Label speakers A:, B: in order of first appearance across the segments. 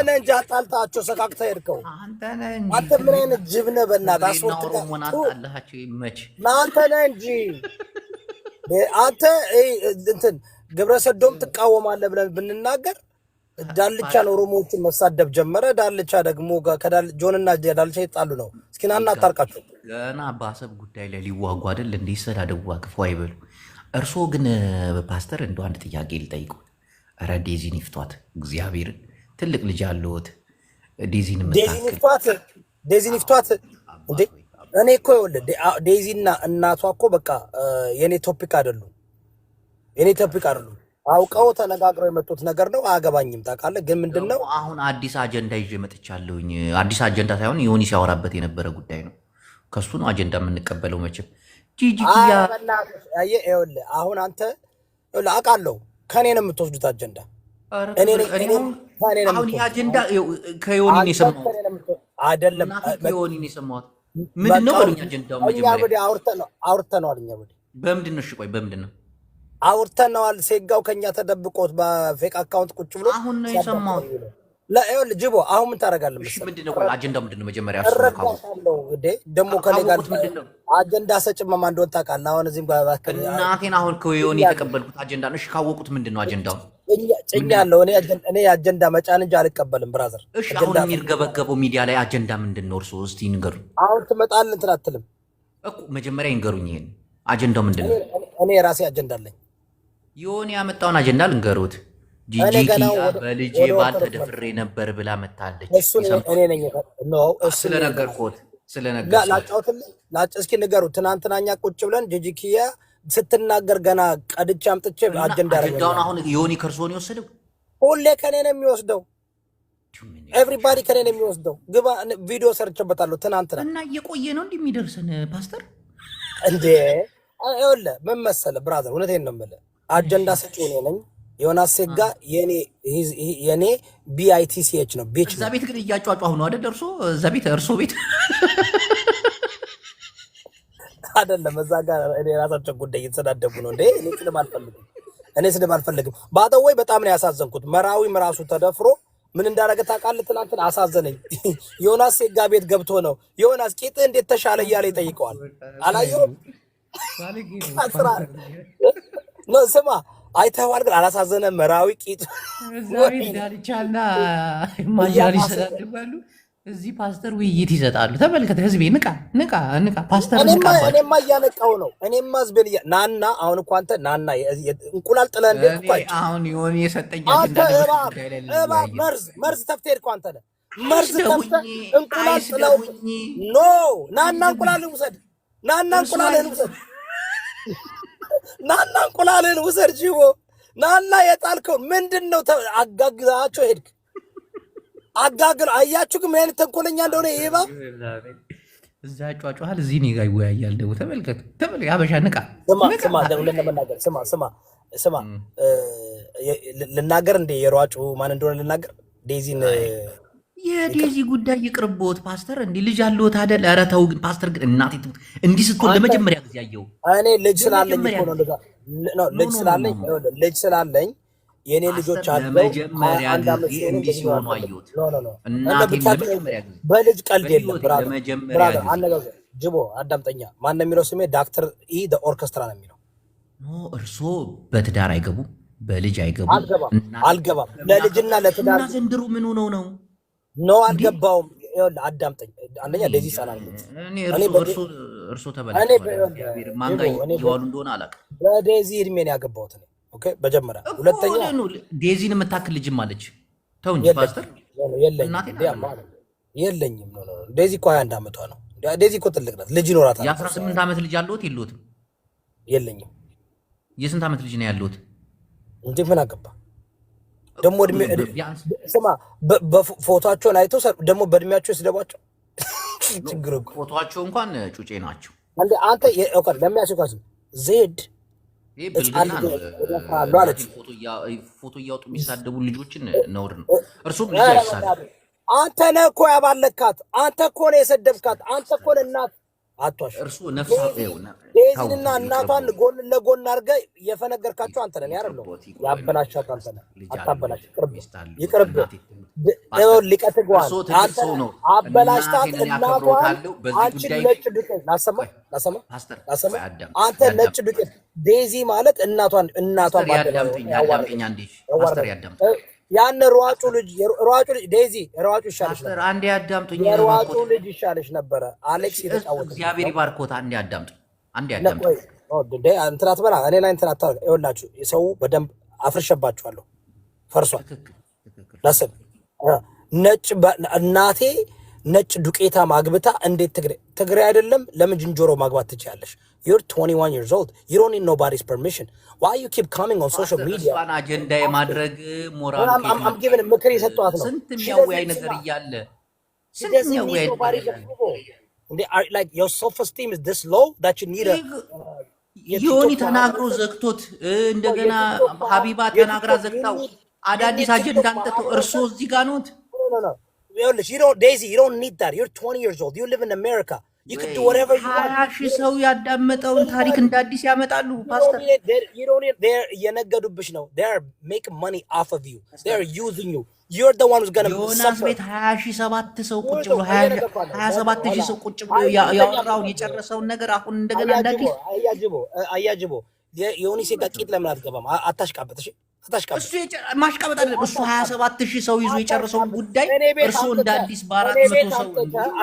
A: ነህ እንጂ አጣልታቸው ሰካክታ ሄድከው
B: አንተ ነህ እንጂ
A: አንተ ምን አይነት ጅብ ነህ በእናትህ አስወጥተህ
B: ኦሮሞን አጣላችሁ ይመች
A: አንተ ነህ እንጂ አንተ እንትን ግብረ ሰዶም ትቃወማለህ ብለን ብንናገር ዳልቻ ነው ኦሮሞዎችን መሳደብ ጀመረ ዳልቻ ደግሞ ጆንና ዳልቻ ይጣሉ ነው እስኪ ናና አታርቃቸው
B: ገና በአሰብ ጉዳይ ላይ ሊዋጉ አይደል እንዴ ሰዳደቡ አክፉ አይበሉ እርሶ ግን ፓስተር እንደው አንድ ጥያቄ ልጠይቁ ኧረ ዴዚን ይፍቷት እግዚአብሔርን ትልቅ ልጅ አለዎት
A: ዴዚን ይፍቷት እንዴ እኔ እኮ ይኸውልህ ዴዚና እናቷ እኮ በቃ የኔ ቶፒክ አይደሉም አውቀው ተነጋግረው የመጡት ነገር ነው አያገባኝም ታውቃለህ ግን ምንድነው
B: አሁን አዲስ አጀንዳ ይዤ መጥቻለሁኝ አዲስ አጀንዳ ሳይሆን ዮኒ ሲያወራበት የነበረ ጉዳይ ነው ከሱ ነው አጀንዳ የምንቀበለው መቼም ጂጂኪያ
A: ይኸውልህ አሁን አንተ ይኸውልህ አውቃለሁ ከኔ ነው የምትወስዱት አጀንዳ
B: አሁን የአጀንዳ ከዮኒ ነው የሰማሁት
A: አይደለም
B: ከዮኒ ነው የሰማሁት ምንድን ነው በሉኝ አጀንዳው መጀመሪያ
A: አውርተነዋል እኛ
B: በምንድን ነው እሺ ቆይ በምንድን ነው
A: አውርተነዋል ሴጋው ከኛ ተደብቆት በፌክ አካውንት ቁጭ ብሎ
B: አሁን ነው የሰማሁት
A: ለይኸውልህ ጅቦ አሁን ምን ታደርጋለህ
B: እሺ ምንድን ነው ቆይ አጀንዳው ምንድን ነው መጀመሪያ
A: እረዳለሁ እንዴ ደግሞ ከኔ ጋር አጀንዳ ሰጭመማ እንደወጣ ቃል አሁን እዚህም ጋር
B: እናቴን አሁን ከዮኒ የተቀበልኩት አጀንዳ ነው እሺ ካወቁት ምንድን ነው አጀንዳው
A: ጭኛለሁ እኔ አጀንዳ መጫን እንጂ አልቀበልም ብራዘር
B: እሺ አሁን የሚርገበገበው ሚዲያ ላይ አጀንዳ ምንድን ነው እርሶ እስቲ ንገሩ
A: አሁን ትመጣለህ እንትን አትልም
B: እኮ መጀመሪያ ይንገሩኝ ይሄን አጀንዳው ምንድን ነው
A: እኔ የራሴ አጀንዳ አለኝ
B: ዮኒ ያመጣውን አጀንዳ ልንገሩት ጂጂኪያ በልጄ ባል ተደፍሬ ነበር ብላ መታለች
A: እኔ ነኝ ነው
B: ስለነገርኩት
A: እስኪ ንገሩት ትናንትናኛ ቁጭ ብለን ጂጂኪያ ስትናገር ገና ቀድቼ አምጥቼ አጀንዳ
B: አጀንዳውን አሁን ዮኒ ከርሶ ነው የወሰደው
A: ሁሌ ከኔ ነው የሚወስደው ኤቭሪባዲ ከኔ ነው የሚወስደው ግባ ቪዲዮ ሰርቼበታለሁ ትናንትና
B: እና እየቆየ ነው እንዲህ የሚደርሰን ፓስተር
A: እንዴ ይኸውልህ ምን መሰለህ ብራዘር እውነቴን ነው የምልህ አጀንዳ ሰጪው እኔ ነኝ ዮናስ ሴጋ የኔ ቢአይቲሲኤች ነው ቤች
B: እዛ ቤት ግን እያጫጫሁ ነው አይደል እርሶ እዛ ቤት እርሶ ቤት
A: አይደለም እዛ ጋር እኔ ራሳቸው ጉዳይ እየተሰዳደቡ ነው እንዴ እኔ ስድብ አልፈልግም ባደወይ በጣም ነው ያሳዘንኩት መራዊም ራሱ ተደፍሮ ምን እንዳደረገ ታውቃለህ ትናንትና አሳዘነኝ ዮናስ ሴጋ ቤት ገብቶ ነው ዮናስ ቂጥ እንዴት ተሻለ እያለ ይጠይቀዋል አላየሁም ነው ስማ አይተዋል ግን አላሳዘነ መራዊ ቂጥ
B: ዛሬ ዳልቻና ማጃሊ ሰዳደባሉ እዚህ ፓስተር ውይይት ይሰጣሉ ተመልከተ ህዝቤ ንቃ ፓስተር
A: እኔማ እያነቃው ነው እኔማ ህዝቤን ናና አሁን እኮ አንተ ናና እንቁላል ጥለህ እንዴት እኮ
B: አሁን ዮኒ የሰጠኝ
A: መርዝ ተፍተህ ሄድኩ አንተ ነህ መርዝ ተፍተህ እንቁላል ጥለው ኖ ናና እንቁላልን ውሰድ ናና እንቁላልን ውሰድ ጅቦ ናና የጣልከው ምንድነው አጋግዛቸው ሄድክ አጋግል አያችሁ ግን ምን አይነት ተንኮለኛ እንደሆነ ይባ
B: እዛ ጫጫሃል እዚህ ነው ጋር ይወያያል ደግሞ ተመልከቱ ያበሻ ንቃ
A: ስማ ልናገር እንደ የሯጩ ማን እንደሆነ ልናገር ዴዚን
B: የዴዚ ጉዳይ ይቅርቦት ፓስተር እንዲህ ልጅ አለዎት አይደል ኧረ ተው ግን ፓስተር ግን እናቴ እንዲህ ስትሆን ለመጀመሪያ ጊዜ ያየው
A: እኔ ልጅ ስላለኝ እኮ ነው ልጅ ስላለኝ የኔ ልጆች አሉ
B: ለመጀመሪያ ጊዜ እንዲህ ሲሆኑ አየሁት እናቴ ለመጀመሪያ ጊዜ
A: በልጅ ቀልድ የለም ብራዘር አነጋገር ጅቦ አዳምጠኛ ማን ነው የሚለው ስሜ ዳክተር ኢ ዘ ኦርኬስትራ ነው የሚለው
B: እርሶ በትዳር አይገቡ በልጅ አይገቡ
A: አልገባም ለልጅና ለትዳር
B: ዘንድሮ ምን ሆነው ነው
A: ነው አልገባውም ይኸውልህ አዳምጠኝ አንደኛ ለዚህ ሰላም
B: እርሶ ተበላሽ ማንጋ ይዋሉ እንደሆነ አላውቅም
A: በዴዚ እድሜ ነው ያገባሁት እኔ ኦኬ በጀመረ ሁለተኛ
B: ዴዚን የምታክል ልጅም አለች ተው እንጂ ፓስተር
A: የለኝም ነው ዴዚ እኮ 21 ዓመቷ ነው ዴዚ እኮ ትልቅ ናት ልጅ ይኖራታል
B: የ18 ዓመት ልጅ አለዎት የለዎትም
A: የለኝም
B: የስንት ዓመት ልጅ ነው ያለዎት
A: እንዴ ምን አገባ ደግሞ እድሜ ስማ በፎቶአቸውን አይተው ደግሞ በእድሜያቸው ይስደቧቸው ችግር እኮ
B: ፎቶአቸው እንኳን ጩጬ ናቸው
A: አንዴ አንተ ኦኬ ለሚያስኳስ ዜድ
B: ፎቶ እያወጡ የሚሳደቡ ልጆችን ነውር ነው እርሱም ልጅ አይሳደብ
A: አንተ ነህ እኮ ያባለካት አንተ እኮ ነው የሰደብካት አንተ እኮ ነህ እናት አቷሽ
B: እርሱ ነፍስ አፈውና
A: ዴዚንና እናቷን ጎን ለጎን አድርገህ የፈነገርካቸው አንተ ነህ ያረለው ያበላሻት አንተ ነህ አታበላሽ ይቅርብ ሊቀትጓል አንተ አበላሽታት እናቷን አንቺ ነጭ ዱቄት ላሰማ አንተ ነጭ ዱቄት ዴዚ ማለት እናቷን
B: ያዳምጠኛ እንዴ ፓስተር ያዳምጥ
A: ያን ሯጩ ልጅ ዴዚ ሯጩ ይሻልሽ ነበር
B: አንዴ ያዳምጡኝ
A: ሯጩ ልጅ ይሻልሽ ነበር አሌክስ የተጫወተ
B: እግዚአብሔር ይባርኮት አንዴ ያዳምጡ
A: እንትን አትበላ እኔ ላይ እንትን አታርግ ይኸውላችሁ ሰው በደንብ አፍርሸባችኋለሁ ፈርሷል ለስም ነጭ እናቴ ነጭ ዱቄታ ማግብታ እንዴት ትግሬ አይደለም ለምን ጅንጆሮ ማግባት ትችያለሽ You're 21 years old. You don't need nobody's permission. Why you keep coming on social media?
B: አጀንዳ የማድረግ ሞራል
A: I'm giving ምክር የሰጠኋት ነው
B: ስንት የሚያወያይ ነገር እያለ ስንት የሚያወያይ
A: like your self-esteem is this low that you need
B: ዮኒ ተናግሮ ዘግቶት እንደገና ሀቢባ ተናግራ ዘግታው አዳዲስ አጀንዳ አንተው እርሶ እዚህ ጋር ነው
A: Daisy, you don't need that. You're 20 years old. You live in America. You can do whatever you want.
B: ሀያሺ ሰው ያዳመጠውን ታሪክ እንደ አዲስ ያመጣሉ ፓስተር
A: you don't need የነገዱብሽ ነው they are making money off of you they are using you you're the one who's going to
B: ዮናስ ቤት 27 ሰው ቁጭ ብሎ 27000 ሰው ቁጭ ብሎ ያወራውን የጨረሰውን ነገር አሁን እንደገና እንደ አዲስ
A: አያጅቦ የዮኒ ሴጋ ቂጥ ለምን አትገባም አታሽቃበጥ እሺ አታሽቃበጥ
B: እሱ ማሽቃበጥ አይደለም እሱ 27000 ሰው ይዞ የጨረሰውን ጉዳይ እርሶ እንደ አዲስ በ400 ሰው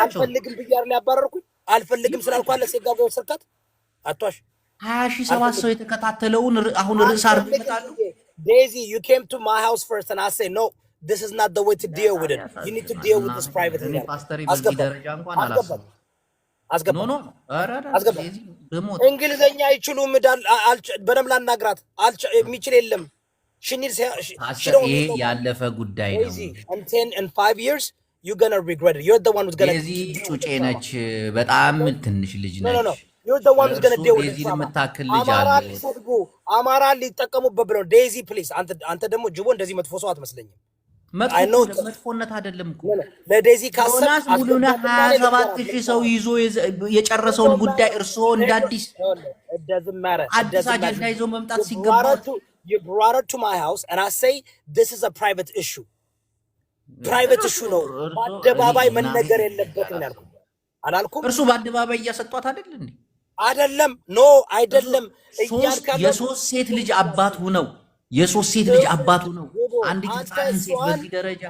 A: አልፈልግም ብያር ላይ ያባረርኩኝ አልፈልግም ስላልኳለ ሴጋ ጋር ሰርካት አቷሽ
B: 207 ሰው የተከታተለውን አሁን ርዕስ አድርገው ይመጣሉ
A: Daisy you came to my house first and I say no this is not the way to deal with it you need to deal with this privately
B: ፓስተር በዚህ ደረጃ እንኳን አላስገባ ኖ
A: አስገባ እንግሊዘኛ አይችሉም በደም ላናግራት የሚችል የለም
B: ይሄ ያለፈ ጉዳይ ነው
A: in 5 years you're going to regret it you're the one who's going to
B: የዚህ ጩጬ ነች በጣም ትንሽ ልጅ ነች
A: no you're the one who's going to deal with
B: it የምታክል ልጅ አለ
A: አማራ ሊጠቀሙበት ብለው ዴዚ ፕሊዝ አንተ ደግሞ ጅቦ እንደዚህ መጥፎ ሰው አትመስለኝም
B: መጥፎነት አይደለም እኮ
A: ለዴዚ ካሰብ
B: ሙሉና 27000 ሰው ይዞ የጨረሰውን ጉዳይ እርሶ እንደ አዲስ አዲስ አጀንዳ ይዞ መምጣት ሲገባው
A: you brought her to my house and I say this is a private issue ነው በአደባባይ መነገር የለበትም ያልኩት አላልኩም
B: እርሱ በአደባባይ እያሰጧት አይደለም ኖ አይደለም የሶስት ሴት ልጅ አባት ሆነው አንዲት ህፃን ሴት በዚህ ደረጃ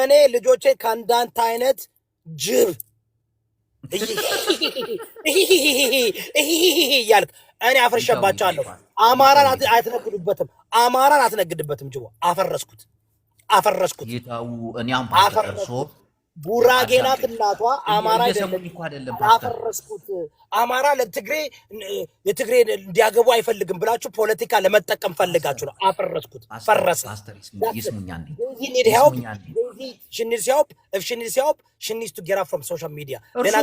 A: እኔ ልጆቼ ከአንዳንተ አይነት ጅብ እያልክ እኔ አፍርሸባቸዋለሁ አማራን አትነግድበትም ጅቦ አፈረስኩት
B: ይታው እኔ አምባር እርሶ
A: ጉራጌ ናት እናቷ አማራ አይደለም አፈረስኩት አማራ የትግሬ እንዲያገቡ አይፈልግም ብላችሁ ፖለቲካ ለመጠቀም ፈልጋችሁ ነው አፈረስኩት ፈረሰ
B: ይስሙኛል
A: you need help she needs help if she needs help she needs to get out from social media
B: they're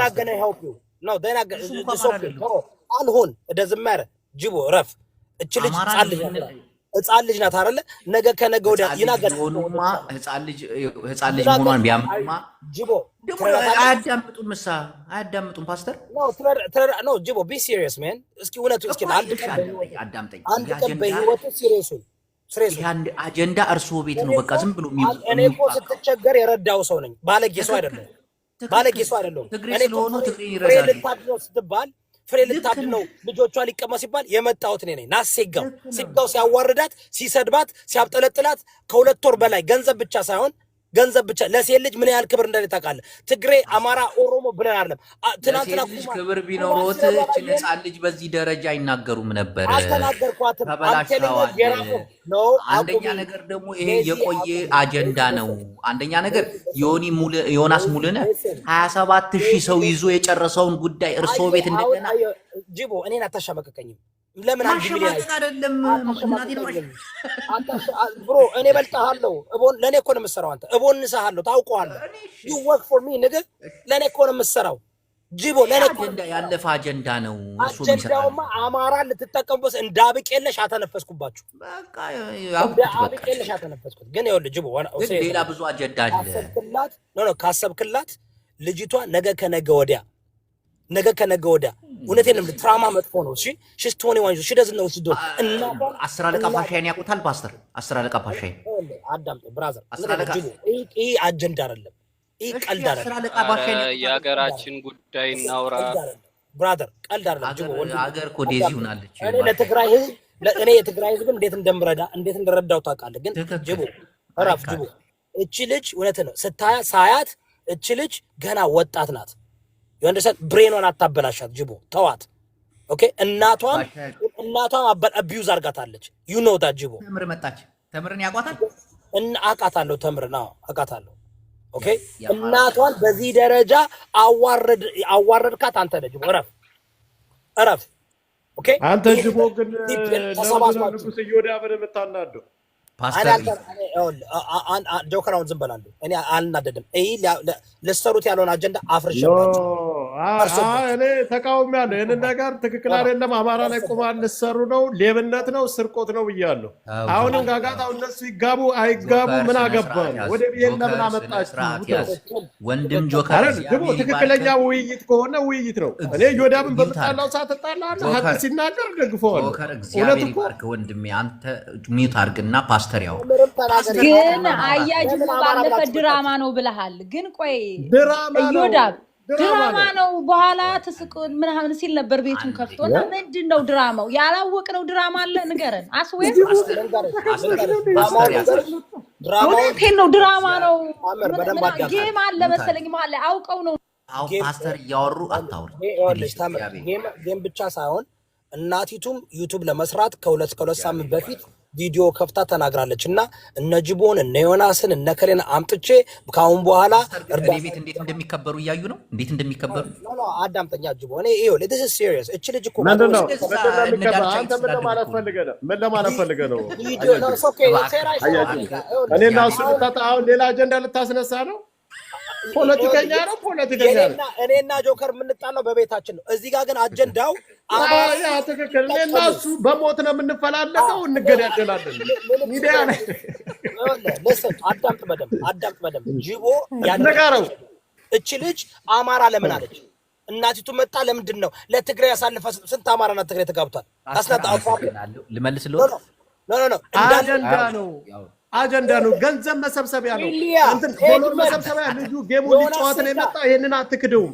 B: not
A: going to help you no they're not going to alhon it doesn't matter ጅቦ ረፍ እቺ ልጅ ህፃን ልጅ ናት አይደለ ነገ ከነገ ወዲያ
B: ይናገሩማ ህፃን ልጅ መሆኗን ቢያምማ
A: ጅቦ
B: አያዳምጡም ፓስተር
A: no ጅቦ be serious man እስኪ እውነቱ እስኪ አንድ ቀን በህይወቱ serious
B: አጀንዳ እርሶ ቤት ነው በቃ ዝም ብሎ
A: እኔ እኮ ስትቸገር የረዳው ሰው ነኝ ባለጌ ሰው አይደለም
B: እኔ ስለሆነ ትግሬ ይረዳል
A: ስትባል ፍሬ ልታድ ነው ልጆቿ ሊቀማ ሲባል የመጣሁት እኔ ነኝ ናሴጋው ሲያዋርዳት ሲሰድባት ሲያብጠለጥላት ከሁለት ወር በላይ ገንዘብ ብቻ ለሴት ልጅ ምን ያህል ክብር እንደሌለ ታውቃለህ ትግሬ አማራ ኦሮሞ ብለን አይደለም
B: ትናንትና ክብር ቢኖርዎት ህፃን ልጅ በዚህ ደረጃ አይናገሩም ነበር
A: አልተናገርኳትም
B: አንደኛ ነገር ደግሞ ይሄ የቆየ አጀንዳ ነው አንደኛ ነገር ዮናስ ሙሉነ 27000 ሰው ይዞ የጨረሰውን ጉዳይ እርሶ ቤት እንደገና
A: ጅቦ እኔን አታሻመቀቀኝም ለምን አንድ ሚሊዮን
B: አይደለም እናቴ ነው
A: ብሮ እኔ በልጣሃለሁ ለኔ እኮ ነው የምሰራው አንተ እቦንሳሃለሁ ታውቀዋለህ you work for me nigga ለኔ እኮ ነው የምሰራው ጅቦ ለኔ እኮ
B: ያለፈ አጀንዳ ነው
A: እሱ የሚሰራው አማራ ልትጠቀሙበት እንዳብቄለሽ አተነፈስኩባችሁ በቃ አብቄለሽ አተነፈስኩት ግን ይኸውልህ ጅቦ
B: ሌላ ብዙ አጀንዳ አለ
A: ካሰብክላት ልጅቷ ነገ ከነገ ወዲያ እውነቴን ነው ትራማ መጥፎ ነው እሺ she's 21 she doesn't know what to do እና
B: 10 አለቃ ፓሻይን ያውቁታል ፓስተር 10 አለቃ ፓሻይን
A: አዳምጥ ብራዘር ይሄ አጀንዳ አይደለም ይሄ ቀልድ አይደለም
B: 10 አለቃ ፓሻይን
C: የሀገራችን ጉዳይ እናውራ
A: ብራዘር ቀልድ አይደለም ጅቦ
B: ሀገር እኮ ዴዚ ሆናለች
A: እኔ የትግራይ ህዝብ እንዴት እንደረዳው ታውቃለህ ግን ጅቦ አራፍ ጅቦ እቺ ልጅ እውነት ነው ሳያት እቺ ልጅ ገና ወጣት ናት ይወንደሰ ብሬኗን አታበላሻት ጅቦ ተዋት ኦኬ እናቷም አቢዩዝ አርጋታለች ዩ ኖ ዳት ጅቦ
B: ተምር መጣች ተምርን ያቋታል
A: እና አቃታለሁ ተምርና አቃታለሁ ኦኬ እናቷን በዚህ ደረጃ አዋረድካት አንተ ልጅ እረፍ ኦኬ
D: አንተ ጅቦ ግን ንጉስ እዮዳብን የምታናደው
B: ፓስተር
A: ጆከራውን ዝም በላለሁ እኔ አልናደድም ለሰሩት ያለውን አጀንዳ አፍርሽባቸው
D: እኔ ተቃውሚያለሁ ይህንን ነገር ትክክል አይደለም አማራ ላይ ቁማር ልሰሩ ነው ሌብነት ነው ስርቆት ነው ብያለሁ አሁንም ጋጋታው እነሱ ይጋቡ አይጋቡ ምን አገባን ወደ ብሄር ለምን አመጣችሁ
B: ወንድም ጆከር
D: ጅቦ ትክክለኛ ውይይት ከሆነ ውይይት ነው እኔ እዮዳብን በመጣላው ሰዓት ተጣላና ሀቅ ሲናገር ደግፈዋለሁ
B: ጆከር እግዚአብሔር ይባርክ ወንድሜ አንተ ሚዩት አድርግና ፓስተር ያው
E: ግን አያጅቡ ባለፈ ድራማ ነው ብለሃል ግን ቆይ እዮዳብ ድራማ ነው በኋላ ተስቆ ምናምን ሲል ነበር ቤቱን ከፍቶና ምንድነው ድራማው ያላወቅነው ድራማ አለ ንገረን አስዌ ድራማ ነው ጌም አለ መሰለኝ ማለት አውቀው ነው
B: ፓስተር ያወሩ አታውሩ
A: ጌም ብቻ ሳይሆን እናቲቱም ዩቲዩብ ለመስራት ከሁለት ሳምንት በፊት ቪዲዮ ከፍታ ተናግራለች እና እነ ጅቦን እነ ዮናስን እነ ከሌን አምጥቼ ካሁን በኋላ
B: ቤት እንዴት እንደሚከበሩ እያዩ ነው እንዴት እንደሚከበሩ
A: አዳምጠኛ ጅቦ እኔ ይኸውልህ this is serious እቺ ልጅ እኮ
D: አንተ ምን ለማለት ፈልገህ ነው እኔና እሱ አሁን ሌላ አጀንዳ ልታስነሳ ነው ፖለቲከኛ ነው
A: እኔና ጆከር የምንጣለው በቤታችን ነው እዚህ ጋር ግን አጀንዳው
D: ያ ትክክል እኔና እሱ በሞት ነው የምንፈላለገው እንገዳደላለን ሚዲያ ላይ
A: አዳምጥ በደንብ ጅቦ ያነጋረው እቺ ልጅ አማራ ለምን አለች እናቲቱ መጣ ለምንድን ነው ለትግራይ ያሳልፈ ስንት አማራና ትግራይ ተጋብቷል አስናጣው
B: ልመልስልህ
D: አጀንዳ ነው ገንዘብ መሰብሰቢያ ነው እንትን ፎሎወር መሰብሰቢያ ልጁ ጌሙ ሊጫወት ነው የመጣ ይሄንን አትክደውም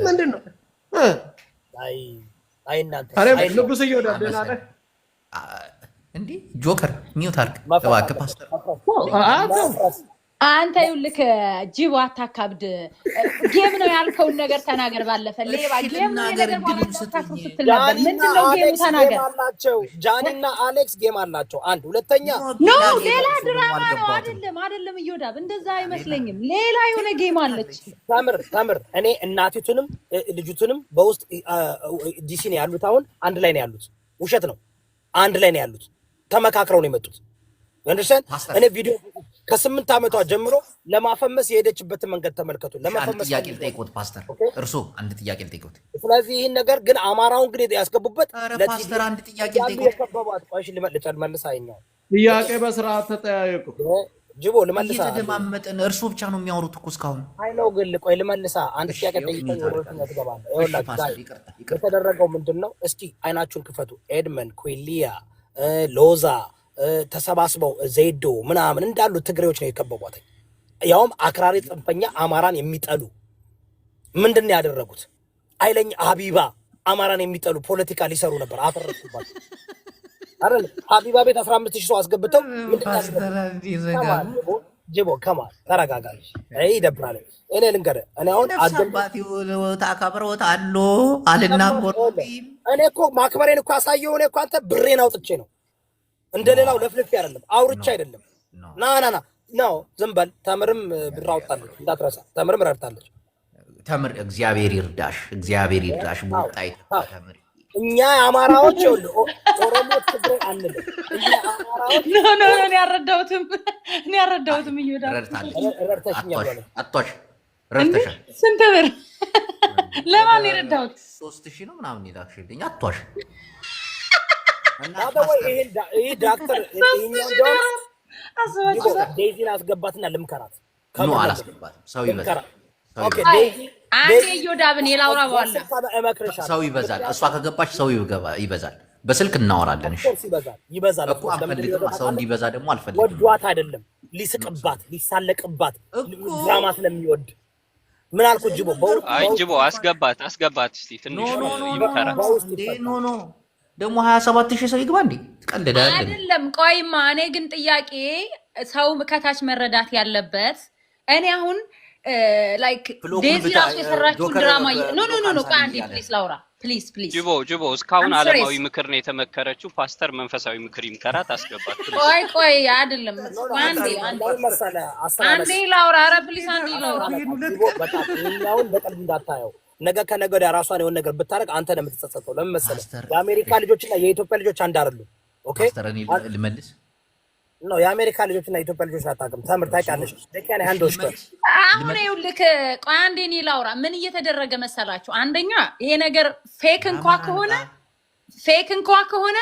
D: ምንድነው አይ እናንተ አረ ንጉስ እዮዳብ ደህና ነህ
B: እንዴ ጆከር ሚውት አድርግ እባክህ ፓስተር
E: አንተ ይልክ ጅቦ አታካብድ ጌም ነው ያልከውን ነገር ተናገር ባለፈ ሌባ ጌም ነው ነገር ምንድነው ጌም ተናገር
A: ጃኒና አሌክስ ጌም አላቸው አንድ ሁለተኛ
E: ኖ ሌላ ድራማ ነው አይደለም እዮዳብ እንደዛ አይመስለኝም ሌላ የሆነ ጌም አለች
A: ተምር እኔ እናቲቱንም ልጅቱንም በውስጥ ዲሲ ነው ያሉት አሁን አንድ ላይ ነው ያሉት ውሸት ነው አንድ ላይ ነው ያሉት ተመካክረው ነው የመጡት ወንድሰን እኔ ቪዲዮ ከ8 ዓመቷ ጀምሮ ለማፈመስ የሄደችበትን መንገድ ተመልከቱ ለማፈመስ
B: ጥያቄ ልጠይቅዎት ፓስተር እርሶ አንድ ጥያቄ ልጠይቅዎት
A: ስለዚህ ይሄን ነገር ግን አማራውን ግን ያስገቡበት
B: ለፓስተር አንድ ጥያቄ ልጠይቅዎት
A: ከበባት ቆይሽ ልመልስ አይኛው
D: ጥያቄ በስርዓት ተጠያየቁ
A: ጅቦ ልመልሳ
B: እየተደማመጥን እርሶ ብቻ ነው የሚያወሩት እኮ እስካሁን
A: አይ ነው ግን ቆይ ልመልሳ አንድ ጥያቄ ጠይቀኝ ወሮችን ያስገባል ይኸውላችሁ የተደረገው ምንድነው እስኪ አይናችሁን ክፈቱ ኤድመን ኩሊያ ሎዛ ተሰባስበው ዘይዶ ምናምን እንዳሉ ትግሬዎች ነው የከበቧት ያውም አክራሪ ጽንፈኛ አማራን የሚጠሉ ምንድነው ያደረጉት አይለኝ ሀቢባ አማራን የሚጠሉ ፖለቲካ ሊሰሩ ነበር አፈረሱባት አይደል ሀቢባ ቤት 15000 ሰው አስገብተው ምንድነው ጅቦ ከማል ተረጋጋሽ አይ ይደብራል እኔ ልንገርህ እኔ አሁን
B: አባቴው ታከብሮት አሎ አልናገርም
A: እኔ እኮ ማክበሬን እኮ አሳየው እኔ እኮ አንተ ብሬን አውጥቼ ነው እንደሌላው ለፍልፍ አይደለም አውርቻ አይደለም ና ነው ዝም በል ተምርም ብር አውጣለች እንዳትረሳ ተምርም ረድታለች
B: ተምር እግዚአብሔር ይርዳሽ ሞጣይ ተምር
A: እኛ አማራዎች ኦሮሞ ትግሬ አንልም እኛ አማራዎች
E: ኖ እኔ ያረዳሁትም እዮዳብ
A: ረድተሽኛል
B: አጥቷሽ ረድተሻል
E: ስንት ብር ለማን ይረዳሁት
B: 3000 ነው ምናምን ይላክሽልኝ አጥቷሽ
A: ይሄ ዳክተር ይሄኛው ዴዚን አስገባትና ልምከራት
B: ነው አላስገባትም ሰው ይበዛል
E: አንዴ እዮዳብን የላውራ በኋላ
B: ሰው ይበዛል። እሷ ከገባች ሰው ይበዛል። በስልክ እናወራለን። እሺ
A: ይበዛል
B: እኮ አንፈልግም። ሰው እንዲበዛ ደግሞ አልፈልግም።
A: ወዷት አይደለም ሊስቅባት ሊሳለቅባት ድራማ ስለሚወድ ምን አልኩት? ጅቦ
C: ጅቦ አስገባት እስቲ ትንሽ ይመከራ
B: ኖ ደግሞ 27000 ሰው ይግባ እንዴ? ትቀልዳለህ
E: አይደለም? ቆይማ እኔ ግን ጥያቄ ሰው ከታች መረዳት ያለበት እኔ አሁን ላይክ ዴዚ ራሱ የሰራችውን ድራማ ኖ ቆይ አንዴ ፕሊዝ ላውራ ፕሊዝ
C: ጅቦ እስካሁን ዓለማዊ ምክር ነው የተመከረችው። ፓስተር መንፈሳዊ ምክር ይምከራት አስገባት።
E: ቆይ አይደለም አንዴ ላውራ። ኧረ ፕሊዝ አንዴ ላውራ።
A: በጣም ይሄኛውን በቀልብ እንዳታየው። ነገ ከነገ ወዲያ ራሷን የሆነ ነገር ብታረግ አንተ ነው የምትጸጸተው። ለምን መሰለህ? የአሜሪካ ልጆችና የኢትዮጵያ ልጆች አንድ አይደሉም። ኦኬ
B: ልመልስ
A: ነው የአሜሪካ ልጆችና የኢትዮጵያ ልጆች አታውቅም። ተምር ታውቂያለሽ። ደቂያኔ አንዶች
E: አሁን ይኸውልህ፣ ቆይ አንዴ እኔ ላውራ። ምን እየተደረገ መሰላችሁ? አንደኛ ይሄ ነገር ፌክ እንኳ ከሆነ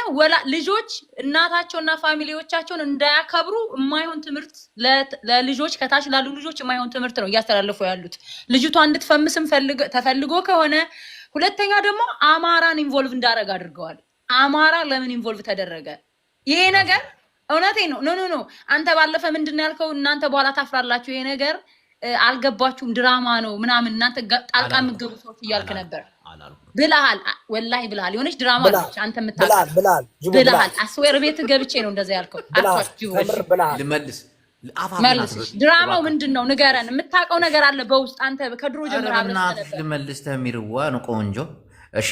E: ልጆች እናታቸውና ፋሚሊዎቻቸውን እንዳያከብሩ የማይሆን ትምህርት ለልጆች ከታች ላሉ ልጆች የማይሆን ትምህርት ነው እያስተላለፉ ያሉት። ልጅቷ እንድትፈምስም ተፈልጎ ከሆነ ሁለተኛ ደግሞ አማራን ኢንቮልቭ እንዳደረግ አድርገዋል። አማራ ለምን ኢንቮልቭ ተደረገ? ይሄ ነገር እውነቴ ነው። ኖ አንተ ባለፈ ምንድን ያልከው? እናንተ በኋላ ታፍራላችሁ፣ ይሄ ነገር አልገባችሁም፣ ድራማ ነው ምናምን እናንተ ጣልቃ የምትገቡ ሰዎች እያልክ ነበር ብለሃል። ወላሂ ብለሃል። የሆነች ድራማ አለች አንተ የምታውቃት ብለሃል። አስዌር ቤት ገብቼ ነው እንደዛ ያልከው።
B: ልመልስ
E: ድራማው ምንድን ነው ንገረን። የምታውቀው ነገር አለ በውስጥ አንተ ከድሮ ጀምሮ
B: ልመልስ ተሚርዋ ነው ቆንጆ። እሺ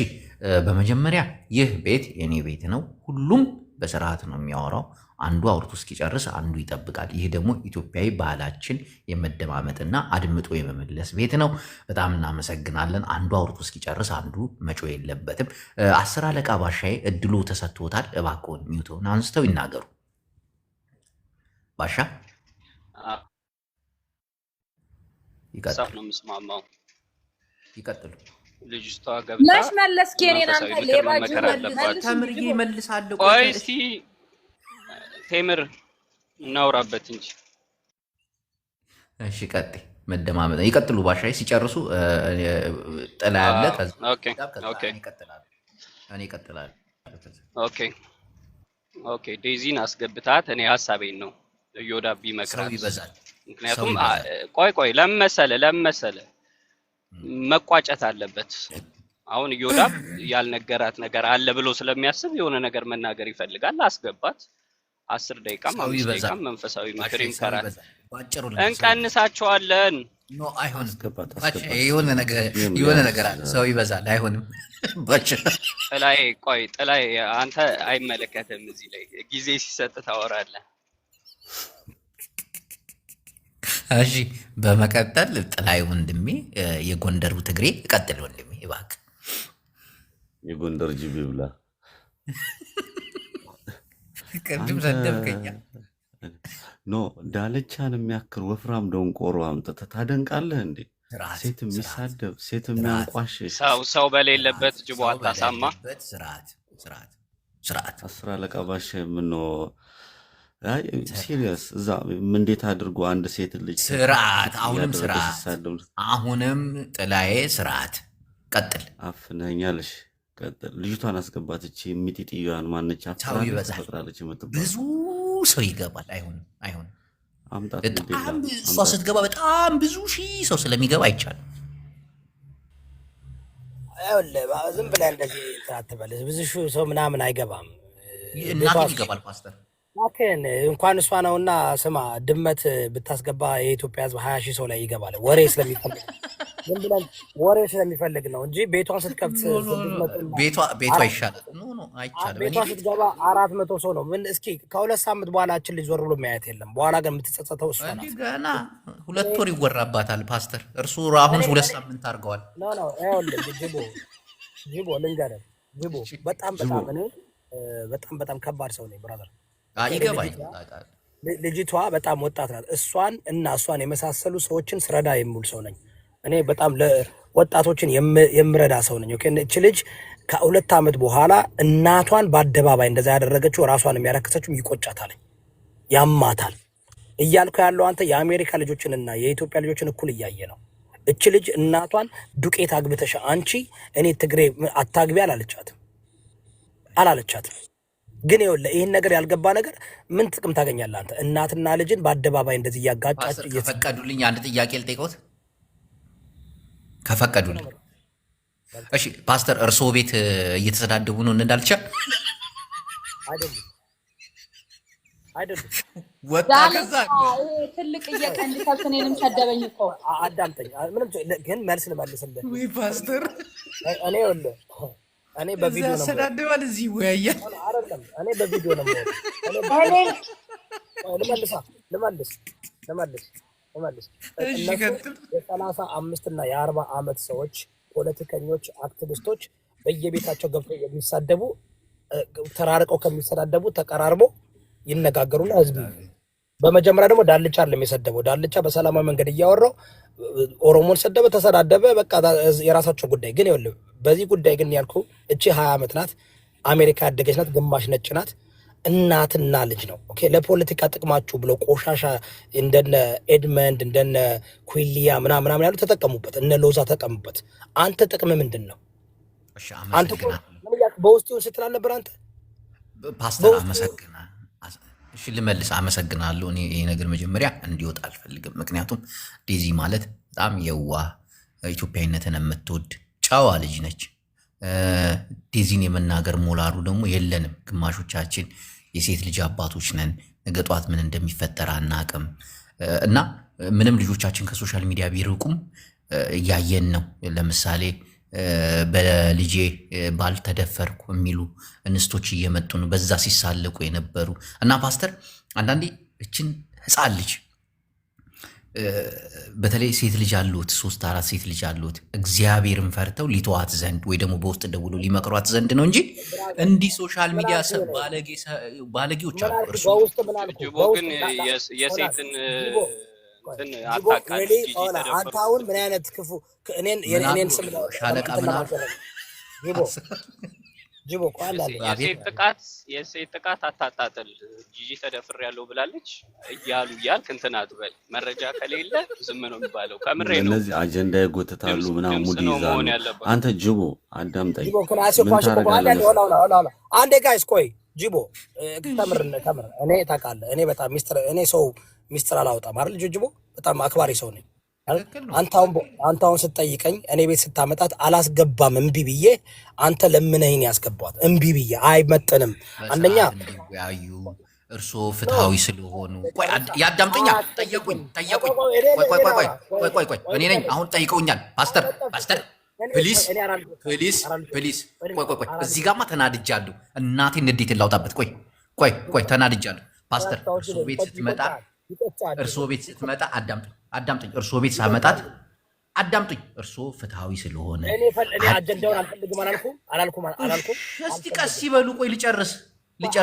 B: በመጀመሪያ ይህ ቤት የኔ ቤት ነው። ሁሉም በስርዓት ነው የሚያወራው። አንዱ አውርቶ እስኪጨርስ አንዱ ይጠብቃል። ይህ ደግሞ ኢትዮጵያዊ ባህላችን የመደማመጥና አድምጦ የመመለስ ቤት ነው። በጣም እናመሰግናለን። አንዱ አውርቶ እስኪጨርስ አንዱ መጮህ የለበትም። 10 አለቃ ባሻዬ እድሉ ተሰጥቶታል። እባክዎን ሚውቶን አንስተው ይናገሩ። ባሻ ይቀጥሉ።
C: ልጅቷ ገብታ
E: መች መለስክ? የኔን አንተ ሌባ
B: ተምርዬ መልሳለሁ።
C: ቆይ እስቲ ቴምር እናውራበት እንጂ።
B: እሺ ቀጥይ። መደማመጥ ይቀጥሉ። ባሻይ ሲጨርሱ ጥላ ያለ እኔ እቀጥላለሁ።
C: ኦኬ ዴዚን አስገብታት እኔ ሀሳቤን ነው እዮዳብ ይመክራል። ምክንያቱም ቆይ ለምን መሰለህ መቋጨት አለበት። አሁን እዮዳብ ያልነገራት ነገር አለ ብሎ ስለሚያስብ የሆነ ነገር መናገር ይፈልጋል። አስገባት። 10 ደቂቃም 5 ደቂቃም መንፈሳዊ ምክር ይምከራል። እንቀንሳቸዋለን።
B: ኖ አይሆን የሆነ ነገር አለ። ሰው ይበዛል። አይሆንም።
C: ጥላዬ አንተ አይመለከትም። እዚህ ላይ ጊዜ ሲሰጥ ታወራለህ።
B: እሺ በመቀጠል ጥላይ ወንድሜ የጎንደሩ ትግሬ ቀጥል ወንድሜ እባክህ።
F: የጎንደር ጅብ ይብላ።
B: ቅድም ሰደብከኛ።
F: ኖ ዳልቻን የሚያክል ወፍራም ደንቆሮ አምጥተህ ታደንቃለህ እንዴ? ሴት የሚሳደብ ሴት የሚያንቋሽሽ
C: ሰው በሌለበት ጅቦ አታሳማ።
B: ስርዓት
F: 10 አለቃ ባሻ የምነው ሲሪየስ እዛ እንዴት አድርጎ አንድ ሴት ልጅ
B: ስርዓት አሁንም ጥላዬ ስርዓት ቀጥል።
F: አፍነኛልሽ ቀጥል። ልጅቷን አስገባት። እቺ ሚጢጥዩዋን ማነች? አፍራለች የምትባል
B: ብዙ ሰው ይገባል። አይሆንም
F: አምጣት።
B: በጣም እሷ ስትገባ በጣም ብዙ ሺህ ሰው ስለሚገባ አይቻልም።
A: ዝም ብለህ እንደዚህ አትበል። ብዙ ሺህ ሰው ምናምን አይገባም።
B: እናት ይገባል ፓስተር
A: ማከን እንኳን እሷ ነውና ስማ፣ ድመት ብታስገባ የኢትዮጵያ ሕዝብ 20 ሺህ ሰው ላይ ይገባል። ወሬ ስለሚፈልግ ነው እንጂ ቤቷን ስትከፍት
B: ቤቷ ይሻላል።
A: ቤቷ ስትገባ 400 ሰው ነው። ምን እስኪ ከ2 ሳምንት በኋላችን ልጅ ዞር ብሎ የሚያየት የለም። በኋላ ግን የምትጸጸተው እሷ ናት።
B: ገና 2 ወር ይወራባታል ፓስተር። እርሱ አሁን 2 ሳምንት አድርገዋል።
A: ጅቦ ልንገርህ፣ ጅቦ በጣም ከባድ ሰው ነኝ ብራዘር። ልጅቷ በጣም ወጣት ናት። እሷን የመሳሰሉ ሰዎችን ስረዳ የምውል ሰው ነኝ እኔ። በጣም ወጣቶችን የምረዳ ሰው ነኝ። እቺ ልጅ ከ2 ዓመት በኋላ እናቷን በአደባባይ እንደዛ ያደረገችው ራሷን የሚያረክሰችው ይቆጫታል፣ ያማታል እያልኩ ያለው አንተ የአሜሪካ ልጆችንና የኢትዮጵያ ልጆችን እኩል እያየ ነው። እቺ ልጅ እናቷን ዱቄት አግብተሽ አንቺ እኔ ትግሬ አታግቢ አላለቻትም። ግን ይኸውልህ ይህን ነገር ያልገባ ነገር ምን ጥቅም ታገኛለህ አንተ? እናትና ልጅን በአደባባይ እንደዚህ እያጋጫች
B: ከፈቀዱልኝ አንድ ጥያቄ ልጠይቅዎት ከፈቀዱልኝ። እሺ ፓስተር እርስዎ ቤት እየተሰዳደቡ ነው እንዳልቻ
A: አይደለም
B: ወጣ ከዛ
E: ትልቅ እየቀንድ ከስኔንም ሰደበኝ እኮ
A: አዳምጠኝ። ምንም ግን መልስ ልመልስልህ
B: ወይ ፓስተር
A: እኔ ይኸውልህ እኔ በቪዲዮ ነው
B: ሰዳደባል እዚህ ወያያ
A: አይደለም እኔ በቪዲዮ ነው ልመልስ
B: እሺ ቀጥል።
A: የ35 እና የ40 ዓመት ሰዎች ፖለቲከኞች አክቲቪስቶች በየቤታቸው ገብተው የሚሳደቡ ተራርቀው ከሚሰዳደቡ ተቀራርበው ይነጋገሩና ህዝብ በመጀመሪያ ደግሞ ዳልቻ አይደለም የሰደበው ዳልቻ በሰላማዊ መንገድ እያወራው ኦሮሞን ሰደበ ተሰዳደበ በቃ የራሳቸው ጉዳይ ግን ይኸውልህ በዚህ ጉዳይ ግን ያልኩ እቺ 20 ዓመት ናት አሜሪካ ያደገች ናት ግማሽ ነጭ ናት እናትና ልጅ ነው ኦኬ ለፖለቲካ ጥቅማችሁ ብለው ቆሻሻ እንደነ ኤድመንድ እንደነ ኩሊያ ምናምን ያሉ ተጠቀሙበት እነ ሎዛ ተጠቀሙበት አንተ ጥቅም ምንድነው
B: እሺ
A: አንተ በውስጥ ይሁን ስትል ነበር አንተ
B: ፓስተር አመሰግናለሁ እሺ ልመልስ አመሰግናለሁ እኔ ይሄ ነገር መጀመሪያ እንዲወጣ አልፈልግም ምክንያቱም ዴዚ ማለት በጣም የዋህ ኢትዮጵያዊነትን የምትወድ ጨዋ ልጅ ነች ዴዚን የመናገር ሞራሉ ደግሞ የለንም ግማሾቻችን የሴት ልጅ አባቶች ነን ነገ ጧት ምን እንደሚፈጠር አናቅም እና ምንም ልጆቻችን ከሶሻል ሚዲያ ቢርቁም ያየን ነው ለምሳሌ በልጄ ባል ተደፈርኩ የሚሉ እንስቶች እየመጡ ነው በዛ ሲሳለቁ የነበሩ እና ፓስተር አንዳንዴ እችን ህፃን ልጅ በተለይ ሴት ልጅ አሉት 3-4 ሴት ልጅ አሉት እግዚአብሔርን ፈርተው ሊተዋት ዘንድ ወይ ደግሞ በውስጥ ደውሎ ሊመክሯት ዘንድ ነው እንጂ እንዲህ ሶሻል ሚዲያ ባለጌዎች አሉ እርሱ
C: ጅቦ ግን የሴትን
A: አንተ አሁን ምን አይነት ክፉ እኔን ስም
B: ሻለቃ ምናምን
A: ጅቦ
C: የሴት ጥቃት አታጣጥል ጂጂ ተደፍሬያለሁ ብላለች እያሉ እያልክ እንትን አትበል መረጃ ከሌለ ዝም ነው የሚባለው ከምሬ ነው እነዚህ
F: አጀንዳ ይጎተታሉ ምናምን ሙድ ይዛሉ አንተ ጅቦ አዳምጠኝ
A: ጅቦ ክላስ ኳሽ ቆባለ አንዴ ጋይስ ቆይ ጅቦ ተምር እኔ ታውቃለህ እኔ በጣም እኔ ሰው ሚስጥር አላወጣም አይደል ጅቦ በጣም አክባሪ ሰው ነኝ አንተ አሁን ስትጠይቀኝ እኔ ቤት ስታመጣት አላስገባም እምቢ ብዬ አንተ ለምነኝ ያስገባት እምቢ ብዬ አይመጥንም አንደኛ
B: ያዩ እርሶ ፍትሃዊ ስለሆኑ ቆይ ያዳምጡኛ ጠየቁኝ ቆይ እኔ ነኝ አሁን ጠይቀውኛል ፓስተር ፕሊዝ ቆይ እዚህ ጋርማ ተናድጃለሁ እናቴን እንዴት ላውጣበት ቆይ ተናድጃለሁ ፓስተር እርሶ ቤት ስትመጣ አዳምጡኝ እርሶ ቤት ሳመጣት አዳምጡኝ እርሶ ፍትሃዊ ስለሆነ
A: እኔ አጀንዳውን አልፈልግም አላልኩም
B: እስቲ ቀስ ይበሉ ቆይ ልጨርስ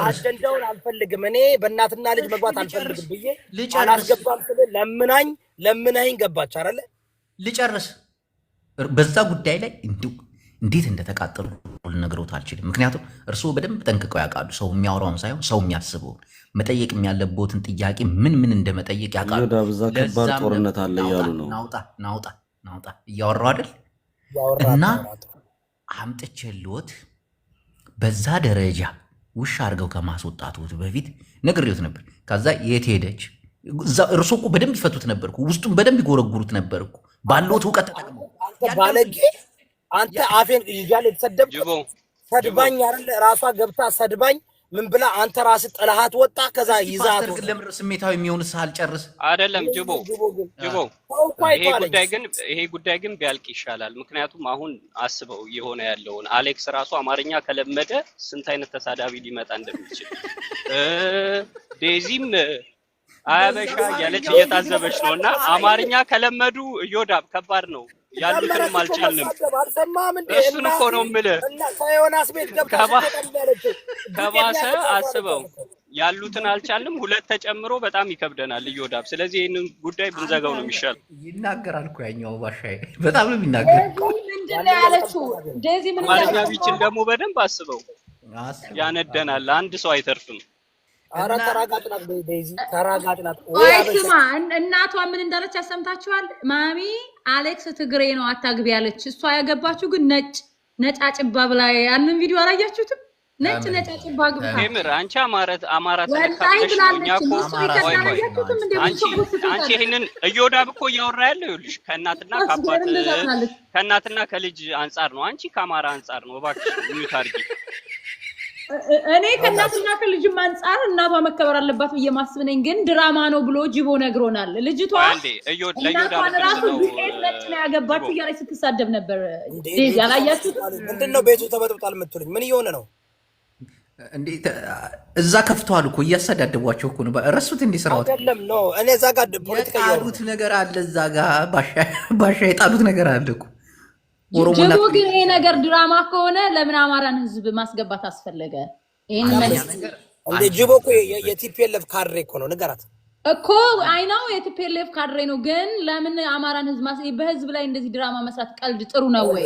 A: አጀንዳውን አልፈልግም እኔ በእናትና ልጅ መግባት አልፈልግም ብዬ አላስገባም ስለ ለምናኝ ገባች አይደለ
B: ልጨርስ በዛ ጉዳይ ላይ እንዴት እንደተቃጠሉ ልነግሮት አልችልም ምክንያቱም እርሶ በደንብ ጠንቅቀው ያውቃሉ ሰው የሚያወራውን ሳይሆን ሰው የሚያስበውን መጠየቅ ያለበትን ጥያቄ ምን እንደመጠየቅ ያውቃሉ
F: በዛ ከባድ ጦርነት አለ ያሉ ነው
B: ናውጣ እያወራው አይደል እና አምጥቼልዎት በዛ ደረጃ ውሻ አድርገው ከማስወጣቱት በፊት ነግሬዎት ነበር ከዛ የት ሄደች እርሶ እኮ በደንብ ይፈቱት ነበርኩ ውስጡን በደንብ ይጎረጉሩት ነበርኩ ባለዎት ዕውቀት ተጠቅመው
A: ባለጌ አንተ አፌን ይያል የተሰደብኩ ሰድባኝ አይደል ራሷ ገብታ ሰድባኝ ምን ብላ አንተ ራስ ጥላሃት ወጣ ከዛ ይዛት
B: ለምን ስሜታዊ የሚሆን ሳል ጨርስ
C: አይደለም ጅቦ ይሄ ጉዳይ ግን ቢያልቅ ይሻላል ምክንያቱም አሁን አስበው የሆነ ያለውን አሌክስ ራሱ አማርኛ ከለመደ ስንት አይነት ተሳዳቢ ሊመጣ እንደሚችል ዴዚም አያበሻ ያለች እየታዘበች ነውና አማርኛ ከለመዱ እዮዳብ ከባድ ነው ያሉትንም አልቻልንም እሱን እኮ ነው የምልህ ከባሰ አስበው ያሉትን አልቻልንም ሁለት ተጨምሮ በጣም ይከብደናል እዮዳብ ስለዚህ ይህንን ጉዳይ ብንዘጋው ነው የሚሻል
B: ይናገራል እኮ ያኛው ባሻዬ በጣም ነው የሚናገረው
E: ምንድነው ያለችው ዴዚ ምን
C: አማርኛ ቢችል ደግሞ በደንብ አስበው ያነደናል አንድ ሰው አይተርፍም
A: ኧረ ተራጋጭ ናት ዴዚ፣ ተራጋጭ ናት።
E: ወይ ስማ፣ እናቷ ምን እንዳለች ያሰምታችኋል? ማሚ አሌክስ ትግሬ ነው አታግቢ ያለች። እሷ ያገባችሁ ግን ነጫጭባ ብላ። ያንን ቪዲዮ አላያችሁትም? ነጫጭባ ግብታ
C: ቴምር አንቺ አማራ ተለካለሽ ነው። እኛ እኮ አንቺ ይሄንን እዮዳብ እኮ እያወራ ያለው ይኸውልሽ ከእናትና ከአባት ከእናትና ከልጅ አንጻር ነው። አንቺ ከአማራ አንጻር ነው። እባክሽ ሚዩት አድርጊ።
E: እኔ ከእናትና ከልጅም አንጻር እናቷ መከበር አለባት ብዬ ማስብ ነኝ። ግን ድራማ ነው ብሎ ጅቦ ነግሮናል። ልጅቷ እናቷን ራሱ ዱቄት ነጭ ነው ያገባችሁ እያለች ስትሳደብ ነበር። ዴዚ አላያችሁትም?
A: ምንድን ነው ቤቱ ተበጥብጧል የምትሉኝ? ምን እየሆነ ነው?
B: እንዴት እዛ ከፍተዋል እኮ እያሰዳደቧቸው እኮ ነው። ረሱት እንዴ ስራውት
A: አይደለም ነው። እኔ እዛ ጋር ፖለቲካ
B: ያሉት ነገር አለ። እዛ ጋር ባሻ የጣሉት ነገር አለ እኮ
E: ጅቦ። ግን ይሄ ነገር ድራማ ከሆነ ለምን አማራን ህዝብ ማስገባት አስፈለገ? ይሄን ነገር
A: እንደ ጅቦ እኮ የቲፒኤልኤፍ ካድሬ እኮ ነው። ንገራት
E: እኮ አይናው የቲፒኤልኤፍ ካድሬ ነው። ግን ለምን አማራን ህዝብ በህዝብ ላይ እንደዚህ ድራማ መስራት ቀልድ ጥሩ ነው ወይ?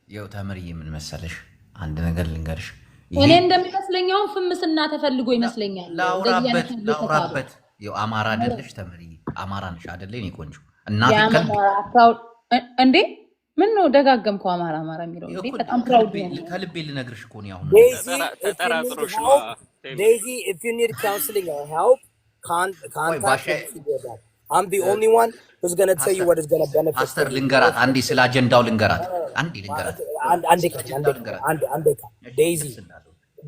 B: ያው ተምርዬ ምን መሰለሽ አንድ ነገር ልንገርሽ።
E: እኔ እንደሚመስለኛው ፍምስና ተፈልጎ ይመስለኛል።
B: ላውራበት ያው አማራ አይደለሽ ተምርዬ? አማራ ነሽ አይደለ? እኔ ቆንጆ እናቴ
E: እንዴ ምን ነው ደጋገምከው? አማራ የሚለው እንዴ በጣም ፕራውድ ነው።
B: ከልቤ ልነግርሽ እኮ ነው። አሁን
C: ተጠራጥሮሽ ነው
A: ዴዚ። if you need counseling or help contact me. I'm the only one who's going to tell you what is going to benefit.
B: ፓስተር ልንገራት አንዴ፣ ስለ አጀንዳው ልንገራት አንዴ።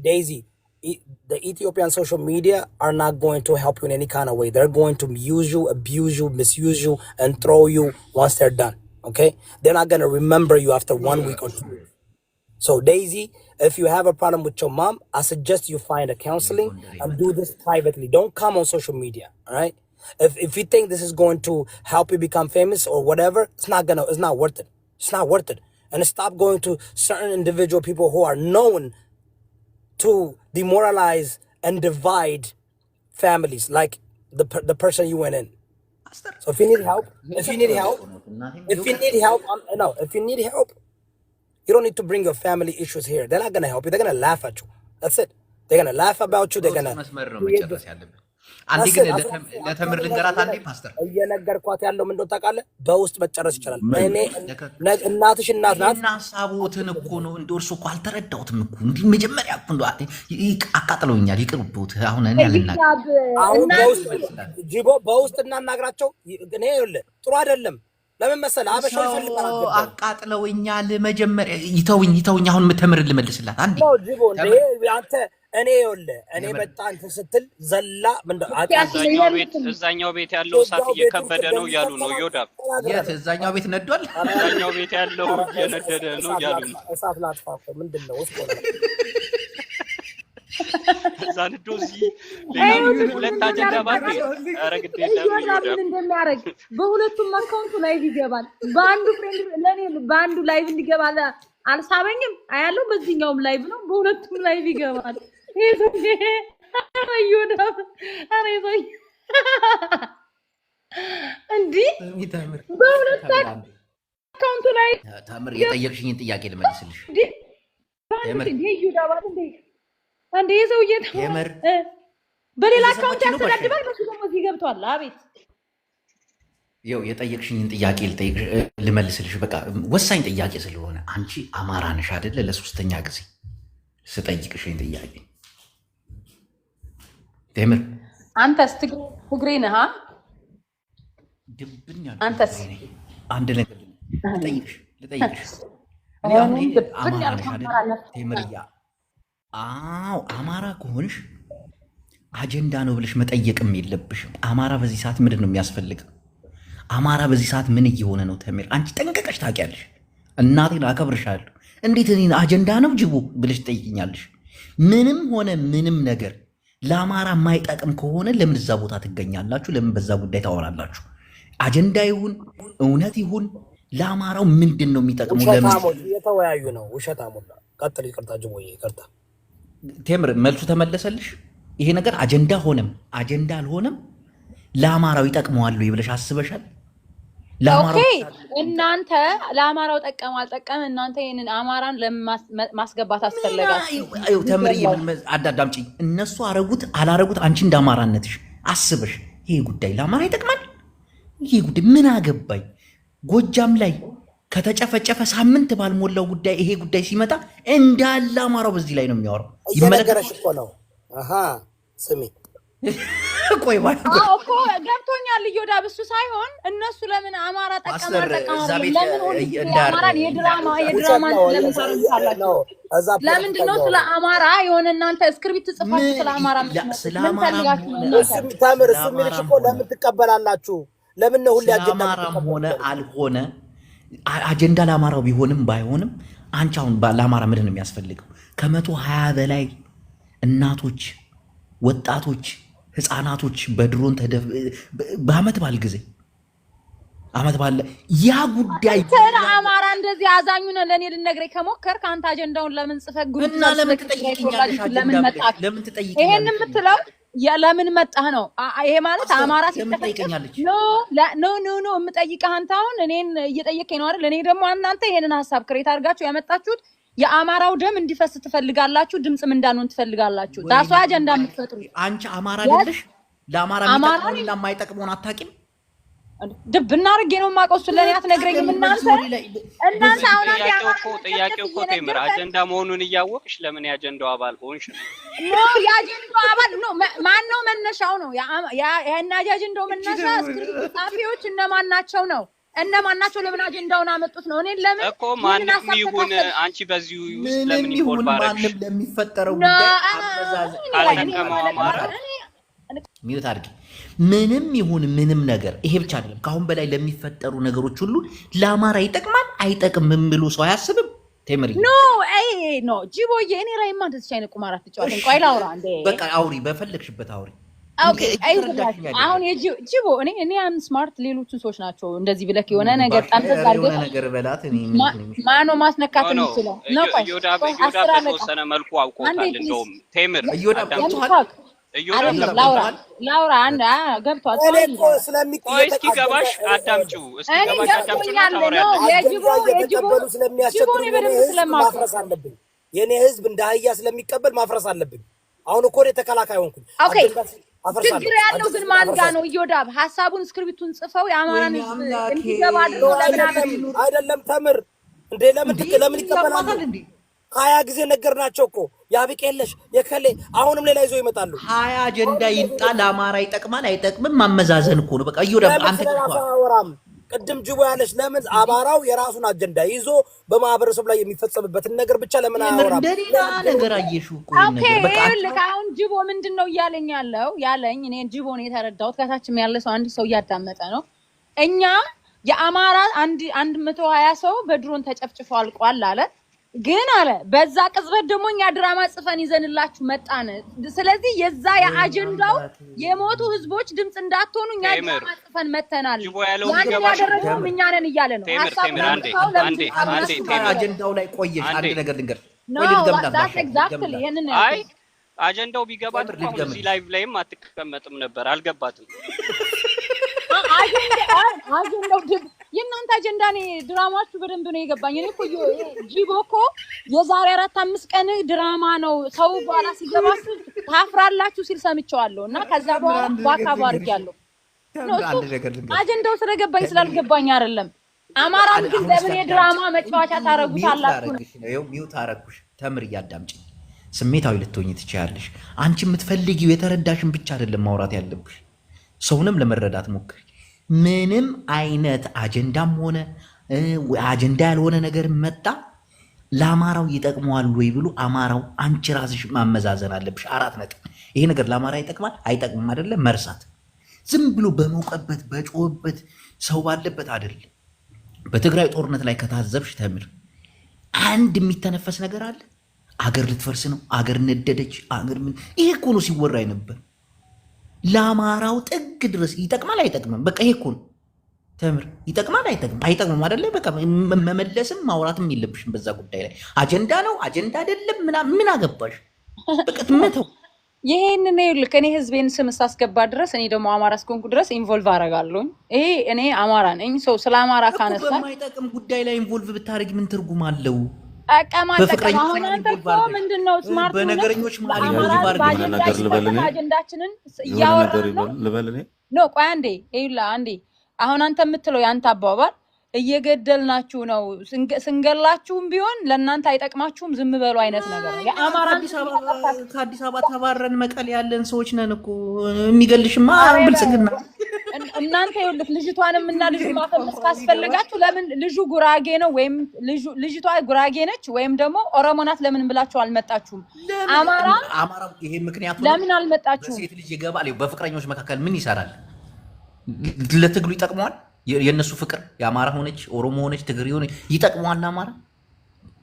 A: Daisy, the Ethiopian social media are not going to help you in any kind of way. They're going to use you, abuse you, misuse you, and throw you once they're done. Okay? They're not going to remember you after 1 week or 2 weeks. So Daisy, if you have a problem with your mom, I suggest you find a counseling and do this privately. Don't come on social media. All right? If you think this is going to help you become famous or whatever, it's not worth it. It's not worth it. And stop going to certain individual people who are known to demoralize and divide families, like the person you went in. So if you need help, you don't need to bring your family issues here. They're not going to help you. They're going to laugh at you. That's it. They're going to laugh about you. They're going to...
B: አንዴ ግን ለተምር ልንገራት አንዴ ፓስተር
A: እየነገርኳት ያለው ምን እንደው ታውቃለህ? በውስጥ መጨረስ ይችላል። እኔ እናትሽ እናት ናት።
B: እና ሀሳቦትን እኮ ነው እንደ እርሱ እኮ አልተረዳሁትም እኮ እንዲህ መጀመሪያ እኮ እንደው አቃጥለውኛል። ይቅርብዎት። አሁን እኔ አልናገርም።
A: አሁን ጅቦ በውስጥ እናናግራቸው። እኔ ይኸውልህ ጥሩ አይደለም። ለምን መሰለህ? አበሻው ይፈልጋል።
B: አቃጥለውኛል። መጀመሪያ ይተውኝ። አሁን ተምር ልመልስላት አንዴ
A: ጅቦ አንተ እኔ ይኸውልህ እኔ መጣ እንትን ስትል ዘላ
C: እዛኛው ቤት ያለው እሳት እየከበደ ነው እያሉ ነው። ዮዳብ
B: የት እዛኛው ቤት ነዷል?
C: እዛኛው ቤት ያለው እየነደደ ነው እያሉ ነው።
A: እሳት ላጥፋ ምንድን ነው ውስጥ
C: እዛ ንዶ እዚህ ሁለት አጀንዳ ባለ አረግዴ
E: ምን እንደሚያደርግ በሁለቱም አካውንቱ ላይቭ ይገባል። በአንዱ ፍሬንድ ለኔ በአንዱ ላይቭ እንዲገባለ አልሳበኝም አያለው። በዚህኛውም ላይቭ ነው፣ በሁለቱም ላይቭ ይገባል። እንዲህ በሁለት አካውንቱ ላይ
B: ተምር የጠየቅሽኝን ጥያቄ ልመልስልሽ።
E: አንዴ ሰውዬ በሌላ አካውንት ያስተዳድባል፣ በሱ ደግሞ እዚህ ገብቷል። አቤት
B: ይኸው የጠየቅሽኝን ጥያቄ ልመልስልሽ። በቃ ወሳኝ ጥያቄ ስለሆነ አንቺ አማራ ነሽ አይደለ? ለሶስተኛ ጊዜ ስጠይቅሽኝ ጥያቄ ቴምር
E: አንተስ ትግሬ ነህ?
B: ድብን ያለ
E: አንተስ
B: አንድ ነገር ልጠይቅሽ። አማራ ነሽ አይደለ ቴምርያ? አዎ አማራ ከሆንሽ አጀንዳ ነው ብለሽ መጠየቅም የለብሽም። አማራ በዚህ ሰዓት ምንድን ነው የሚያስፈልገው? አማራ በዚህ ሰዓት ምን እየሆነ ነው? ተምር አንቺ ጠንቀቀሽ ታውቂያለሽ። እናቴን አከብርሻለሁ። እንዴት እኔን አጀንዳ ነው ጅቦ ብለሽ ትጠይቅኛለሽ? ምንም ሆነ ምንም ነገር ለአማራ የማይጠቅም ከሆነ ለምን እዛ ቦታ ትገኛላችሁ? ለምን በዛ ጉዳይ ታወራላችሁ? አጀንዳ ይሁን እውነት ይሁን ለአማራው ምንድን ነው የሚጠቅመው? ለምን
A: የተወያዩ ነው? ውሸታሙላ ቀጥል። ይቅርታ ጅቦዬ ይቅርታ።
B: ቴምር መልሱ ተመለሰልሽ? ይሄ ነገር አጀንዳ ሆነም አጀንዳ አልሆነም ለአማራው ይጠቅመዋል ብለሽ አስበሻል?
E: ኦኬ እናንተ ለአማራው ጠቀም አልጠቀም እናንተ ይሄንን አማራን ለማስገባት አስፈለጋችሁ።
B: ተምሪ አዳዳምጪ። እነሱ አረጉት አላረጉት አንቺ እንደ አማራነትሽ አስበሽ ይሄ ጉዳይ ለአማራ ይጠቅማል። ይሄ ጉዳይ ምን አገባኝ። ጎጃም ላይ ከተጨፈጨፈ ሳምንት ባልሞላው ጉዳይ ይሄ ጉዳይ ሲመጣ እንዳለ አማራው በዚህ ላይ ነው የሚያወራው።
A: ይመለከተሽ እኮ ነው። አሃ ስሚ
B: ቆይ
E: እኮ ገብቶኛል። ልዮዳ ብሱ ሳይሆን እነሱ ለምን አማራ ጠቀማ ለምን አማራን የድራማ ለምን ታረጋላችሁ? ለምንድን ነው ስለ አማራ የሆነ እናንተ እስክሪፕት ጽፋችሁ ስለ አማራ ምን ፈልጋችሁ ነው?
A: ታምር እሱ የሚልሽ እኮ ለምን ትቀበላላችሁ? ለምን ነው ሁሌ አጀንዳ
B: አማራም ሆነ አልሆነ አጀንዳ ለአማራው ቢሆንም ባይሆንም አንቺ አሁን ለአማራ ምንድን ነው የሚያስፈልገው? ከ120 በላይ እናቶች፣ ወጣቶች፣ ህፃናቶች በድሮን በአመት ባል ጊዜ አመት ባለ ያ ጉዳይ
E: አማራ እንደዚህ አዛኙ ነው ለኔ ልነግረኝ ከሞከር ከአንተ አጀንዳውን ለምን ጽፈህ
B: እና ለምን ትጠይቂኛለሽ? ለምን ትጠይቂኛለሽ?
E: ይሄን የምትለው ለምን መጣህ ነው። ይሄ ማለት አማራ
B: ሲጠይቀኛለች
E: ኖ የምጠይቅህ አንተ አሁን እኔን እየጠየቀኝ ነው አይደል? እኔ ደግሞ እናንተ ይሄንን ሐሳብ ክሬት አድርጋችሁ ያመጣችሁት የአማራው ደም እንዲፈስ ትፈልጋላችሁ፣ ድምጽም እንዳንሆን ትፈልጋላችሁ። ዳሱ አጀንዳ የምትፈጥሩ
B: አንቺ አማራ አይደለሽ? ለአማራ የሚጠቅመውና የማይጠቅመውን አታውቂም?
E: ድብና አድርጌ ነው የማውቀው። እሱን ለእኔ አትነግረኝም? እናንተ አሁን
C: ጥያቄው እኮ ቴምር አጀንዳ መሆኑን እያወቅሽ ለምን የአጀንዳው አባል ሆንሽ?
E: የአጀንዳው አባል ማን ነው? መነሻው ነው ያን አጀንዳው መነሻ እስክሪፕት ጻፊዎች እነማን ናቸው ነው? እነማን ናቸው? ለምን አጀንዳውን አመጡት ነው? እኔ ለምን
C: እኮ ማንም ይሁን አንቺ በዚህ ውስጥ ለምን ይሆን ባረክሽ?
B: ማንም ለሚፈጠረው ጉዳይ
C: ካልጠቀመው አማራ
B: ሚውት አድርጊ። ምንም ይሁን ምንም ነገር ይሄ ብቻ አይደለም። ከአሁን በላይ ለሚፈጠሩ ነገሮች ሁሉ ለአማራ ይጠቅማል አይጠቅምም ብሎ ሰው አያስብም። ቴምሪ
E: ኖ ጂቦዬ እኔ ላይ ማን ተቻይነ ቁማራ ትጫወትን። ቆይ ላውራ እንዴ።
B: በቃ አውሪ፣ በፈለግሽበት አውሪ።
E: ኦኬ አሁን ጂቦ እኔ አም ስማርት ሌሎቹ ሰዎች ናቸው እንደዚህ ብለክ የሆነ ነገር ጠንተስ አድርገው
B: ነገር በላት። እኔ
E: ማኖ ማስነካት የሚችለው ነው። ቆይ
C: ዮዳብ በተወሰነ መልኩ አውቆታል። እንደውም ቴምር
B: ዮዳብ
E: ላውራ አንድ ገብቷል።
A: እኔ እኮ ስለሚቆይ
C: እስኪገባሽ አዳምጪው፣ እስኪገባሽ አዳምጪው። ታወሪያለሽ
A: የተቀበሉ ስለሚያስቸግሩ ማፍረስ አለብኝ። የኔ ህዝብ እንደ አህያ ስለሚቀበል ማፍረስ አለብኝ። አሁን እኮ እኔ ተከላካይ ሆንኩኝ።
E: ኦኬ ችግር ያለው ግን ማን ጋር ነው? እዮዳብ ሐሳቡን ስክሪፕቱን ጽፈው የአማራን ህዝብ እንዲገባ አድርገው
A: አይደለም ተምር እንዴ ለምን ይቀበላሉ? 20 ጊዜ ነገርናቸው እኮ ያብቄለሽ የከሌ አሁንም ሌላ ይዘው ይመጣሉ።
B: 20 አጀንዳ ይምጣ። ለአማራ ይጠቅማል አይጠቅምም ማመዛዘን እኮ ነው። በቃ እዮዳብ አንተ
A: አወራም ቅድም ጅቦ ያለሽ ለምን አማራው የራሱን አጀንዳ ይዞ በማህበረሰቡ ላይ የሚፈጸምበትን ነገር ብቻ ለምን አያወራም?
B: እንደሌላ ነገር አየሽው እኮ
E: ነገር በቃ አሁን ጅቦ ምንድነው እያለኝ ያለኝ እኔ ጅቦ ነው የተረዳሁት። ከታችም ያለ ሰው አንድ ሰው እያዳመጠ ነው። እኛ የአማራ 120 ሰው በድሮን ተጨፍጭፎ አልቋል አለ። ግን አለ በዛ ቅጽበት ደግሞ እኛ ድራማ ጽፈን ይዘንላችሁ መጣን። ስለዚህ የዛ የአጀንዳው የሞቱ ህዝቦች ድምጽ እንዳትሆኑ እኛ ድራማ ጽፈን መተናል። ያን ያደረገው እኛ ነን እያለ ነው።
B: አጀንዳው ላይ ቆየሽ። አንድ ነገር ልንገር
C: አይ አጀንዳው ቢገባት እኮ እዚህ ላይቭ ላይም አትቀመጥም ነበር። አልገባትም
E: አጀንዳው የእናንተ አጀንዳ እኔ ድራማችሁ በደንብ ነው የገባኝ። እኔ እኮ ጂቦ እኮ የዛሬ 4-5 ቀን ድራማ ነው ሰው በኋላ ሲገባስ ታፍራላችሁ ሲል ሰምቼዋለሁ። እና ከዛ በኋላ ዋካባ አድርጌያለሁ። አጀንዳው ስለገባኝ ስላልገባኝ አይደለም። አማራን ግን ለምን የድራማ መጫወቻ ታረጉታላችሁ?
B: ነው ሚውት አረኩሽ። ተምር እያዳምጪኝ ስሜታዊ ልትሆኚ ትችያለሽ። አንቺ የምትፈልጊው የተረዳሽን ብቻ አይደለም ማውራት ያለብሽ። ሰውንም ለመረዳት ሞክሪ። ምንም አይነት አጀንዳም ሆነ አጀንዳ ያልሆነ ነገር መጣ ለአማራው ይጠቅመዋል ወይ ብሎ አማራው አንቺ ራስሽ ማመዛዘን አለብሽ። 4 ነጥብ። ይሄ ነገር ለአማራ ይጠቅማል አይጠቅምም አይደለም መርሳት። ዝም ብሎ በመውቀበት በጮህበት ሰው ባለበት አይደለም። በትግራይ ጦርነት ላይ ከታዘብሽ ተምር አንድ የሚተነፈስ ነገር አለ። አገር ልትፈርስ ነው፣ አገር ነደደች፣ አገር ምን ይሄ እኮ ነው ሲወራ ነበር። ለአማራው ጥግ ድረስ ይጠቅማል አይጠቅምም? በቃ ይሄ እኮ ነው ተምር። ይጠቅማል አይጠቅምም አይደለ? በቃ መመለስም ማውራትም የለብሽም በዛ ጉዳይ ላይ። አጀንዳ ነው አጀንዳ አይደለም ምን አገባሽ? በቃ መተው
E: ይሄንን ይልክ እኔ ህዝቤን ስም እስካስገባ ድረስ እኔ ደግሞ አማራ እስከሆንኩ ድረስ ኢንቮልቭ አደርጋለሁ። ይሄ እኔ አማራ ነኝ። ሰው ስለ አማራ ካነሳ
B: በማይጠቅም ጉዳይ ላይ ኢንቮልቭ ብታረጊ ምን ትርጉም አለው?
E: ጠቀማ አሁን አንተ እኮ ምንድነው ስማርት
B: በነገረኞች ማለት ነው።
F: ነገር ልበልኔ
E: አጀንዳችንን እያወራን
F: ልበልኔ
E: ነው። ቆይ አንዴ ይላ አንዴ አሁን አንተ የምትለው ያንተ አባባል እየገደልናችሁ ነው፣ ስንገላችሁም ቢሆን ለእናንተ አይጠቅማችሁም፣ ዝም በሉ አይነት ነገር ነው። የአማራ
B: ከአዲስ አበባ ተባረን መቀሌ ያለን ሰዎች ነን እኮ። የሚገልሽማ ብልጽግና
E: እናንተ ይኸውልህ፣ ልጅቷንም እና ልጁ ማፈመስ ካስፈልጋችሁ ለምን ልጁ ጉራጌ ነው ወይም ልጅቷ ጉራጌ ነች ወይም ደግሞ ኦሮሞ ናት ለምን ብላችሁ አልመጣችሁም? አማራ
B: ይሄ ምክንያቱ
E: ለምን አልመጣችሁም?
B: ሴት ልጅ ይገባል። በፍቅረኞች መካከል ምን ይሰራል? ለትግሉ ይጠቅመዋል? የነሱ ፍቅር የአማራ ሆነች ኦሮሞ ሆነች ትግሬ ሆነች ይጠቅመዋል አማራ?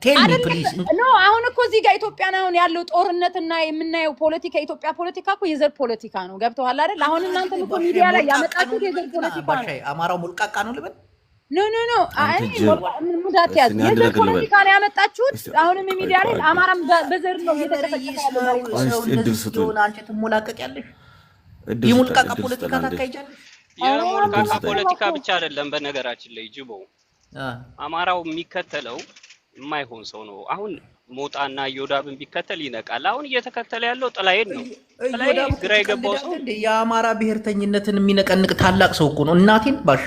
B: ቴል ሚ ፕሊዝ።
E: ኖ አሁን እኮ እዚህ ጋር ኢትዮጵያን አሁን ያለው ጦርነትና የምናየው ፖለቲካ ኢትዮጵያ ፖለቲካ እኮ የዘር ፖለቲካ ነው። ገብተዋል አይደል? አሁን እናንተ እኮ ሚዲያ ላይ ያመጣችሁት የዘር ፖለቲካ ነው።
B: አማራው ሙልቃቃ ነው ልበል?
E: ኖ አይ ሙዳት ያዝ የዘር ፖለቲካ ነው ያመጣችሁት። አሁንም ሚዲያ ላይ አማራም በዘር ነው እየተጠቀሰ ያለው።
B: አንቺ ትሞላቀቂያለሽ፣ የሙልቃቃ ፖለቲካ ታካሂጃለሽ።
C: የሙልቃቃ ፖለቲካ ብቻ አይደለም። በነገራችን ላይ ጅቦ አማራው የሚከተለው የማይሆን ሰው ነው። አሁን ሞጣና ዮዳብን ቢከተል ይነቃል። አሁን እየተከተለ ያለው ጥላዬን ነው። ጥላዬ ግራ የገባው ሰው
B: የአማራ ብሔርተኝነትን የሚነቀንቅ ታላቅ ሰው እኮ ነው። እናቴን ባሻ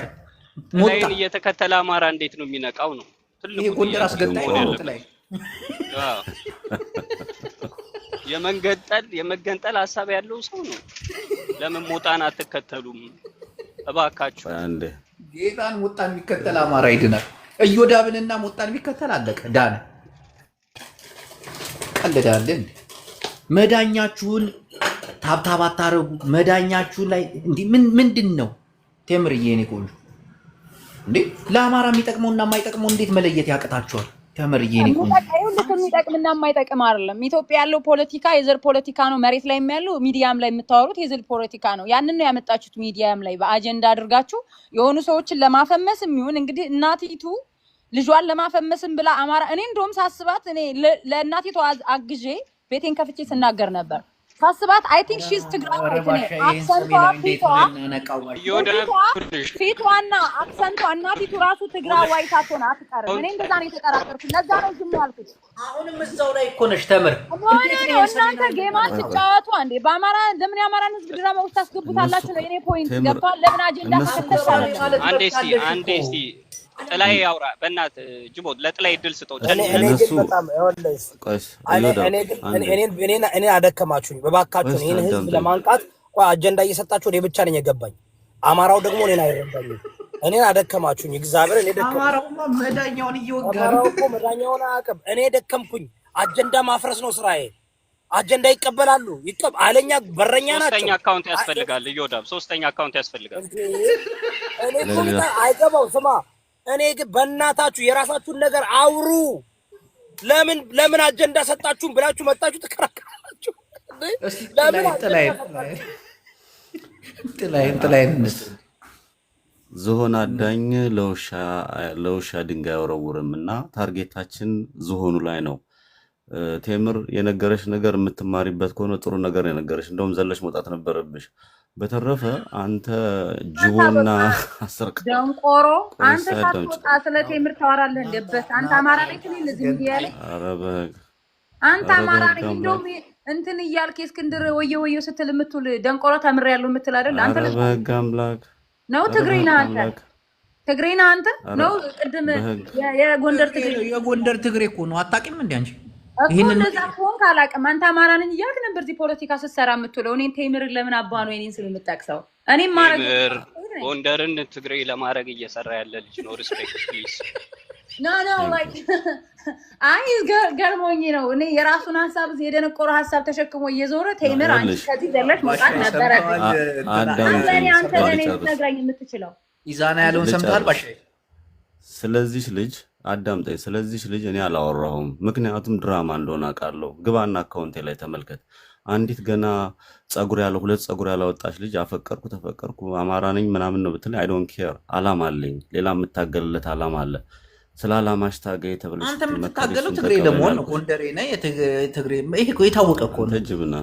C: ጥላዬን እየተከተለ አማራ እንዴት ነው የሚነቃው ነው ትልቁ።
B: ይሄ ጎንደር አስገንጣይ ነው ጥላዬ። የመገንጠል ሐሳብ ያለው ሰው ነው። ለምን ሞጣን አትከተሉም እባካችሁ? አንዴ ጌታን ሞጣን የሚከተል አማራ ይድናል። እዮዳብንና ሞጣን የሚከተል አለቀ ዳነ። ቀልዳለን። መዳኛችሁን ታብታብ አታረጉ። መዳኛችሁን ላይ እንዴ ምንድን ነው ቴምርዬ? እኔ ቆንጆ እንዴ ለአማራ የሚጠቅመውና የማይጠቅመው እንዴት መለየት ያቅታችኋል? ተምርዬ እኔ ቆንጆ
E: የሚጠቅምና የማይጠቅም አይደለም። ኢትዮጵያ ያለው ፖለቲካ የዘር ፖለቲካ ነው። መሬት ላይ ያለው ሚዲያም ላይ የምታወሩት የዘር ፖለቲካ ነው። ያንን ነው ያመጣችሁት ሚዲያም ላይ በአጀንዳ አድርጋችሁ የሆኑ ሰዎችን ለማፈመስ የሚሆን እንግዲህ እናቲቱ ልጇን ለማፈመስም ብላ አማራ እኔ እንደውም ሳስባት እኔ ለእናቲቱ አግዤ ቤቴን ከፍቼ ስናገር ነበር። ሳስባት አይ ቲንክ ሺዝ ትግራዋይት ነኝ ፊቷና አክሰንቷ እናቲቱ ራሱ ትግራዋይት አትሆን አትቀርም። እኔ እንደዛ ነው የተጠራጠርኩት። ለዛ ነው ዝም ያልኩት።
B: አሁንም እዛው ላይ እኮ ነሽ ተምር።
E: እናንተ ጌማችሁ ጫወቱ እንዴ? በአማራ ለምን የአማራን ህዝብ ድራማ ውስጥ ታስገቡታላችሁ ነው የኔ ፖይንት። ገብቷል? ለምን አጀንዳ ተከተላችሁ?
C: አንዴ እስቲ ጥላይ ያውራ በእናት ጅቦ ለጥላይ ድል ስጠው።
A: እኔ አደከማችሁኝ በባካችሁ። ይሄን ህዝብ ለማንቃት አጀንዳ እየሰጣችሁ እኔ ብቻ ነኝ የገባኝ። አማራው ደግሞ እኔን አይረዳኝም። እኔን አደከማችሁኝ። እግዚአብሔር እኔ ደከምኩኝ።
B: አማራውማ መዳኛውን እየወጋ
A: አማራው እኮ መዳኛውን አያውቅም። እኔ ደከምኩኝ። አጀንዳ ማፍረስ ነው ስራዬ። አጀንዳ ይቀበላሉ አለኛ በረኛ ናቸው።
C: ሶስተኛ አካውንት ያስፈልጋል። እዮዳብ ሶስተኛ አካውንት ያስፈልጋል።
A: እኔ እኮ አይገባው ስማ። እኔ ግን በእናታችሁ የራሳችሁን ነገር አውሩ። ለምን አጀንዳ ሰጣችሁን ብላችሁ መጣችሁ ተከራከራችሁ? ለምን
B: ጥላይ
F: ዝሆን አዳኝ ለውሻ ድንጋይ አይወረውርም እና ታርጌታችን ዝሆኑ ላይ ነው። ቴምር የነገረሽ ነገር የምትማሪበት ከሆነ ጥሩ ነገር የነገረሽ እንደውም ዘለሽ መውጣት ነበረብሽ። በተረፈ አንተ ጅቦና አሰርክ
E: ደንቆሮ አንተ ሳትወጣ ስለ ቴምር ታወራለህ እንደበት አንተ አማራ ነህ እንዴ? ለዚህ ሚዲያ ላይ አንተ አማራ ነህ እንደውም እንትን እያልክ እስክንድር ወየው ስትል የምትውል ደንቆሮ ተምሬያለሁ የምትል አይደል? አንተ
F: በህግ አምላክ
E: ነው ትግሬና አንተ ነው ቅድም
B: የጎንደር ትግሬ እኮ ነው። አታውቂም እንዴ አንቺ?
E: ይሄን እንደዛ ሆንክ አላውቅም። አንተ አማራ ነኝ እያልክ ነበር እዚህ ፖለቲካ ስትሰራ የምትውለው። እኔን ቴምርን ለምን አባ ነው እኔን ስል የምጠቅሰው? እኔም ማረግ
C: ጎንደርን ትግሬ ለማድረግ እየሰራ ያለ ልጅ ነው። ሪስፔክት ፕሊዝ።
E: ኖ ላይክ አይ ገርሞኝ ነው። እኔ የራሱን ሀሳብ የደነቆረ ሀሳብ ተሸክሞ እየዞረ ቴምር አንቺ ከዚህ ዘለሽ መውጣት ነበረ። አንተ ለኔ ልትነግረኝ የምትችለው
B: ኢዛና ያለውን ሰምተሃል ባሻ?
F: ስለዚህ ልጅ አዳምጠኝ። ስለዚህ ልጅ እኔ አላወራሁም፣ ምክንያቱም ድራማ እንደሆነ አውቃለሁ። ግባና አካውንቴ ላይ ተመልከት። አንዲት ገና ሁለት ጸጉር ያላወጣች ልጅ አፈቀርኩ ተፈቀርኩ አማራ ነኝ ምናምን ነው ብትለኝ አይ ዶንት ኬር። አላማ አለኝ፣ ሌላ የምታገልለት አላማ አለ። ስለ አላማሽ ታገይ ተብለሽ
B: አንተ የምትታገለው ትግሬ ለመሆን ነው። ጎንደሬ ነህ ትግሬ። ይሄ እኮ የታወቀ እኮ ነው።
F: ተጅብና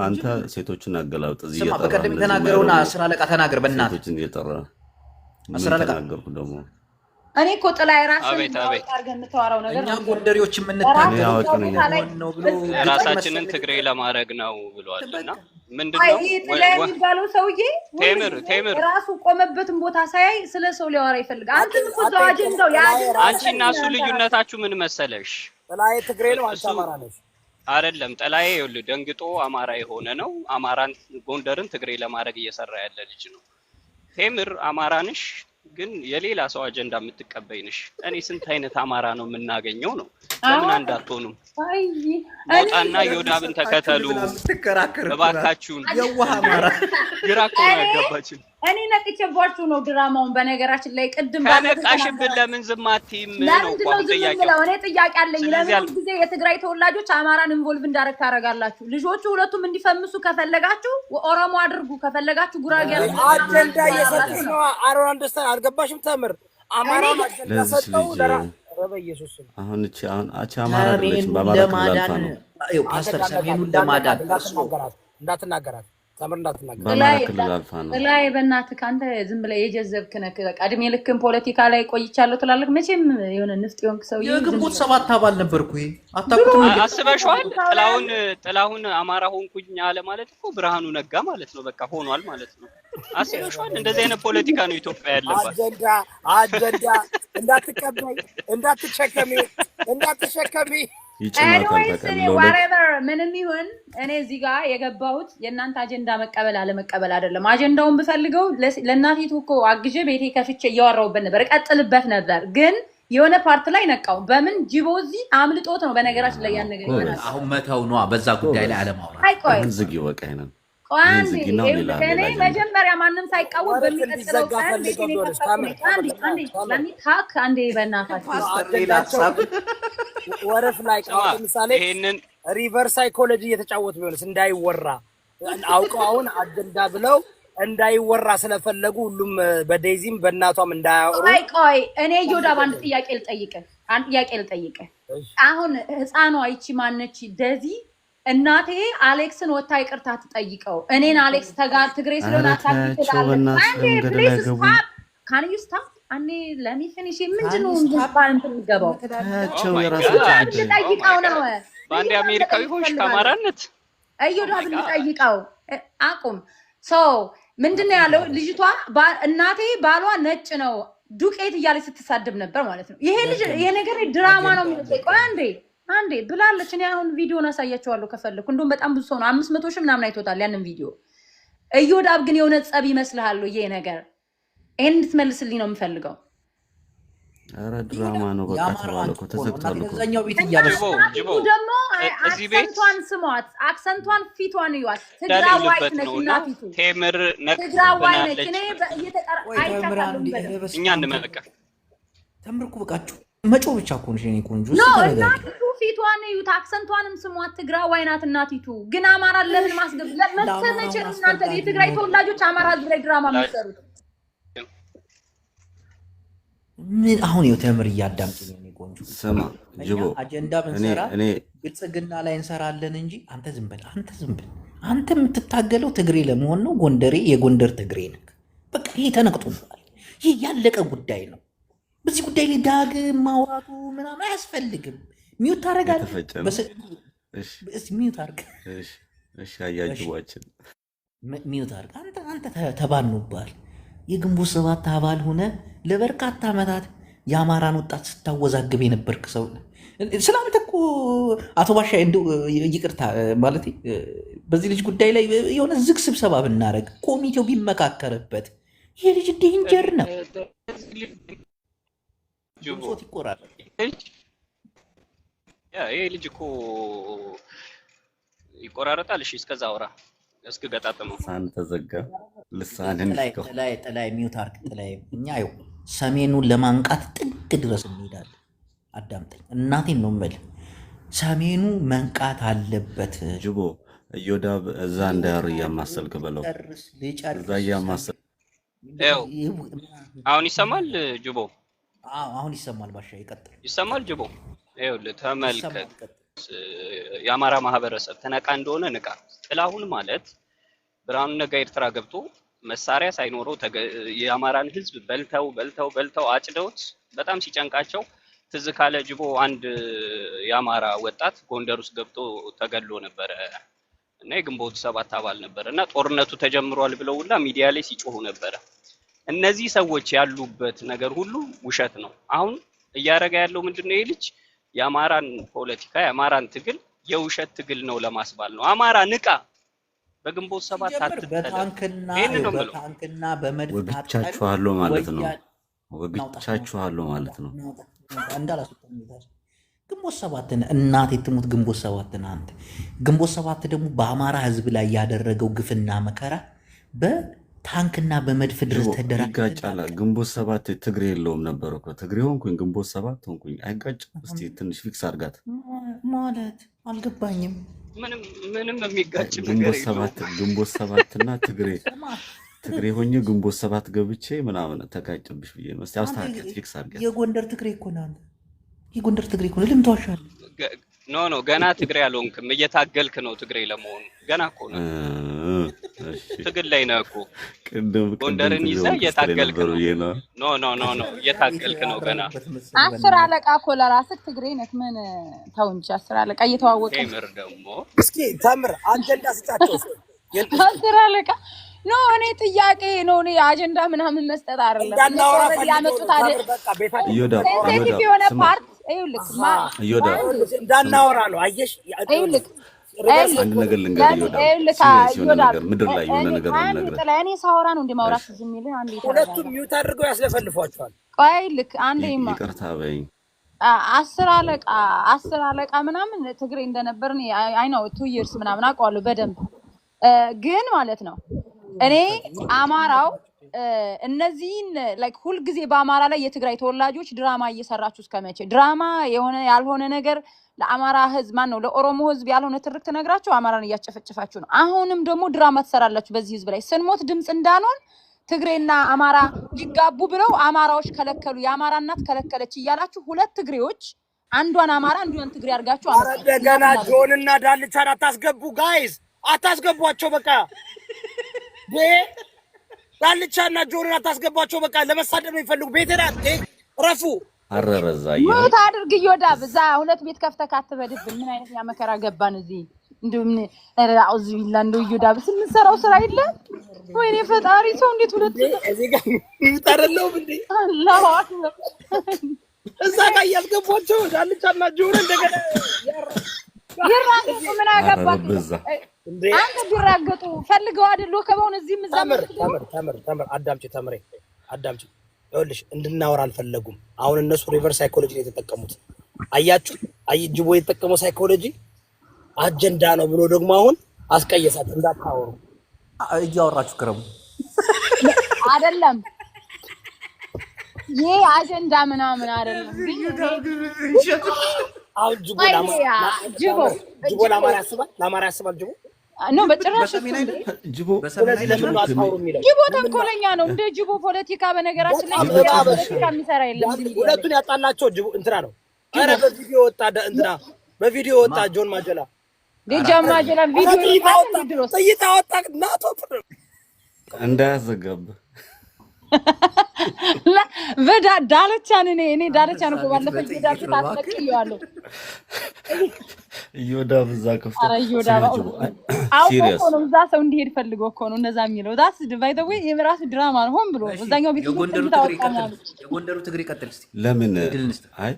F: አንተ ሴቶችን አገላብጥ እዚህ
B: ስማ፣
F: እየጠራ
B: በቀደም የተናገረውና አስር አለቃ ተናገር በእናትህ
F: ሴቶችን እየጠራ
B: አስር አለቃ
F: ተናገርኩ ደግሞ
E: እኔ እኮ ጥላይ ራስን
C: አቤት አቤት
E: አድርገህ የምታወራው ነገር
B: እኛ ጎንደሬዎች የምንታገለው ነው ብሎ
C: ራሳችንን ትግሬ ለማድረግ ነው ብሏልና ምንድነው
E: ይሄ ጥላይ የሚባለው ሰውዬ
C: ቴምር
E: ራሱ ቆመበትን ቦታ ሳያይ ስለ ሰው ሊያወራ ይፈልጋል። አንተ እኮ ዘው አጀንዳው
C: አንቺና እሱ ልዩነታችሁ ምን መሰለሽ?
A: ጥላይ ትግሬ ነው፣ አንቺ አማራ ነሽ።
C: አይደለም ጥላዬ ይኸውልህ ደንግጦ አማራ የሆነ ነው። አማራን ጎንደርን ትግሬ ለማድረግ እየሰራ ያለ ልጅ ነው። ቴምር አማራ ነሽ ግን የሌላ ሰው አጀንዳ የምትቀበይ ነሽ። እኔ ስንት አይነት አማራ ነው የምናገኘው ነው። ለምን አንዳትሆኑም? ሞጣና ዮዳብን ተከተሉ እባካችሁን።
B: የዋህ አማራ
C: ግራ እኮ ነው ያጋባችን።
E: እኔ ነቅቼባችሁ ነው ድራማውን። በነገራችን ላይ ቅድም
C: ከነቃሽብን ለምን ዝም አትይም ነው እኮ ጥያቄው።
E: እኔ ጥያቄ አለኝ። ለምን ጊዜ የትግራይ ተወላጆች አማራን ኢንቮልቭ እንዳደረግ ታደርጋላችሁ? ልጆቹ ሁለቱም እንዲፈምሱ ከፈለጋችሁ ኦሮሞ አድርጉ፣ ከፈለጋችሁ ጉራጌ አድርጉ።
A: አጀንዳ እየሰጠሽ ነው። አሮን አንደርስታንድ አልገባሽም? ተምር አማራን አጀንዳ ሰጠው ደራ በኢየሱስ
F: አሁን አማራ አይደለችም። በአማራ ክልል ነው።
B: ፓስተር ሰሜኑን ለማዳን
A: እንዳትናገራት ተምር እንዳትናገራት
F: በአማራ ክልል አልፋ ነው
E: ላይ በእናትህ አንተ ዝም ብለህ የጀዘብክ ነህ። በቃ እድሜ ልክን ፖለቲካ ላይ ቆይቻለሁ ትላለህ። መቼም የሆነ ንፍጥ የሆንክ ሰው
B: የግንቦት ሰባት አባል ነበርኩ። አታውቁትም?
C: አስበሽዋል? ጥላሁን አማራ ሆንኩኝ አለ ማለት እኮ ብርሃኑ ነጋ ማለት ነው። በቃ ሆኗል ማለት ነው። አስበሽዋል? እንደዚህ አይነት ፖለቲካ ነው ኢትዮጵያ ያለባት።
A: አጀንዳ እንዳትቀበይ እንዳትሸከሚ
E: ምንም ይሁን እኔ እዚህ ጋር የገባሁት የእናንተ አጀንዳ መቀበል አለመቀበል አይደለም። አጀንዳውን ብፈልገው ለእናቲቱ እኮ አግዤ ቤቴ ከፍቼ እያወራሁበት ነበር፣ እቀጥልበት ነበር። ግን የሆነ ፓርት ላይ ነቃው። በምን ጅቦ እዚህ አምልጦት ነው። በነገራችን ላይ ያን ነገር ይሆናል።
B: አሁን መተው ነው በዛ ጉዳይ ላይ አለማውራት።
E: አይቆይ
F: ዝግ ይወቀኝ ነው
E: እኔ መጀመሪያ ማንም ሳይቃወም በሚቀጥለው አንዴ በእናታችሁ
A: ወረፍ ላይ ለምሳሌ
C: ይሄንን
A: ሪቨርስ ሳይኮሎጂ እየተጫወቱ ቢሆንስ እንዳይወራ አውቀው አሁን አጀንዳ ብለው እንዳይወራ ስለፈለጉ ሁሉም በዴዚም በእናቷም እንዳያወሩ።
E: ቆይ እኔ ዮዳብ አንድ ጥያቄ ልጠይቅህ። አሁን ህፃኗ ይቺ ማነች ደዚ እናቴ አሌክስን ወታ ይቅርታ ትጠይቀው። እኔን አሌክስ ተጋር ትግሬ ስለሆነ አንዴ ለሚ ፊኒሽ ምንድነው እንድባን ትገባው ጠይቀው ነው።
C: በአንድ አሜሪካዊ ሆንሽ ከአማራነት
E: እዮዳብ ልጠይቀው አቁም። ምንድነው ያለው? ልጅቷ እናቴ ባሏ ነጭ ነው ዱቄት እያለች ስትሳደብ ነበር ማለት ነው። ይሄ ነገር ድራማ ነው የሚጠይቀው። አንዴ ብላለች። እኔ አሁን ቪዲዮን አሳያችኋለሁ ከፈለኩ። እንደውም በጣም ብዙ ሰው ነው 500 ሺህ ምናምን አይቶታል ያንን ቪዲዮ። እዮዳብ ግን የሆነ ጸብ ይመስልሃል ይሄ ነገር? ይሄን እንድትመልስልኝ ነው የምፈልገው።
F: ኧረ ድራማ ነው በቃ ተባለ እኮ ተዘግቷል እኮ።
B: እዛኛው ቤት እያበሱ
E: ደግሞ አክሰንቷን ስሟት፣ አክሰንቷን ፊቷን ይዋት። ትግራዋይ ነች እናቲቱ።
C: ቴምር
E: ትግራዋይ ነች። እኔ እየተቀራ
C: እኛ እንመለከ
B: ተምርኩ በቃችሁ መጮ ብቻ እኮ ነሽ የኔ ቆንጆ።
E: እናቲቱ ፊቷን ይዩት፣ አክሰንቷንም ስሟት። ትግራዋይ ናት እናቲቱ። ግን አማራ ለምን ማስገብ ለመተመቸ እናንተ የትግራይ ተወላጆች አማራ ህዝብ ላይ ድራማ የሚሰሩት
B: ምን? አሁን ይኸው ተምር እያዳምጪኝ የኔ ቆንጆ።
F: ስማ ጅቦ
B: አጀንዳ ብንሰራ ብልጽግና ላይ እንሰራለን እንጂ አንተ ዝም በል። አንተ የምትታገለው ትግሬ ለመሆን ነው። ጎንደሬ የጎንደር ትግሬ ነህ። በቃ ይሄ ተነቅቶብሃል። ይሄ ያለቀ ጉዳይ ነው። በዚህ ጉዳይ ላይ ዳግም ማውራቱ ምናምን አያስፈልግም። ሚውት ታደርጋለህ። ሚውት አድርግ።
F: አያጅቧችን
B: ሚውት አድርግ። አንተ ተባኖብሃል። የግንቦት ሰባት አባል ሆነ ለበርካታ ዓመታት የአማራን ወጣት ስታወዛግብ የነበርክ ሰው ስላንተ እኮ አቶ ባሻ እንደው ይቅርታ ማለት በዚህ ልጅ ጉዳይ ላይ የሆነ ዝግ ስብሰባ ብናደርግ ኮሚቴው ቢመካከርበት ይሄ ልጅ ዴንጀር ነው። ጅቦት ይቆራረጥ።
C: ይሄ ልጅ እኮ ይቆራረጣል። እሺ እስከዛ አውራ እስከ ገጣጥመው
F: ሳን ተዘጋ ልሳንን
B: ጥላይ ሚውት አርግ። ጥላይ እኛ ይኸው ሰሜኑን ለማንቃት ጥግ ድረስ እንሄዳለን። አዳምጠኝ፣ እናቴን ነው የምልህ። ሰሜኑ መንቃት አለበት።
F: ጅቦ እዮዳብ እዛ እንዳያር እያማሰልክ በለው። እዛ እያማሰል
C: አሁን ይሰማል ጅቦ?
B: አሁን ይሰማል። ባሻ ይቀጥል።
C: ይሰማል ጅቦ? ይኸውልህ ተመልከት። የአማራ ማህበረሰብ ተነቃ እንደሆነ ንቃ። ጥላሁን ማለት ብርሃኑ ነጋ ኤርትራ ገብቶ መሳሪያ ሳይኖረው የአማራን ህዝብ በልተው አጭደውት በጣም ሲጨንቃቸው ትዝ ካለ ጅቦ አንድ የአማራ ወጣት ጎንደር ውስጥ ገብቶ ተገሎ ነበረ እና የግንቦት 7 አባል ነበር እና ጦርነቱ ተጀምሯል ብለው ሁላ ሚዲያ ላይ ሲጮሁ ነበረ። እነዚህ ሰዎች ያሉበት ነገር ሁሉ ውሸት ነው። አሁን እያረጋ ያለው ምንድነው? ይሄ ልጅ የአማራን ፖለቲካ የአማራን ትግል የውሸት ትግል ነው ለማስባል ነው። አማራ ንቃ፣ በግንቦት 7
B: በታንክና በመድፍ
F: ወግቻችኋለሁ ማለት ነው። ወግቻችኋለሁ ማለት ነው።
B: ግንቦት 7 እናቴ ትሙት ግንቦት 7 አንተ ግንቦት 7 ደግሞ በአማራ ህዝብ ላይ ያደረገው ግፍና መከራ በታንክና በመድፍ ድረስ
F: ይጋጫል። ግንቦት 7 ትግሬ የለውም ነበር እኮ ትግሬ ሆንኩኝ ግንቦት 7 ሆንኩኝ። አይጋጭም። እስቲ ትንሽ ፊክስ አድርጋት
B: ማለት አልገባኝም።
C: ምንም የሚጋጭ ነገር
F: የለውም። ግንቦት 7 እና ትግሬ ሆኜ ግንቦት 7 ገብቼ ምናምን ተጋጭብሽ ብዬ ነው። እስቲ አስተካክል፣ ፊክስ አድርጋት።
B: የጎንደር ትግሬ እኮ ነው። የጎንደር ትግሬ እኮ ነው። ለምን ተዋሻለህ?
C: ኖ ገና ትግሬ አልሆንክም። እየታገልክ ነው ትግሬ ለመሆን። ገና እኮ ነው ትግል ላይ ነህ እኮ። ጎንደርን ይዘህ እየታገልክ ነው። ኖ እየታገልክ ነው ገና።
E: 10 አለቃ እኮ ለራስህ ትግሬ ነህ። ምን ተው እንጂ 10 አለቃ እየተዋወቀ
C: ቴምር ደግሞ
A: እስኪ ተምር አጀንዳ ስጫቸው።
E: 10 አለቃ ኖ እኔ ጥያቄ ነው። እኔ አጀንዳ ምናምን መስጠት አይደለም። ያመጡት አይደል ሴንሲቲቭ የሆነ ፓርት ይኸውልህ
A: እንዳናወራ ነው። አየሽ ይኸውልህ
F: አንድ ነገር ልንገርህ ይኸውልህ ምድር ላይ የሆነ ነገር ልንገርህ
E: እኔ ሳወራ ነው እንደማውራት ዝም ይልህ አንዴ
A: ሁለቱም ሚውት አድርገው ያስለፈልፏቸዋል።
E: ቆይ ልክ አንዴማ
F: ይቅርታ በይ
E: 10 አለቃ ምናምን ትግሬ እንደነበር እኔ አይ ነው 2 years ምናምን አውቀዋለሁ በደንብ ግን ማለት ነው እኔ አማራው እነዚህን ላይክ ሁል ጊዜ በአማራ ላይ የትግራይ ተወላጆች ድራማ እየሰራችሁ እስከመቼ ድራማ የሆነ ያልሆነ ነገር ለአማራ ህዝብ ማን ነው ለኦሮሞ ህዝብ ያልሆነ ትርክ ተነግራችሁ አማራን እያጨፈጨፋችሁ ነው። አሁንም ደግሞ ድራማ ትሰራላችሁ በዚህ ህዝብ ላይ ስንሞት ድምጽ እንዳንሆን ትግሬና አማራ ሊጋቡ ብለው አማራዎች ከለከሉ የአማራ እናት ከለከለች እያላችሁ ሁለት ትግሬዎች አንዷን አማራ አንዷን ትግሬ አድርጋችሁ
A: እንደገና ጆንና ዳልቻን አታስገቡ ጋይስ አታስገቧቸው በቃ ዳልቻና ጆሮን አታስገቧቸው በቃ ለመሳደብ ነው የሚፈልጉ ቤተናት ረፉ
F: አረረዛይ
E: ሞት አድርግ ይወዳብ እዛ ሁለት ቤት ከፍተህ ካትበድብን ምን አይነት ያመከራ ገባን እዚህ እንደምን አውዚ ቢላንዶ ይወዳብ ስንሰራው ስራ የለ ወይኔ ፈጣሪ ሰው እንዴት ሁለት
A: እዚህ ጋር ይጣረለው እንዴ
E: አላህ አክበር
A: እዛ ጋር ያስገቧቸው ዳልቻና ጆሮ እንደገና
E: ይራገጡ ምን አገባክ እንዴ አንተ ቢራገጡ ፈልገው አይደል ወከባውን እዚህ
A: ተምር አዳምጪ ይኸውልሽ እንድናወራ አልፈለጉም። አሁን እነሱ ሪቨርስ ሳይኮሎጂ ነው የተጠቀሙት። አያችሁ ጅቦ የተጠቀመው ሳይኮሎጂ አጀንዳ ነው ብሎ ደግሞ አሁን አስቀየሳት። እንዳታወሩ
B: እያወራችሁ ከረሙ
E: አይደለም ይሄ አጀንዳ ምናምን አይደለም።
A: አሁን ጅቦ ለአማራ ያስባል ጅቦ
E: ነው በጭራሽ
F: ጅቦ
E: ተንኮለኛ ነው። እንደ ጅቦ ፖለቲካ በነገራችን ላይ ፖለቲካ የሚሰራ የለም።
A: ሁለቱን ያጣላቸው ጅቦ እንትና ነው። አረ በቪዲዮ ወጣ ጆን ማጀላ ቪዲዮ ጥይት አወጣ ናቶ
F: እንዳያዘጋብ
E: ዳልቻን እኔ ዳልቻን እኮ ባለፈው ዳልቻ ታስለቅየዋለሁ
F: ይወዳብ እዛ ከፍቶ
E: ሲሪየስ ነው። እዛ ሰው እንዲሄድ ፈልጎ እኮ ነው እንደዛ የሚለው ዳስ ባይ ዘ ዌይ የራሱ ድራማ ነው ሆን ብሎ እዛኛው ቤት
B: የጎንደሩ ትግሬ ቀጥል እስቲ
F: ለምን አይ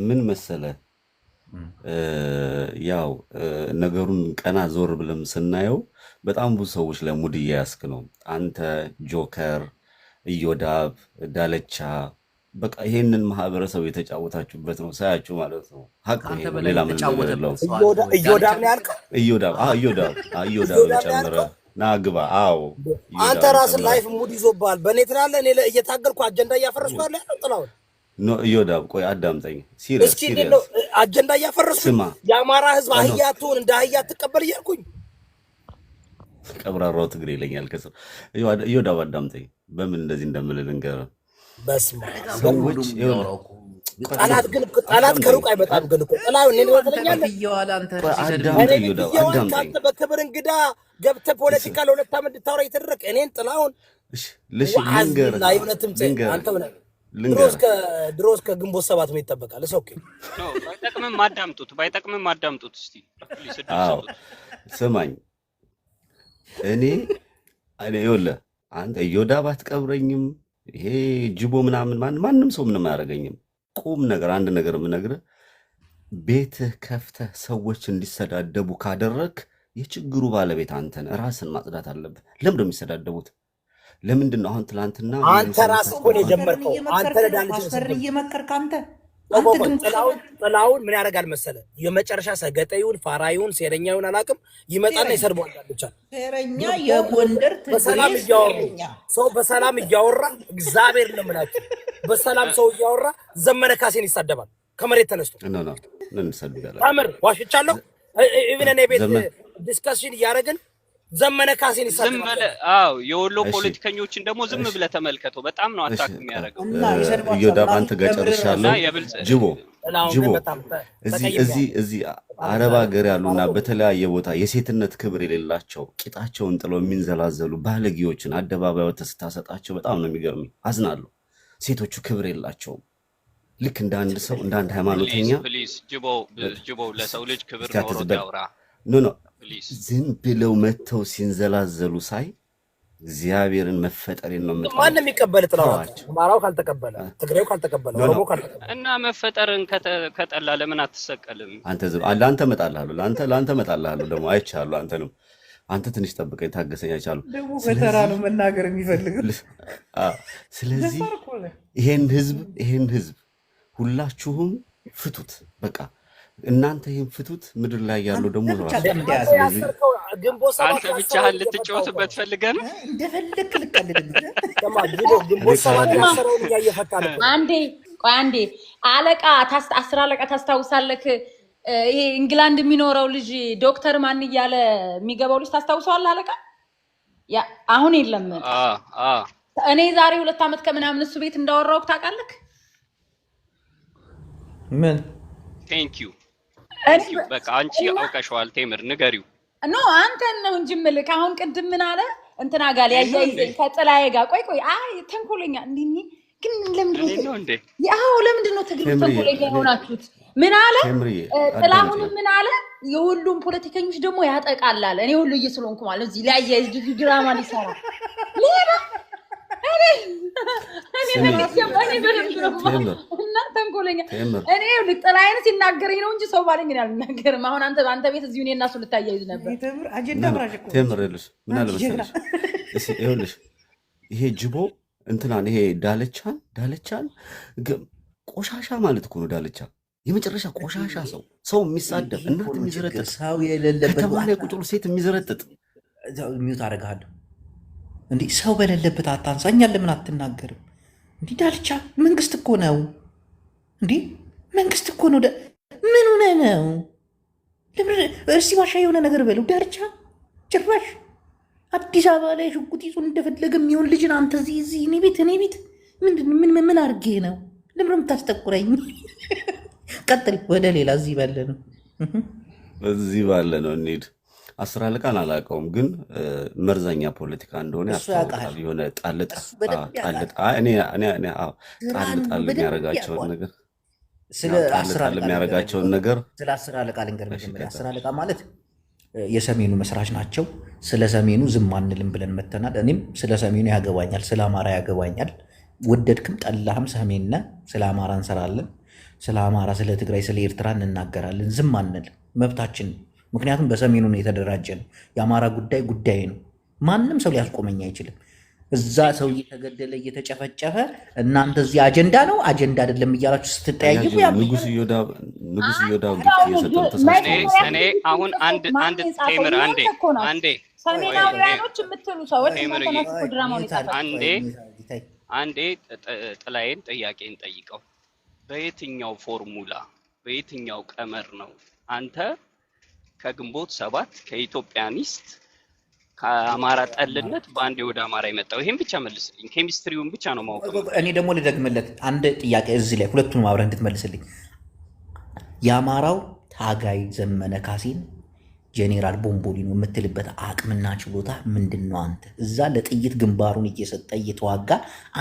F: ምን መሰለ ያው ነገሩን ቀና ዞር ብለም ስናየው በጣም ብዙ ሰዎች ላይ ሙድ እያያስክ ነው አንተ ጆከር እዮዳብ ዳለቻ በቃ ይሄንን ማህበረሰብ የተጫወታችሁበት ነው ሳያችሁ ማለት ነው። ሀቅ ነው። ሌላ ምን ነው?
A: እዮዳብ ነው ያልከው?
F: እዮዳብ ጨምረ ናግባ። አዎ
A: አንተ ራስህ ላይፍ ሙድ ይዞብሃል። በኔ ትላለህ እኔ እየታገልኩ አጀንዳ እያፈረስኩ ያለ ጥላውን
F: ኖ እዮዳብ ቆይ አዳምጠኝ። ሲሪየስ
A: እስኪ ነው አጀንዳ እያፈረስኩ የአማራ ህዝብ አህያቱን እንደ አህያ ተቀበል እያልኩኝ
F: ቀብራራው ትግሬ ይለኛል ከሰው እዮዳብ አዳምጠኝ። በምን እንደዚህ እንደምልህ ልንገርህ።
A: በስመ
F: ሰዎች
A: ጠላት ከሩቅ አይመጣም። ግን እኮ ጥላው እኔ ነው ተለኛለ አንተ በክብር እንግዳ ገብተህ ፖለቲካ ለሁለት ዓመት እንድታወራ የተደረገ እኔን ጥላውን ድሮስ ከግንቦት ሰባት ምን ይጠበቃል? ኦኬ
C: ነው ባይጠቅምም አዳምጡት እስቲ
F: ስማኝ። እኔ ይኸውልህ አንተ እዮዳብ አትቀብረኝም። ይሄ ጅቦ ምናምን ማንም ሰው ምንም አያደርገኝም። ቁም ነገር አንድ ነገር የምነግርህ ቤትህ ከፍተህ ሰዎች እንዲሰዳደቡ ካደረግ የችግሩ ባለቤት አንተ ነህ። ራስን ማጽዳት አለብህ። ለምን ነው የሚሰዳደቡት? ለምንድን ነው አሁን ትላንትና
A: አንተ ራስህ እኮ ነው የጀመርከው። አንተ ለዳንተ
G: እየመከርክ አንተ
A: ጥላውን ምን ያደርጋል መሰለህ? የመጨረሻ ሰገጠዩን ፋራዩን ሴረኛውን አላውቅም ይመጣና ይሰርቧል። ብቻ
G: ሴረኛ የጎንደር
A: በሰላም እያወሩ ሰው በሰላም እያወራ እግዚአብሔር ነው የምላችሁ። በሰላም ሰው እያወራ ዘመነ ካሴን ይሳደባል ከመሬት ተነስቶ ታምር ዋሽቻለሁ። ኢቭን እኔ ቤት ዲስከሽን እያደረግን ዘመነ ካሴን ይሳደባል።
C: አዎ የወሎ ፖለቲከኞችን ደግሞ ዝም ብለህ ተመልከተው። በጣም ነው አታክ የሚያደርገው።
F: እዮዳብ አንተ ጋር ጨርሻለሁ። ጅቦ እዚህ አረብ ሀገር ያሉና በተለያየ ቦታ የሴትነት ክብር የሌላቸው ቂጣቸውን ጥለው የሚንዘላዘሉ ባለጌዎችን አደባባይ ወጥተህ ስታሰጣቸው በጣም ነው የሚገርመኝ። አዝናለሁ። ሴቶቹ ክብር የላቸውም። ልክ እንደ አንድ ሰው እንደ አንድ ሃይማኖተኛ
C: ጅቦ ለሰው ልጅ ክብር ኖሮት ያውራ።
F: ኖ ዝም ብለው መተው ሲንዘላዘሉ ሳይ እግዚአብሔርን መፈጠሬን ነው የምጠላው።
A: ማንም የሚቀበል ጥላዋት አማራው ካልተቀበለ ትግሬው ካልተቀበለ ኦሮሞ ካልተቀበለ
C: እና መፈጠርን ከጠላ ለምን አትሰቀልም?
F: አንተ ለአንተ እመጣልሃለሁ ደግሞ አይቻለሁ። አንተ ትንሽ ጠብቀኝ ታገሰኝ። አይቻለሁ
G: ደግሞ በተራ ነው መናገር የሚፈልገው።
F: ስለዚህ ይሄን ህዝብ ሁላችሁም ፍቱት። በቃ እናንተ ይሄን ፍቱት። ምድር ላይ ያለው ደግሞ ነው
C: አንተ ብቻህን ልትጫወትበት ፈልገህ ነው
G: እንደፈለክ ልቀልድ።
E: አንዴ አለቃ አስር አለቃ ታስታውሳለህ? ይሄ እንግላንድ የሚኖረው ልጅ ዶክተር ማን እያለ የሚገባው ልጅ ታስታውሰዋለህ? አለቃ አሁን የለም። እኔ ዛሬ 2 ዓመት ከምናምን እሱ ቤት እንዳወራው ታውቃለህ?
B: ምን
C: ቴንኪው በቃ አንቺ አውቀሽዋል። ቴምር ንገሪው።
E: ኖ አንተን ነው እንጂ ምልክ አሁን ቅድም ምን አለ እንትና ጋር ያያይዘኝ ከጥላዬ ጋር ቆይ አይ ተንኮለኛ እንዴ ግን ለምንድን ነው ትግል ተንኮለኛ ሆናችሁት? ምን አለ ጥላሁን ምን አለ የሁሉም ፖለቲከኞች ደግሞ ያጠቃላል። እኔ ሁሉ እየሰሎንኩ ማለት እዚህ ላይ ያያይዝ ድራማ ሊሰራ ሌላ ተንኮለኛ እኔ ጥላዬን ሲናገረኝ ነው እንጂ ሰው ባለኝ ግን አልናገርም። አሁን አንተ ቤት እዚሁ እኔ እና እሱ ልታያይዝ ነበር።
F: ቴምር ምን አለ መሰለሽ ይኸውልሽ ይሄ ጅቦ እንትናን ይሄ ዳለቻን ቆሻሻ ማለት እኮ ነው። ዳለቻ የመጨረሻ ቆሻሻ ሰው የሚሳደብ እናት የሚዘረጥጥ
B: ሰው የሌለበት
F: ከተማ ላይ ቁጥሩ ሴት የሚዘረጥጥ
B: ሚውት አደርግሃለሁ። እንዲህ ሰው በሌለበት አታንሳኛል። ለምን አትናገርም? እንዲህ ዳልቻ መንግስት እኮ ነው። እንዲህ መንግስት እኮ ነው። ምን ሆነ ነው? እርሲ ባሻ የሆነ ነገር በለው። ዳልቻ ጭራሽ አዲስ አበባ ላይ ሽጉጥ ይዞ እንደፈለገ የሚሆን ልጅን አንተ እዚህ እኔ ቤት ምን አድርጌ ነው? ለምን የምታስጠቁረኝ? ቀጥል። ወደ ሌላ እዚህ ባለ ነው እንሂድ። 10 አለቃን አላውቀውም፣ ግን መርዘኛ ፖለቲካ እንደሆነ ያስታውቃል። የሆነ ጣል የሚያረጋቸውን ነገር ስለ 10 አለቃ ልንገር። መጀመሪያ 10 አለቃ ማለት የሰሜኑ መስራች ናቸው። ስለ ሰሜኑ ዝም አንልም ብለን መተናል። እኔም ስለ ሰሜኑ ያገባኛል፣ ስለ አማራ ያገባኛል። ወደድክም ጠላህም ሰሜንና ስለ አማራ እንሰራለን። ስለ አማራ፣ ስለ ትግራይ፣ ስለ ኤርትራ እንናገራለን። ዝም አንል፣ መብታችን። ምክንያቱም በሰሜኑ ነው የተደራጀ ነው። የአማራ ጉዳይ ነው። ማንም ሰው ሊያስቆመኝ አይችልም። እዛ ሰው እየተገደለ እየተጨፈጨፈ እናንተ እዚህ አጀንዳ ነው አጀንዳ አይደለም እያላችሁ ስትጠያየቁ
F: ንጉስ እዮዳብ
C: እኔ አሁን አንድ ቴምር
E: ሰሜናውያኖች የምትሉ ሰዎች
C: አንዴ ጥላዬን ጥያቄን ጠይቀው። በየትኛው ፎርሙላ በየትኛው ቀመር ነው አንተ ከግንቦት 7 ከኢትዮጵያኒስት ከአማራ ጠልነት በአንድ ወደ አማራ የመጣው? ይሄን ብቻ መልስልኝ። ኬሚስትሪውን ብቻ ነው ማወቅ።
B: እኔ ደግሞ ልደግምለት አንድ ጥያቄ እዚህ ላይ ሁለቱንም አብረህ እንድትመልስልኝ። የአማራው ታጋይ ዘመነ ካሴን ጄኔራል ቦምቦሊኖ የምትልበት አቅምና ችሎታ ምንድን ነው? አንተ እዛ ለጥይት ግንባሩን እየሰጠ እየተዋጋ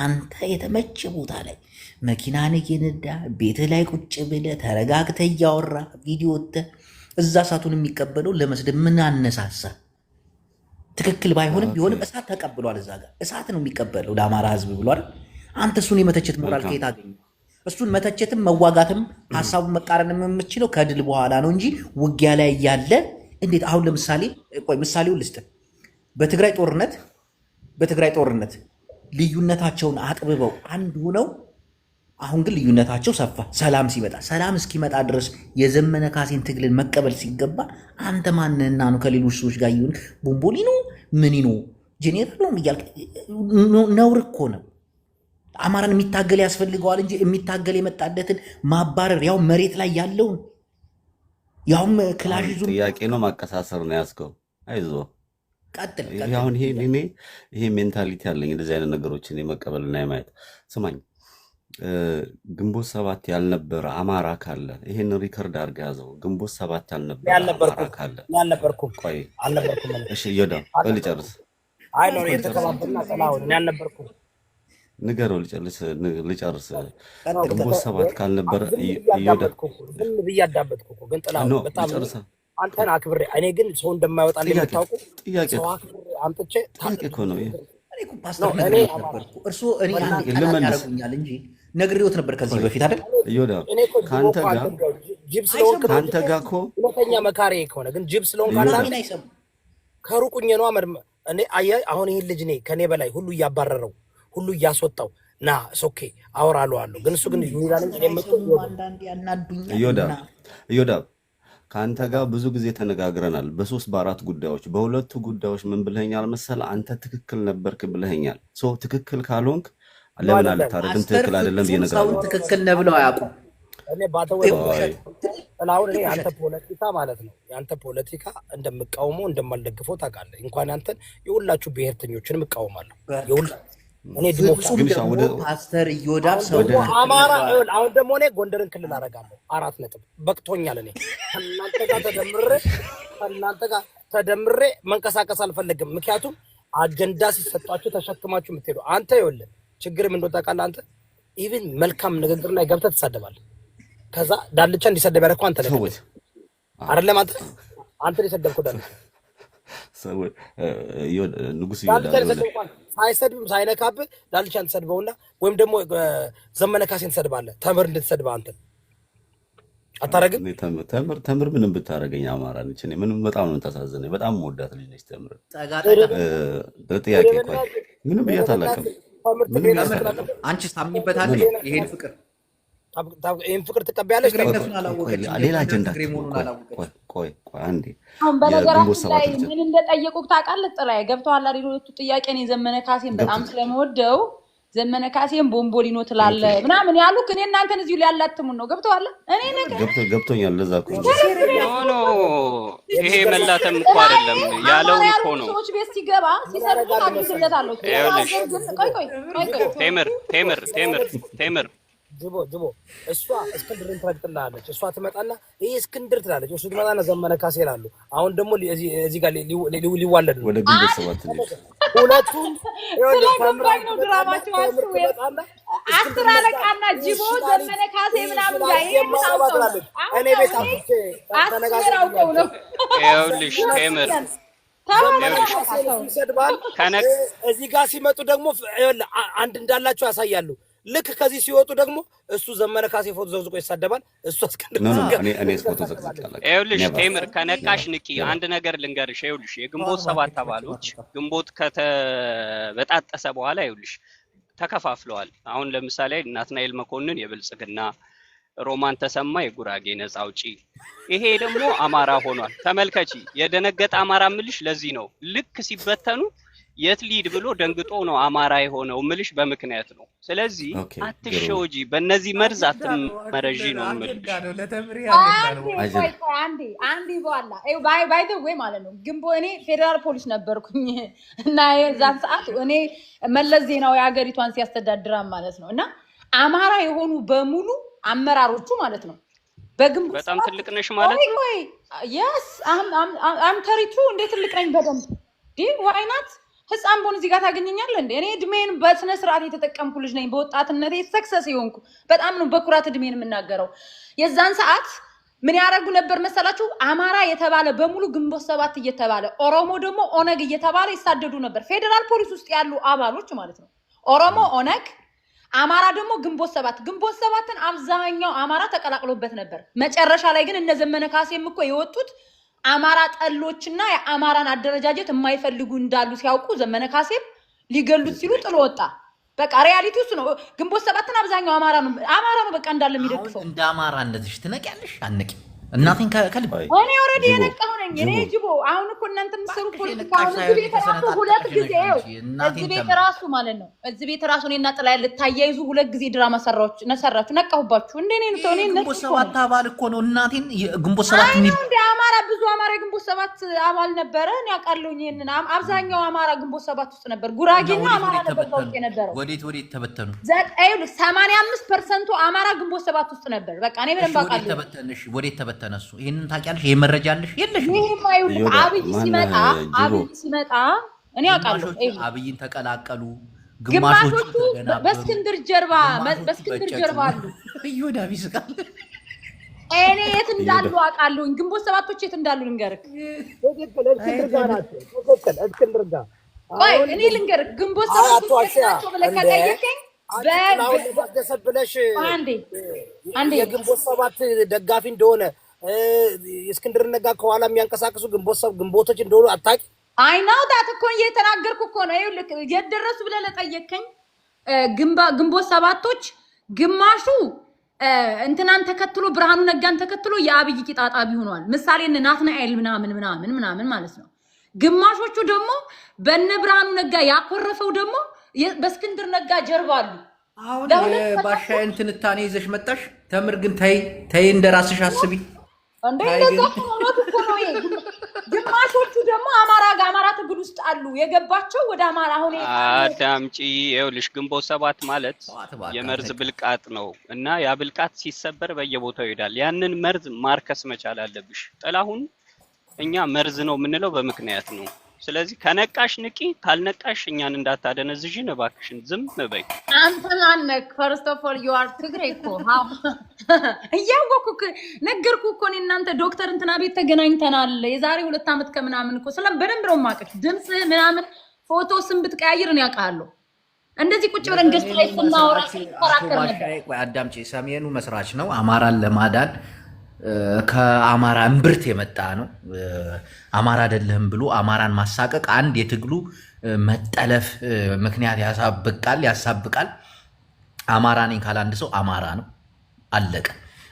B: አንተ የተመቸ ቦታ ላይ መኪናን እየነዳ ቤትህ ላይ ቁጭ ብለህ ተረጋግተህ እያወራ ቪዲዮ እዛ እሳቱን የሚቀበለው ለመስደብ ምን አነሳሳ? ትክክል ባይሆንም ቢሆንም እሳት ተቀብሏል። እዛ ጋር እሳት ነው የሚቀበለው ለአማራ ህዝብ ብሏል። አንተ እሱን የመተቸት ሞራል ከየት አገኘ? እሱን መተቸትም መዋጋትም ሀሳቡን መቃረንም የምችለው ከድል በኋላ ነው እንጂ ውጊያ ላይ እያለ እንዴት? አሁን ለምሳሌ ቆይ ምሳሌውን ልስጥ። በትግራይ ጦርነት ልዩነታቸውን አጥብበው አንድ ሆነው አሁን ግን ልዩነታቸው ሰፋ። ሰላም እስኪመጣ ድረስ የዘመነ ካሴን ትግልን መቀበል ሲገባ አንተ ማንህና ነው ከሌሎች ሰዎች ጋር ይሁን ቦምቦሊኖ ምኒኖ ጄኔራል ነው እያልክ ነውር እኮ ነው። አማራን የሚታገል ያስፈልገዋል እንጂ የሚታገል የመጣለትን ማባረር ያው መሬት ላይ ያለውን ያውም ክላሽ ይዙ
F: ጥያቄ ነው ማቀሳሰር ነው ያስከው። አይዞህ
B: ቀጥል።
F: አሁን ይሄ ሜንታሊቲ አለኝ እንደዚህ አይነት ነገሮችን የመቀበልና የማየት ስማኝ። ግንቦት 7 ያልነበረ አማራ ካለ ይሄን ሪከርድ አድርገህ ያዘው። ግንቦት 7 ያልነበረ አማራ ካለ
A: ያልነበርኩም
F: ቆይ
A: አልነበርኩም።
F: እሺ ይወዳው ልጨርስ።
A: አይ ነው የተከባበልና ሰላውን ያልነበርኩም
F: ንገረው ልጨርስ። ግንቦት 7 ካልነበረ
A: ዝም ብዬ አዳመጥኩ እኮ ግን ጥላው በጣም አንተን አክብሬ እኔ ግን ሰው እንደማይወጣልኝ የምታውቁ
F: ጥያቄ
A: ሰው አክብሬ አምጥቼ
F: ጥያቄ እኮ ነው ይሄ።
B: ፓስተር ነበርኩ እርሱ እኔ ያደርጉኛል እንጂ ነግሬዎት ነበር ከዚህ በፊት አይደል?
F: ከአንተ ጋር እኮ
A: ሁለተኛ መካሪ ከሆነ ግን ጅብ ስለሆንክ ከሩቁኝ ነው እኔ አየህ። አሁን ይህን ልጅ እኔ ከኔ በላይ ሁሉ እያባረረው ሁሉ እያስወጣው ና ሶኬ አወራለሁ ግን እሱ ግን ይላል
F: እዮዳብ ከአንተ ጋር ብዙ ጊዜ ተነጋግረናል። በ3 በ4 ጉዳዮች በሁለቱ ጉዳዮች ምን ብለኸኛል መሰል? አንተ ትክክል ነበርክ ብለኸኛል። ትክክል ካልሆንክ ለምን አልታረድም? ትክክል አይደለም ብዬ
B: ትክክል ነው ብለው አያውቁም።
A: እኔ ጥላሁን እኔ አንተ ፖለቲካ ማለት ነው የአንተ ፖለቲካ እንደምቃወመው እንደማልደግፈው ታውቃለህ። እንኳን አንተን የሁላችሁ ብሔርተኞችንም እቃወማለሁ። እኔ
B: ፓስተር እዮዳብ ሰው
A: አማራ አሁን ደግሞ እኔ ጎንደርን ክልል አደርጋለሁ። 4 ነጥብ በቅቶኛል። እኔ ከእናንተ ጋር ተደምሬ መንቀሳቀስ አልፈልግም። ምክንያቱም አጀንዳ ሲሰጧችሁ ተሸክማችሁ የምትሄዱ አንተ ይኸውልህ ችግር ምን እንደሆነ ታውቃለህ። አንተ ኢቭን መልካም ንግግር ላይ ገብተህ ትሳደባለህ። ከዛ ዳልቻ እንዲሰደብ ያደረኩህ አንተ ነህ አይደለም? አንተ የሰደብከው ዳልቻ
F: ንጉስ
A: ሳይሰድብም ሳይነካብህ ዳልቻን ትሰድበውና ወይም ደግሞ ዘመነ ካሴን ትሰድባለህ። ተምር እንድትሰድበህ አንተ አታረግም?
F: ተምር ምንም ብታረገኝ አማራ ነች። እኔ ምንም በጣም ነው የምታሳዝነኝ። በጣም መወዳት ልጅ ነች ተምር። ጥያቄ ቆይ ምንም ብያት አላውቅም።
B: አንቺ ታምኝበታለሽ ይሄን ፍቅር
A: ይሄን ፍቅር ትቀበያለሽ?
F: ሌላ አጀንዳ ቆይ አንዴ
E: አሁን በነገራችን ላይ ምን እንደጠየቁት ታውቃለህ? ጥራዬ ገብተዋል አይደል? ሁለቱ ጥያቄ ነው ዘመነ ካሴን በጣም ስለምወደው ዘመነ ካሴን ቦምቦሊኖ ትላለህ ምናምን ያሉት እኔ እናንተን እዚሁ ሊያላትሙን ነው። ገብተዋል? እኔ ነገር
F: ገብቶኛል። ለዛ እኮ
C: ኖ ይሄ መላተም እኮ አይደለም ያለው እኮ ነው።
E: ሰዎች ቤት ሲገባ ሲሰርቁ ታግዝለታለሁ።
C: ቴምር
A: ጅቦ እሷ እስክንድርን ትረግጥልሃለች። እሷ ትመጣና ይሄ እስክንድር ትላለች። እሱ ትመጣና ዘመነ ካሴ ይላሉ። አሁን ደግሞ እዚህ ጋር ሊዋለድ ነው።
F: ወደ ግንቦት 7 ልጅ
A: ሁለቱም
E: ነው ድራማቸው። አስር አለቃና ጅቦ ዘመነ ካሴ ምናምን ጋር
A: እኔ ቤት
E: ተነጋግረው ነው።
C: ይኸውልሽ ቴምር
A: ይሰድባል። እዚህ ጋር ሲመጡ ደግሞ አንድ እንዳላቸው ያሳያሉ። ልክ ከዚህ ሲወጡ ደግሞ እሱ ዘመነ ካሴ ፎቶ ዘውዝቆ ይሳደባል። እሱ
C: ይኸውልሽ ቴምር ከነቃሽ ንቂ። አንድ ነገር ልንገርሽ። ይኸውልሽ የግንቦት 7 አባሎች ግንቦት ከተበጣጠሰ በኋላ ይኸውልሽ ተከፋፍለዋል። አሁን ለምሳሌ ናትናኤል መኮንን የብልጽግና፣ ሮማን ተሰማ የጉራጌ ነፃ አውጪ፣ ይሄ ደግሞ አማራ ሆኗል። ተመልከቺ። የደነገጠ አማራ ምልሽ ለዚህ ነው። ልክ ሲበተኑ የት ሊድ ብሎ ደንግጦ ነው አማራ የሆነው ምልሽ በምክንያት ነው። ስለዚህ አትሸወጂ፣ በእነዚህ መርዝ አትመረዢ ነው ምልሽ።
E: አንዴ በኋላ ባይ ዘ ዌይ ማለት ነው እኔ ፌዴራል ፖሊስ ነበርኩኝ እና የዛን ሰዓት እኔ መለስ ዜናዊ ሀገሪቷን ሲያስተዳድራም ማለት ነው እና አማራ የሆኑ በሙሉ አመራሮቹ ማለት ነው በግንቦት
C: በጣም ትልቅ ነሽ ማለት ነው።
E: yes I'm 32 እንዴት ትልቅ ነኝ በደንብ ዋይናት ህፃን ቦን እዚህ ጋር ታገኘኛለህ እንዴ? እኔ እድሜን በስነ ስርዓት የተጠቀምኩ ልጅ ነኝ። በወጣትነቴ ሰክሰስ ይሆንኩ በጣም ነው በኩራት እድሜን የምናገረው። የዛን ሰዓት ምን ያደርጉ ነበር መሰላችሁ? አማራ የተባለ በሙሉ ግንቦት ሰባት እየተባለ ኦሮሞ ደግሞ ኦነግ እየተባለ ይሳደዱ ነበር። ፌደራል ፖሊስ ውስጥ ያሉ አባሎች ማለት ነው። ኦሮሞ ኦነግ፣ አማራ ደግሞ ግንቦት ሰባትን አብዛኛው አማራ ተቀላቅሎበት ነበር። መጨረሻ ላይ ግን እነ ዘመነ ካሴም እኮ የወጡት አማራ ጠሎችና የአማራን አደረጃጀት የማይፈልጉ እንዳሉ ሲያውቁ ዘመነ ካሴም ሊገሉት ሲሉ ጥሎ ወጣ። በቃ ሪያሊቲ እሱ ነው። ግንቦት ሰባትን አብዛኛው አማራ ነው በቃ እንዳለ የሚደግፈው።
B: እንደ አማራ እንደዚህ ትነቂያለሽ? አንቂ እናቴን ከልብ
E: እኔ ኦሬዲ የነቃሁ ነኝ። እኔ ጅቦ አሁን እኮ እናንተ ምሰሩ ፖለቲካ እዚህ ቤት ራሱ ሁለት ጊዜ እዚህ ቤት ራሱ ማለት ነው እዚህ ቤት ራሱ እኔና ጥላ ልታያይዙ ሁለት ጊዜ ድራማ ሰራችሁ። ነቃሁባችሁ እንዴ? እኔ ነው እኔ
B: ግንቦት ሰባት አባል እኮ ነው እናቴን ግንቦት ሰባት
E: እንደ አማራ ብዙ አማራ ግንቦት ሰባት አባል ነበረ። እኔ አውቃለሁኝ ይሄንን። አብዛኛው አማራ ግንቦት ሰባት ውስጥ ነበር። ጉራጌና አማራ ነበር ታውቂ ነበር።
B: ወዴት ተበተኑ?
E: 85% አማራ ግንቦት ሰባት ውስጥ ነበር። በቃ እኔ በደንብ አውቃለሁ።
B: ወዴት ተበተነሱ? ይሄንን ታውቂያለሽ? ይሄ መረጃ አለሽ? የለሽ?
E: አብይ ሲመጣ እኔ አውቃለሁ።
B: አብይን ተቀላቀሉ።
E: ግማሾቹ በእስክንድር ጀርባ አሉ።
B: ይሁዳ ቢስቃል።
E: እኔ የት እንዳሉ አውቃለሁኝ። ግንቦት ሰባቶች የት እንዳሉ ልንገርህ።
A: እስክንድር ጋር
E: ቆይ እኔ ልንገርህ። ግንቦት ሰባቶች ናቸው ብለህ ከጠየቀኝ
A: በደሰብለሽ አንዴ የግንቦት ሰባት ደጋፊ እንደሆነ እስክንድር ነጋ ከኋላ የሚያንቀሳቅሱ ግንቦቶች እንደሆኑ አታውቂ?
E: አይ ነው ዳት እኮ እየተናገርኩ እኮ ነው። ይኸውልህ የደረሱ ብለህ ለጠየቀኝ ግንቦት ሰባቶች ግማሹ እንትናን ተከትሎ ብርሃኑ ነጋን ተከትሎ የአብይ ቂጣጣቢ ሆኗል። ምሳሌ ናትናኤል ምናምን ማለት ነው። ግማሾቹ ደግሞ በነ ብርሃኑ ነጋ ያኮረፈው ደግሞ በእስክንድር ነጋ ጀርባ አሉ።
B: አሁን ባሻዬን ትንታኔ ይዘሽ መጣሽ። ተምር ግን ተይ እንደራስሽ አስቢ።
E: እንደዛ ነው እኮ ነው። ግማሾቹ ደግሞ አማራ ትግል ውስጥ አሉ የገባቸው ወደ አማራ። አሁን
C: አዳምጪ፣ ይኸውልሽ ግንቦት ሰባት ማለት የመርዝ ብልቃጥ ነው እና ያ ብልቃጥ ሲሰበር በየቦታው ይሄዳል። ያንን መርዝ ማርከስ መቻል አለብሽ። ጥላሁን እኛ መርዝ ነው የምንለው በምክንያት ነው። ስለዚህ ከነቃሽ ንቂ፣ ካልነቃሽ እኛን እንዳታደነዝዥን እባክሽን ዝም በይ።
E: አንተ ማነክ? ፈርስት ኦፍ ኦል ዩ አር ትግሬ እኮ እያወኩ ነገርኩ እኮ እኔ እናንተ ዶክተር እንትና ቤት ተገናኝተናል የዛሬ 2 ዓመት ከምናምን እኮ ስለ በደንብ ነው የማውቅሽ። ድምጽ ምናምን ፎቶ ስም ብትቀያይር ነው ያውቃለሁ። እንደዚህ ቁጭ ብለን ገስት ላይ ስናወራ ተራከር ነበር።
B: ቆይ አዳምጪ። ሰሜኑ መስራች ነው አማራን ለማዳን ከአማራ እምብርት የመጣ ነው። አማራ አይደለም ብሎ አማራን ማሳቀቅ አንድ የትግሉ መጠለፍ ምክንያት ያሳብቃል። አማራ ነኝ ካለ አንድ ሰው አማራ ነው፣ አለቀ።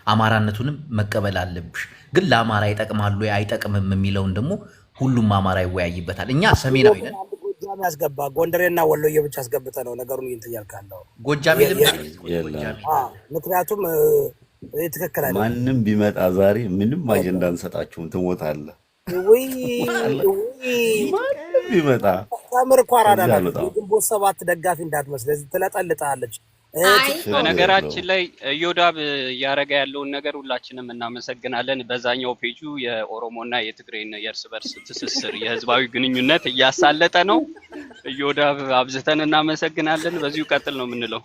B: አማራነቱንም መቀበል አለብሽ። ግን ለአማራ ይጠቅማሉ አይጠቅምም የሚለውን ደግሞ ሁሉም አማራ ይወያይበታል። እኛ ሰሜናዊ ነን።
A: ጎጃም ያስገባ ጎንደሬና ወሎዬ ብቻ አስገብተ ነው ነገሩን እያልካለው።
B: ጎጃም
A: ምክንያቱም ትክክል አይደለም።
F: ማንም ቢመጣ ዛሬ ምንም አጀንዳ እንሰጣችሁም፣ ትሞታለህ። ማንም ቢመጣ
A: ታምር እኮ አራዳ ናት። ግንቦት ሰባት ደጋፊ እንዳትመስል ትለጠልጣለች።
C: በነገራችን ላይ ኢዮዳብ እያረጋ ያለውን ነገር ሁላችንም እናመሰግናለን። በዛኛው ፔጁ የኦሮሞና የትግሬን የእርስ በርስ ትስስር የህዝባዊ ግንኙነት እያሳለጠ ነው። ኢዮዳብ አብዝተን እናመሰግናለን። በዚሁ ቀጥል ነው የምንለው።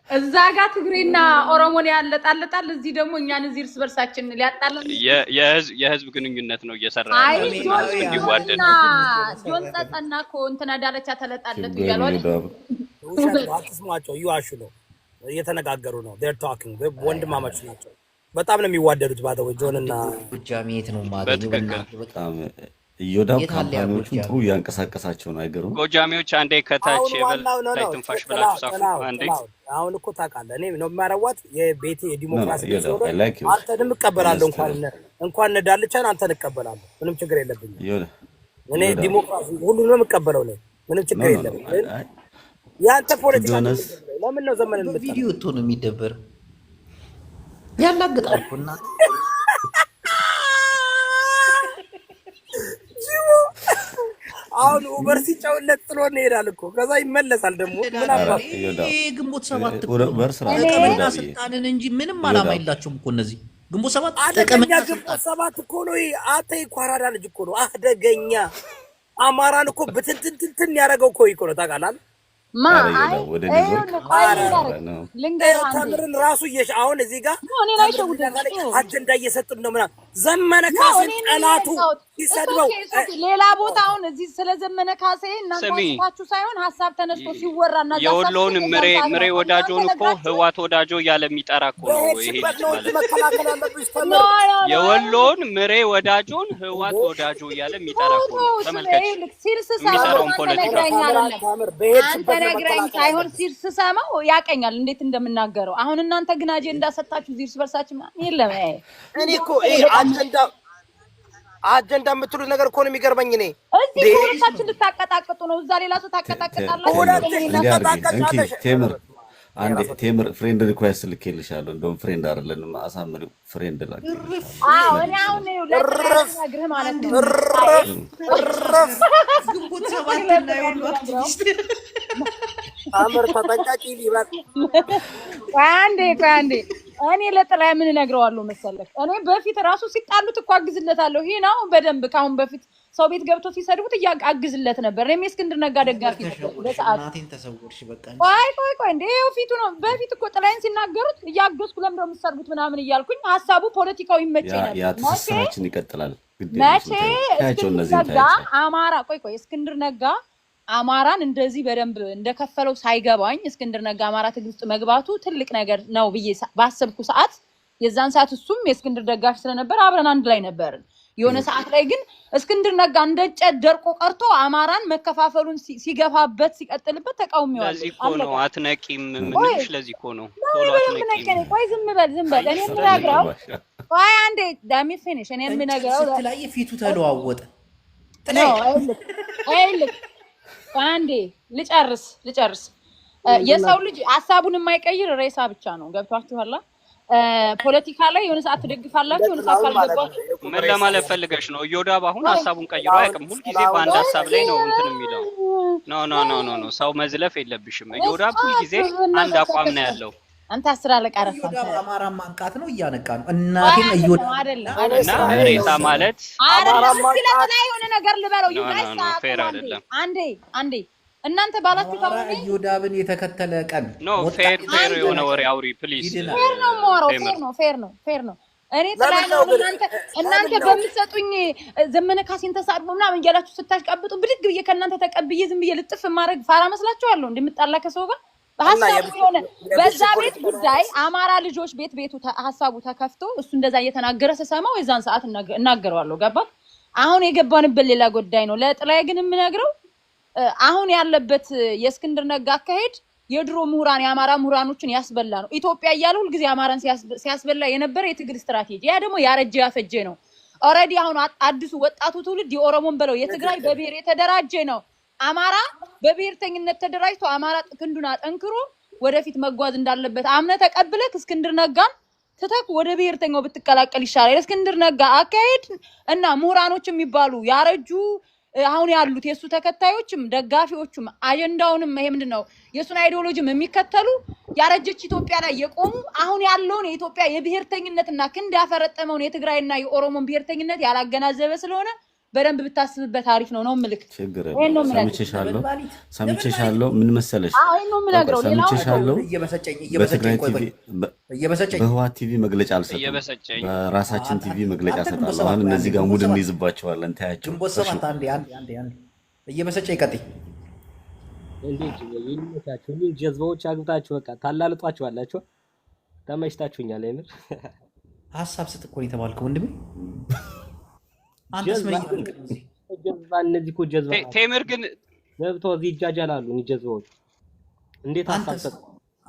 E: እዛ ጋር ትግሬና ኦሮሞን ያለጣለጣል፣ እዚህ ደግሞ እኛን እዚህ እርስ በርሳችን ሊያጣላል።
C: የህዝብ ግንኙነት ነው እየሰራ ያለው እንዲዋደድ።
E: ጆን ጸጸና እኮ እንትና ዳለቻ ተለጣለጡ እያሉ
A: አትስሟቸው፣ እዩዋሹ ነው እየተነጋገሩ ነው። ዴር ቶኪንግ ወንድማማች ናቸው። በጣም ነው የሚዋደዱት። ባደው ጆንና
B: ጎጃሜት ነው ማለት
F: በጣም ኢዮዳብ ካምፓኒዎቹን ጥሩ እያንቀሳቀሳቸው ነው። አይገርም?
C: ጎጃሜዎች አንዴ ከታች ላይ ትንፋሽ ብላችሁ ሳፉ። አንዴ
A: አሁን እኮ ታውቃለህ እኔ ነው የማረዋት የቤቴ የዲሞክራሲ ነው። አንተንም እቀበላለሁ። እንኳን ነዳልቻን አንተን እቀበላለሁ። ምንም ችግር የለብኝም። እኔ ዲሞክራሲ ሁሉንም የምቀበለው ነኝ። ምንም ችግር የለም። ያንተ ፖለቲካ ለምን ነው ዘመን
B: በቪዲዮ ወጥቶ ነው የሚደበር ያላግጣል እኮ እና
A: አሁን ኡበር ሲጫውለት ጥሎ ነው ይሄዳል እኮ ከዛ ይመለሳል ደግሞ ምን አባቱ
B: ግንቦት 7 ጠቀመና ስልጣንን እንጂ ምንም አላማ የላቸውም እኮ እነዚህ ግንቦት 7
A: አደገኛ ግንቦት 7 እኮ ነው። አተ ይኳራዳ ልጅ እኮ ነው አደገኛ አማራን እኮ በትንትንትን ያደረገው እኮ ነው ታውቃለህ። ተምርን ራሱ አሁን እዚህ ጋር አጀንዳ እየሰጡን ነው ምናምን ዘመነ ካሴ ጠላቱ ሲሰድበው
E: ሌላ ቦታ አሁን እዚህ ስለ ዘመነ ካሴ እናንተችሁ ሳይሆን ሀሳብ ተነስቶ ሲወራና
C: የወሎውን ምሬ ወዳጆን እኮ ህዋት ወዳጆ እያለ የሚጠራ እኮ ነው ይሄ ማለት የወሎውን ምሬ ወዳጆን ህዋት ወዳጆ እያለ የሚጠራ እኮ ነው። ተመልከች የሚሰራውን ፖለቲካ
E: ነግረኝ ሳይሆን ሲርሰማው ያቀኛል እንዴት እንደምናገረው። አሁን እናንተ ግን አጀንዳ ሰጣችሁ ዚርስ በርሳችሁ የለም።
A: እኔ እኮ አጀንዳ የምትሉት ነገር እኮ ነው የሚገርመኝ። እኔ
E: እዚህ ሁለታችን ልታቀጣቅጡ ነው፣ እዛ ሌላ ሰው ታቀጣቅጣላችሁ።
F: ቴምር ፍሬንድ ሪኩዌስት ልኬልሻለሁ። እንደውም ፍሬንድ አይደለንም አሳምሪው ፍሬንድ ላክ።
E: እኔ አሁን ለነግርህ ማለት ነው
G: ግንቦት 7 እና የወሎ አክቲቪስት
A: አመር ተጠንቃቂ ሊባል
E: አንዴ እኔ ለጥላ ምን እነግረዋለሁ መሰለህ? እኔ በፊት ራሱ ሲጣሉት እኮ አግዝለታለሁ። ይሄ ነው በደንብ ካሁን በፊት ሰው ቤት ገብቶ ሲሰድቡት አግዝለት ነበር። እኔም የእስክንድር ነጋ ደጋፊ ነበር በሰዓት።
B: እናቴን ተሰወርሽ በቃ
E: ቆይ እንዴ ፊቱ ነው። በፊት እኮ ጥላይን ሲናገሩት እያገዝኩ ለምን ነው የምትሰርጉት ምናምን እያልኩኝ ሀሳቡ ፖለቲካው ይመቸኝ ነበር።
F: ያ ትስስራችን ይቀጥላል።
E: መቼ እስክንድር ነጋ አማራ እስክንድር ነጋ አማራን እንደዚህ በደንብ እንደከፈለው ሳይገባኝ እስክንድር ነጋ አማራ ትግል ውስጥ መግባቱ ትልቅ ነገር ነው ብዬ ባሰብኩ ሰዓት የዛን ሰዓት እሱም የእስክንድር ደጋፊ ስለነበር አብረን አንድ ላይ ነበርን። የሆነ ሰዓት ላይ ግን እስክንድር ነጋ እንደጨት ደርቆ ቀርቶ አማራን መከፋፈሉን ሲገፋበት ሲቀጥልበት ተቃውሜዋለሁ።
C: ለዚህ እኮ ነው አትነቂም ምንሽ ለዚህ እኮ ነው ቶሎ አትነቂም።
E: ቆይ ዝም በል እኔ የምነግረው ቆይ አንዴ ዳሚ ፊኒሽ እኔ የምነግረው
B: ላይ ፊቱ ተለዋወጠ።
E: አይልክ አንዴ ልጨርስ የሰው ልጅ ሐሳቡን የማይቀይር ሬሳ ብቻ ነው። ገብቷችኋል? ፖለቲካ ላይ የሆነ ሰዓት ትደግፋላችሁ የሆነ ሰዓት ካልገባችሁ
C: ምን ለማለት ፈልገሽ ነው? እዮዳብ አሁን ሐሳቡን ቀይሮ አያውቅም። ሁሉ ጊዜ በአንድ ሐሳብ ላይ ነው እንትን የሚለው። ኖ ሰው መዝለፍ የለብሽም። እዮዳብ ሁሉ ጊዜ አንድ አቋም ነው ያለው።
E: አንተ 10 አለቃ ረፋን
B: አማራ ማንቃት ነው እያነቃ ነው። እናቴን እዮዳብ
E: አይደለም
C: እና ሬሳ ማለት
E: አማራ ማንቃት ላይ የሆነ ነገር ልበለው ይጋይሳ አንዴ እናንተ ባላችሁ ታውቁ
B: እዮዳብን የተከተለ ቀን
C: ፌር የሆነ ወሬ አውሪ ፕሊዝ።
E: ፌር ነው። እኔ ተላይ ነው እናንተ በምትሰጡኝ ዘመነ ካሴን ተሳድቦ ምናምን እያላችሁ ስታሽቀብጡ ብድግ ብዬ ከእናንተ ተቀብዬ ዝም ብዬ ልጥፍ ማድረግ ፋራ መስላችኋለሁ? እንደምጣላ ከሰው ጋር ሐሳቡ የሆነ በዛ ቤት ጉዳይ አማራ ልጆች ቤቱ ሐሳቡ ተከፍቶ እሱ እንደዛ እየተናገረ ስሰማው የዛን ሰዓት እናገረዋለሁ። ገባ? አሁን የገባንበት ሌላ ጉዳይ ነው። ለጥላይ ግን የምነግረው አሁን ያለበት የእስክንድር ነጋ አካሄድ የድሮ ምሁራን የአማራ ምሁራኖችን ያስበላ ነው። ኢትዮጵያ እያለ ሁሉ ጊዜ አማራን ሲያስበላ የነበረ የትግል ስትራቴጂ ያ ደግሞ ያረጀ ያፈጀ ነው። ኦሬዲ አሁን አዲሱ ወጣቱ ትውልድ የኦሮሞን በለው የትግራይ በብሔር የተደራጀ ነው። አማራ በብሔርተኝነት ተደራጅቶ አማራ ክንዱን አጠንክሮ ወደፊት መጓዝ እንዳለበት አምነ ተቀብለክ እስክንድር ነጋን ትተክ ወደ ብሔርተኛው ብትቀላቀል ይሻላል። እስክንድር ነጋ አካሄድ እና ምሁራኖች የሚባሉ ያረጁ አሁን ያሉት የሱ ተከታዮችም ደጋፊዎችም አጀንዳውንም ይሄ ምንድነው የሱን አይዲዮሎጂም የሚከተሉ ያረጀች ኢትዮጵያ ላይ የቆሙ አሁን ያለውን የኢትዮጵያ የብሔርተኝነትና ክንድ ያፈረጠመውን የትግራይና የኦሮሞን ብሔርተኝነት ያላገናዘበ ስለሆነ በደንብ ብታስብበት አሪፍ ነው ምልክ።
F: ሰምቼሻለሁ። ምን መሰለሽ? ሰምቼሻለሁ። በትግራይ ቲቪ በህወሓት ቲቪ መግለጫ አልሰጠም። በራሳችን ቲቪ መግለጫ ሰጣለሁ። አሁን እነዚህ ጋር ሙድ እንይዝባቸዋለን። ታያቸው።
B: ግንቦት 7 አንዴ እየበሰጨኝ ቀጥይ።
H: እንዴት ይልመታችሁ? ምን ጀዝባዎች አግብታችሁ በቃ ታላልጧችኋላችሁ። ተመችታችሁኛል። አይምር
B: ሐሳብ ስጥ እኮ ነው የተባልከው ወንድሜ። አንተስ ምን
H: ጀዝባ እነዚህ እኮ ጀዝባ
C: ቴምር ግን
H: ገብተው እዚህ ይጃጃላሉ። እኒ ጀዝባዎች እንዴት አሳሰብ?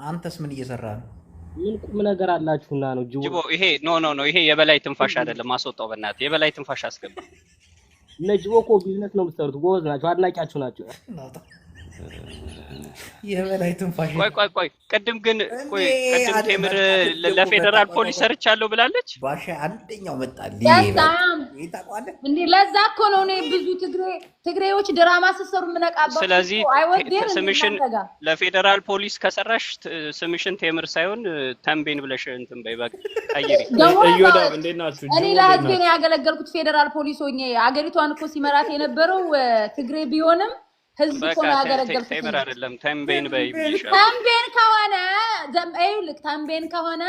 B: አንተስ ምን እየሰራህ ነው?
H: ምን ቁም ነገር አላችሁና ነው?
C: ጅቦ ይሄ ኖ ይሄ የበላይ ትንፋሽ አይደለም። ማስወጣው በእናትህ የበላይ ትንፋሽ አስገባ።
H: ነጅቦ እኮ ቢዝነስ ነው የምትሰሩት። ጎበዝ ናቸው፣ አድናቂያችሁ ናቸው።
B: የበላይ ትንፋሽ
C: ቆይ ቅድም ቴምር ለፌደራል ፖሊስ ሰርቻለሁ ብላለች።
B: ባሻ አንደኛው መጣል
E: እንዴ ለዛ እኮ ነው እኔ ብዙ ትግሬዎች ድራማ ሲሰሩ ምነቃባው።
C: ስለዚህ ስምሽን ለፌደራል ፖሊስ ከሰራሽ ስምሽን ቴምር ሳይሆን ተንቤን ብለሽ እንትን በይ በቃ ቀይሪ።
D: እዮዳብ እንዴት ናችሁ?
E: እኔ ለህዝቤ ነው ያገለገልኩት ፌደራል ፖሊስ ሆኜ። አገሪቷን እኮ ሲመራት የነበረው ትግሬ ቢሆንም ህዝብ እኮ ነው ያገለገልኩት።
C: ቴምር አይደለም ተንቤን በይ ብዬሻለሁ።
E: ተንቤን ከሆነ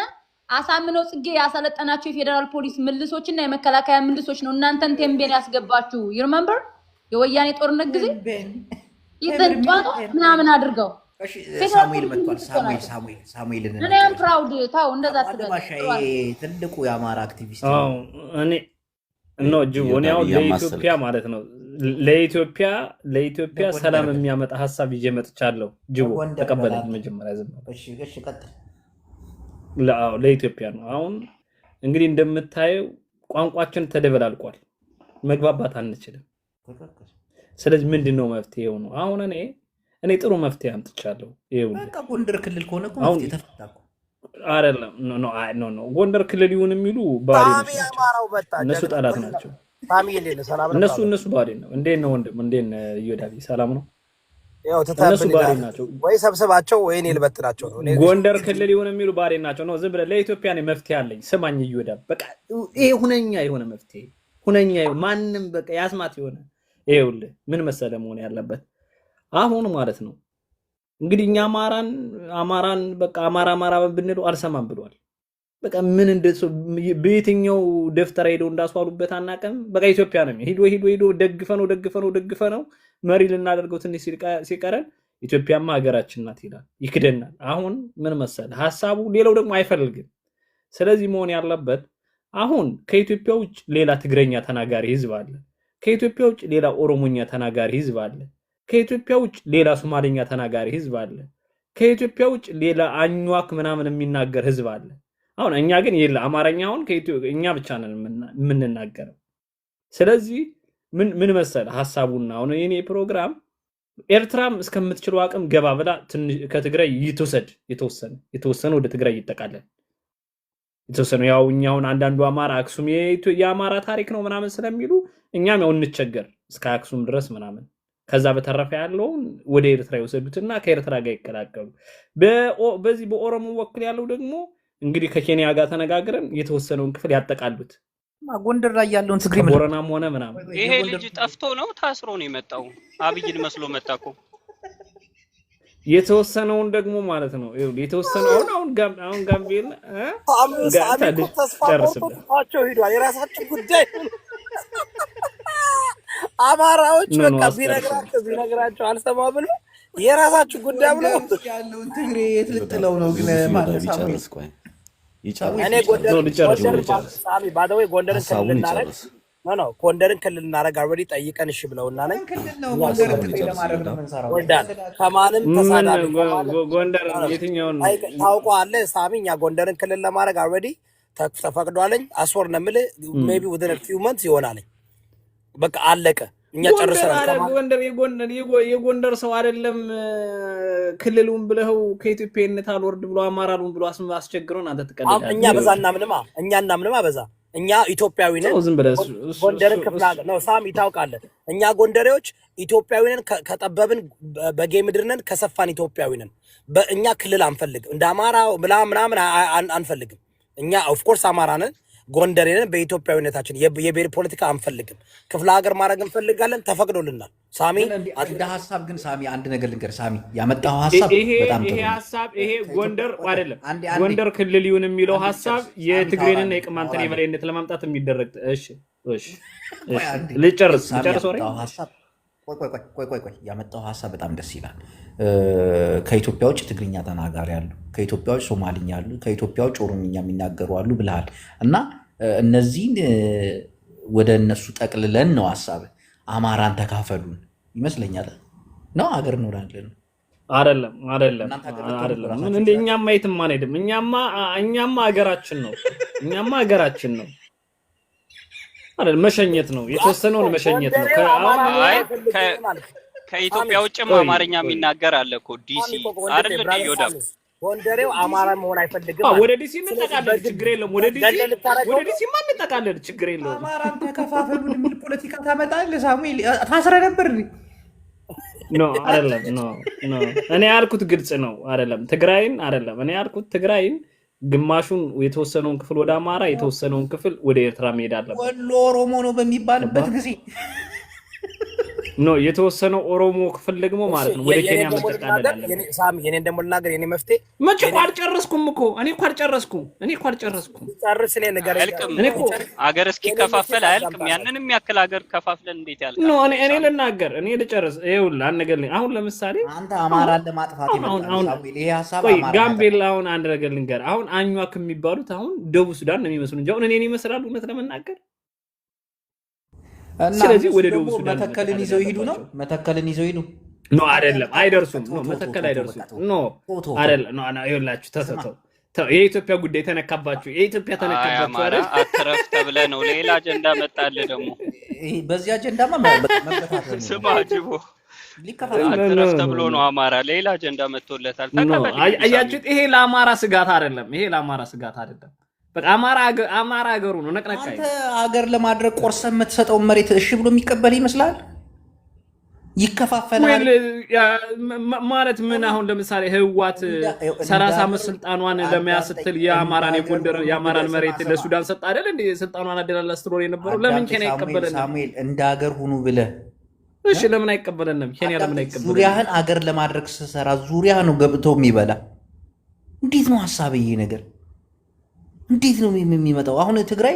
E: አሳምነው ጽጌ ያሰለጠናቸው የፌደራል ፖሊስ ምልሶችና የመከላከያ ምልሶች ነው እናንተን ተንቤን ያስገባችሁ። ይርመምበር የወያኔ ጦርነት ጊዜ ይተንጧጡ ምናምን አድርገው።
B: እሺ ሳሙኤል መጥቷል። ሳሙኤልን
E: እኔ አም ፕራውድ ታው እንደዛ
B: አደባሻይ ትልቁ የአማራ አክቲቪስት
D: ነው። እኔ ጅቦኒያው ለኢትዮጵያ ማለት ነው ለኢትዮጵያ ሰላም የሚያመጣ ሐሳብ ይዤ መጥቻለሁ። ጅቦ ተቀበለኝ መጀመሪያ ዝም ነው።
B: እሺ ቀጥል።
D: ለኢትዮጵያ ነው። አሁን እንግዲህ እንደምታየው ቋንቋችን ተደበላልቋል፣ መግባባት አንችልም። ስለዚህ ምንድነው መፍትሄው ነው? አሁን እኔ ጥሩ መፍትሄ አምጥቻለሁ። ይሄው
B: በቃ ጎንደር ክልል ከሆነ መፍትሄ ተፈታኩ
D: አይደለም። ኖ ጎንደር ክልል ይሁን የሚሉ ባሪ እነሱ ጠላት ናቸው። እነሱ ባሪ ነው። እንዴት ነው ወንድም? እንዴት ነው እዮዳቢ? ሰላም ነው?
A: ያው
D: እነሱ ባሪ ናቸው።
A: ወይ ሰብስባቸው ወይ እኔ ልበትናቸው ነው።
D: ጎንደር ክልል ይሁን የሚሉ ባሪ ናቸው ነው። ዝም ብለህ ለኢትዮጵያ ነው መፍትሄ አለኝ። ስማኝ እዮዳቢ፣ በቃ ይሄ ሁነኛ የሆነ መፍትሄ ማንም በቃ ያስማት የሆነ ይኸውልህ ምን መሰለህ መሆን ያለበት አሁን ማለት ነው። እንግዲህ እኛ አማራን በቃ አማራ ብንለው አልሰማም ብሏል። በቃ ምን እንደሱ በየትኛው ደፍተር ሄደው እንዳስዋሉበት አናቀም። በቃ ኢትዮጵያ ነው ሄዶ ደግፈነው መሪ ልናደርገው ትንሽ ሲቀረን ኢትዮጵያማ ሀገራችን ናት ይላል፣ ይክደናል። አሁን ምን መሰለህ ሐሳቡ፣ ሌላው ደግሞ አይፈልግም። ስለዚህ መሆን ያለበት አሁን ከኢትዮጵያ ውጭ ሌላ ትግረኛ ተናጋሪ ህዝብ አለ፣ ከኢትዮጵያ ውጭ ሌላ ኦሮሞኛ ተናጋሪ ህዝብ አለ፣ ከኢትዮጵያ ውጭ ሌላ ሶማሌኛ ተናጋሪ ህዝብ አለ፣ ከኢትዮጵያ ውጭ ሌላ አኝዋክ ምናምን የሚናገር ህዝብ አለ። አሁን እኛ ግን የለ አማርኛውን እኛ ብቻ ነን የምንናገረው። ስለዚህ ምን መሰለ ሐሳቡና አሁን የኔ ፕሮግራም ኤርትራም እስከምትችለው አቅም ገባ ብላ ከትግራይ የተወሰነ ወደ ትግራይ ይጠቃለል። የተወሰነ ያው እኛውን አንዳንዱ አማራ አክሱም የአማራ ታሪክ ነው ምናምን ስለሚሉ እኛም ያው እንቸገር እስከ አክሱም ድረስ ምናምን። ከዛ በተረፈ ያለው ወደ ኤርትራ ይወሰዱትና ከኤርትራ ጋር ይቀላቀሉ። በዚህ በኦሮሞ ወክል ያለው ደግሞ እንግዲህ ከኬንያ ጋር ተነጋግረን የተወሰነውን ክፍል ያጠቃሉት።
B: ጎንደር ላይ ያለውን ትግሪ
D: ቦረናም ሆነ ምናምን።
C: ይሄ ልጅ ጠፍቶ ነው ታስሮ ነው የመጣው? አብይን መስሎ መጣ እኮ።
D: የተወሰነውን ደግሞ ማለት ነው የተወሰነውን አሁን ጋምቤላ
A: ተስፋቸው ሄዷል። የራሳቸው ጉዳይ አማራዎች በቃ ቢነግራቸው አልሰማ ብሎ የራሳችሁ ጉዳይ ብሎ
B: ያለውን ትግሬ የትልጥለው ነው ግን ማለት
F: ይጨርስ። ቆይ
A: እኔ ጎንደርን ክልል እናደርግ አልሬዲ ጠይቀን እሺ ብለውና ነኝ ከማንም ተሳዳቢ
D: ጎንደር የትኛውን
A: ታውቀዋለህ ሳሚ? እኛ ጎንደርን ክልል ለማድረግ አልሬዲ ተፈቅዷለኝ። አስወር ነው የምልህ ሜቢ within a few months ይሆናለኝ። በቃ አለቀ። እኛ ጨርሰናል።
D: የጎንደር ሰው አይደለም ክልሉን ብለው ከኢትዮጵያነት አልወርድ ብሎ አማራሉን ብሎ አስቸግሮን አንተ ተቀደዳለህ።
A: እኛ በዛ እናምንማ በዛ እኛ ኢትዮጵያዊ ነን። ጎንደርን ክፍለ ሀገር ነው ሳሚ ታውቃለህ። እኛ ጎንደሬዎች ኢትዮጵያዊ ነን። ከጠበብን በጌ ምድር ነን፣ ከሰፋን ኢትዮጵያዊ ነን። በእኛ ክልል አንፈልግም። እንደ አማራ ምናምን አንፈልግም። እኛ ኦፍ ኮርስ አማራ ነን፣ ጎንደሬ ነን። በኢትዮጵያዊነታችን የብሔር ፖለቲካ አንፈልግም። ክፍለ ሀገር ማድረግ እንፈልጋለን፣ ተፈቅዶልናል። ሳሚ
B: እንደ ሐሳብ ግን ሳሚ አንድ ነገር ልንገር። ሳሚ ያመጣው ሐሳብ በጣም ጥሩ ነው።
D: ይሄ ጎንደር አይደለም ጎንደር ክልል ይሁን የሚለው ሐሳብ የትግሬንና የቅማንትን የበላይነት ለማምጣት የሚደረግ እሺ ልጨርስ ወሬ
B: ቆይ ያመጣው ሐሳብ በጣም ደስ ይላል። ከኢትዮጵያ ውጭ ትግርኛ ተናጋሪ አሉ፣ ከኢትዮጵያ ውጭ ሶማሊኛ አሉ፣ ከኢትዮጵያ ውጭ ኦሮምኛ የሚናገሩ አሉ ብለሃል እና እነዚህን ወደ እነሱ ጠቅልለን ነው ሐሳብ አማራን ተካፈሉን ይመስለኛል ነው ሀገር ነው
D: አይደለም ምን እንደኛማ የትም አንሄድም። እኛማ ሀገራችን ነው
H: አይደል መሸኘት ነው የተወሰነውን መሸኘት ነው
C: ከኢትዮጵያ ውጭም አማርኛ የሚናገር አለ እኮ ዲሲ አይደል እንዴ ዮዳብ
A: ጎንደሬው አማራ መሆን አይፈልግም
H: ወደ ዲሲ እንጠቃለን ችግር የለውም ወደ ዲሲ ማን እንጠቃለን ችግር የለውም
B: አማራን ተከፋፈሉ የሚል ፖለቲካ ታመጣለህ ሳሙኤል ታስረ ነበር
H: ኖ አይደለም ኖ እኔ ያልኩት ግልጽ ነው አይደለም ትግራይን አይደለም እኔ ያልኩት ትግራይን ግማሹን የተወሰነውን ክፍል ወደ አማራ የተወሰነውን ክፍል ወደ ኤርትራ መሄድ አለበት
B: ወሎ ኦሮሞ ነው በሚባልበት ጊዜ
H: ኖ የተወሰነው ኦሮሞ ክፍል ደግሞ ማለት ነው ወደ ኬንያ መጠቃለል አለ
A: ሳሚ የኔ እንደምልናገር የኔ መፍቴ
H: መቼ አልጨረስኩም እኮ እኔ እኮ አልጨረስኩም
A: ጨርስ እኔ ነገር
C: እኔ እኮ አገር እስኪከፋፈል አያልቅም ያንንም ያክል አገር ከፋፍለን እንዴት ያልቃል
H: ኖ እኔ ልናገር እኔ ልጨርስ ይኸውልህ አንገርልኝ አሁን ለምሳሌ
B: አንተ አማራን ለማጥፋት ይመጣል ሳሙኤል ይሄ ሐሳብ
H: አማራ ጋምቤላ አሁን አንድ ነገር ልንገር አሁን አኟክ የሚባሉት አሁን ደቡብ ሱዳን ነው የሚመስሉ እንጂ አሁን እኔን ይመስላሉ እውነት ለመናገር
B: ስለዚህ ወደ ደቡብ ሱዳን መተከልን ይዘው ይሄዱ ነው መተከልን ይዘው ይሄዱ
H: ኖ አይደለም አይደርሱም ኖ መተከል አይደርሱም ኖ አይደለም ኖ ይኸውላችሁ ተሰተው የኢትዮጵያ ጉዳይ ተነካባችሁ የኢትዮጵያ ተነካባችሁ አይደል
C: አትረፍ ተብለ ነው ሌላ አጀንዳ መጣለ ደግሞ
B: በዚህ አጀንዳማ መበታት ነው
C: ስማጅቦ አትረፍ ተብሎ ነው አማራ ሌላ አጀንዳ መጥቶለታል ተቀበል
H: አያችሁት ይሄ ለአማራ ስጋት አይደለም በቃ አማራ ሀገሩ ነው ነቅነቃይ
B: አንተ ሀገር ለማድረግ ቆርሰ የምትሰጠው መሬት እሺ ብሎ የሚቀበል ይመስላል ይከፋፈላል
H: ማለት ምን አሁን ለምሳሌ ህዋት 30 ዓመት ስልጣኗን ለመያዝ ስትል የአማራን የጎንደር የአማራን መሬት ለሱዳን ሰጣ አይደል እንዴ ስልጣኗን አደላላ ስትሮር የነበረው ለምን ኬንያ ይቀበለናል
B: ሳሙኤል እንደ ሀገር ሁኑ ብለ
H: እሺ ለምን አይቀበለንም ኬንያ ለምን አይቀበለንም
B: ዙሪያህን ሀገር ለማድረግ ሲሰራ ዙሪያ ነው ገብቶ የሚበላ እንዴት ነው ሐሳብ ይሄ ነገር እንዴት ነው የሚመጣው አሁን ትግራይ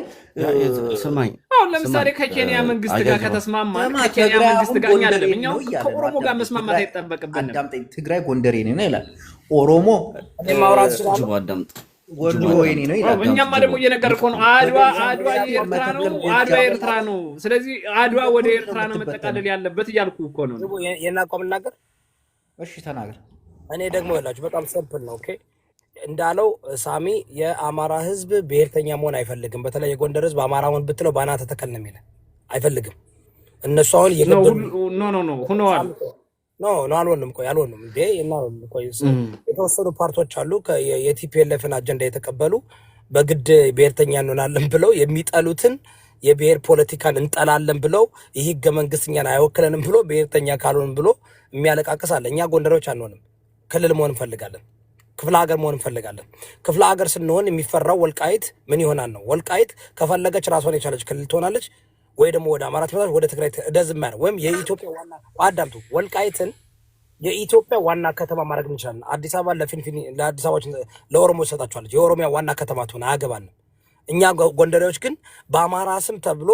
F: ስማኝ
H: አሁን ለምሳሌ ከኬንያ መንግስት ጋር ከተስማማ ከኬንያ መንግስት ጋር እኛ አይደለም እኛው ከኦሮሞ ጋር መስማማት አይጠበቅብንም
B: አዳምጠኝ ትግራይ ጎንደሬ ነው ይላል ኦሮሞ
A: ማውራት ይችላል
F: አዳምጥ
B: ወሎ ወይኔ ነው ይላል
H: እኛማ ደግሞ እየነገርኩ ነው አድዋ ኤርትራ ነው ስለዚህ አድዋ ወደ ኤርትራ ነው መጠቃለል ያለበት እያልኩ እኮ ነው
A: የናቆም እናገር
B: እሺ ተናገር
A: እኔ ደግሞ ያላችሁ በጣም ሲምፕል ነው ኦኬ እንዳለው ሳሚ የአማራ ህዝብ ብሔርተኛ መሆን አይፈልግም በተለይ የጎንደር ህዝብ አማራውን ብትለው ባና ተተከል ነው የሚለው አይፈልግም እነሱ አሁን
H: ኖ ሆነዋል
A: ኖ አልሆንም እንዴ የተወሰኑ ፓርቶች አሉ የቲፒኤልኤፍን አጀንዳ የተቀበሉ በግድ ብሔርተኛ እንሆናለን ብለው የሚጠሉትን የብሔር ፖለቲካን እንጠላለን ብለው ይህ ህገ መንግስትኛን አይወክለንም ብሎ ብሔርተኛ ካልሆን ብሎ የሚያለቃቅስ አለ እኛ ጎንደሮች አንሆንም ክልል መሆን እንፈልጋለን ክፍለ ሀገር መሆን እንፈልጋለን ክፍለ ሀገር ስንሆን የሚፈራው ወልቃይት ምን ይሆናል ነው ወልቃይት ከፈለገች ራሷን የቻለች ክልል ትሆናለች ወይ ደግሞ ወደ አማራ ትመጣለች ወደ ትግራይ ደዝማር ወይም የኢትዮጵያ ዋና አዳምጡ ወልቃይትን የኢትዮጵያ ዋና ከተማ ማድረግ እንችላለን አዲስ አበባ ለአዲስ አበባዎች ለኦሮሞ ሰጣቸዋለች የኦሮሚያ ዋና ከተማ ትሆን አያገባንም እኛ ጎንደሬዎች ግን በአማራ ስም ተብሎ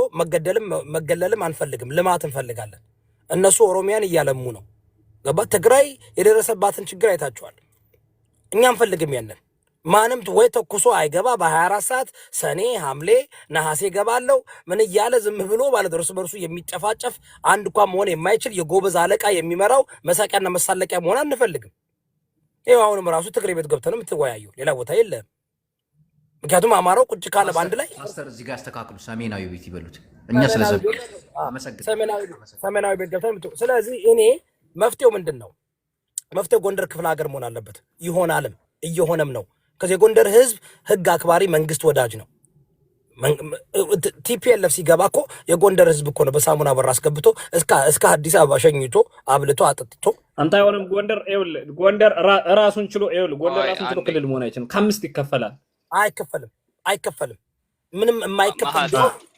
A: መገደልም አንፈልግም ልማት እንፈልጋለን እነሱ ኦሮሚያን እያለሙ ነው ገባ ትግራይ የደረሰባትን ችግር አይታችኋል እኛ እንፈልግም ያንን ማንም ወይ ተኩሶ አይገባ በ24 ሰዓት ሰኔ ሐምሌ ነሐሴ ገባለው ምን ይያለ ዝም ብሎ ባለ በርሱ የሚጨፋጨፍ አንድ እንኳን መሆን የማይችል የጎበዝ አለቃ የሚመራው መሳቂያና መሳለቂያ መሆን አንፈልግም ይሄው አሁንም ራሱ ትግሬ ቤት ገብተን የምትወያዩ ሌላ ቦታ የለም ምክንያቱም አማራው ቁጭ ካለ ባንድ ላይ
B: ማስተር እዚህ ጋር አስተካክሉ ሰሜናዊ ቤት ይበሉት እኛ
A: ሰሜናዊ ቤት ገብተን ስለዚህ እኔ መፍትሄው ምንድነው መፍትሄው ጎንደር ክፍለ ሀገር መሆን አለበት ይሆናልም እየሆነም ነው ከዚህ ጎንደር ህዝብ ህግ አክባሪ መንግስት ወዳጅ ነው ቲፒኤልኤፍ ሲገባ እኮ የጎንደር ህዝብ እኮ ነው በሳሙና በር አስገብቶ እስከ አዲስ አበባ ሸኝቶ አብልቶ አጥጥቶ
H: አንተ አይሆንም ጎንደር ራሱን ችሎ ክልል መሆን አይችልም ከአምስት ይከፈላል
A: አይከፈልም ምንም የማይከፈል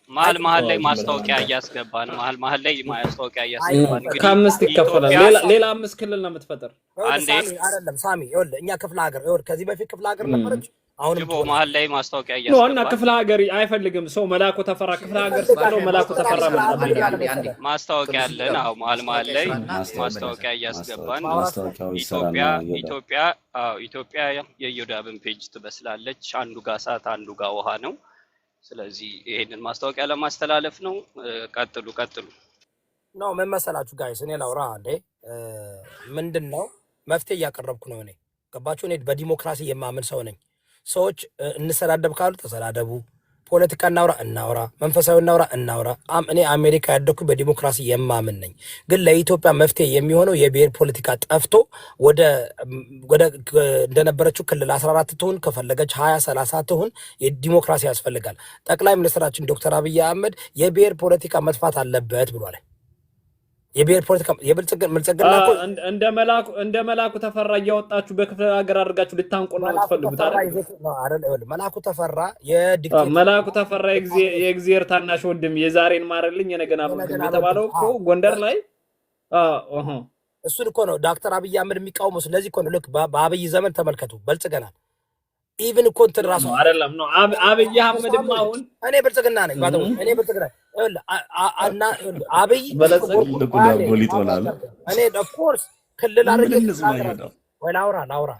C: መሀል ላይ ማስታወቂያ እያስገባን መሀል ላይ ማስታወቂያ እያስገባን
H: ከአምስት ይከፈላል ሌላ አምስት ክልል ነው የምትፈጠር
A: አንዴ አይደለም ሳሚ ይኸውልህ እኛ ክፍለ ሀገር ከዚህ በፊት ክፍለ ሀገር ነበረች አሁን
C: መሀል ላይ ማስታወቂያ እያስገባን
H: እና ክፍለ ሀገር አይፈልግም ሰው መላኩ ተፈራ ክፍለ ሀገር ስለው መላኩ ተፈራ
C: ማስታወቂያ አለን አዎ መሀል ላይ ማስታወቂያ እያስገባን ኢትዮጵያ የዮዳብን ፔጅ ትበስላለች አንዱ ጋር ሰዓት አንዱ ጋር ውሃ ነው ስለዚህ ይሄንን ማስታወቂያ ለማስተላለፍ ነው ቀጥሉ
A: ነው ምን መሰላችሁ ጋይስ እኔ ላውራ አንዴ ምንድነው መፍትሄ እያቀረብኩ ነው እኔ ገባችሁ እኔ በዲሞክራሲ የማምን ሰው ነኝ ሰዎች እንሰዳደብ ካሉ ተሰዳደቡ ፖለቲካ እናውራ መንፈሳዊ እናውራ እኔ አሜሪካ ያደኩ በዲሞክራሲ የማምን ነኝ ግን ለኢትዮጵያ መፍትሄ የሚሆነው የብሔር ፖለቲካ ጠፍቶ ወደ እንደነበረችው ክልል 14 ትሁን ከፈለገች 20 30 ትሁን የዲሞክራሲ ያስፈልጋል ጠቅላይ ሚኒስትራችን ዶክተር አብይ አህመድ የብሔር ፖለቲካ መጥፋት አለበት ብሏል የብሔር ፖለቲካ የብልጽግና
H: እንደ መላኩ ተፈራ እያወጣችሁ በክፍለ ሀገር አድርጋችሁ ልታንቆና ትፈልጉት
A: አይደል መላኩ ተፈራ
H: መላኩ ተፈራ የእግዚአብሔር ታናሽ ወንድም የዛሬን ማረልኝ የነገና ወንድም የተባለው እኮ ጎንደር ላይ
A: እሱን እኮ ነው ዶክተር አብይ አህመድ የሚቃወመው ስለዚህ እኮ ነው ልክ በአብይ ዘመን ተመልከቱ በልጽገናል ኢቭን እኮ እንትን ራሱ
H: አይደለም ነው አብይ አህመድም አሁን
A: እኔ ብልጽግና ነኝ ባዶ እኔ ብልጽግና አና አብይ እኔ ኦፍ ኮርስ ክልል አድርጌ ወላውራ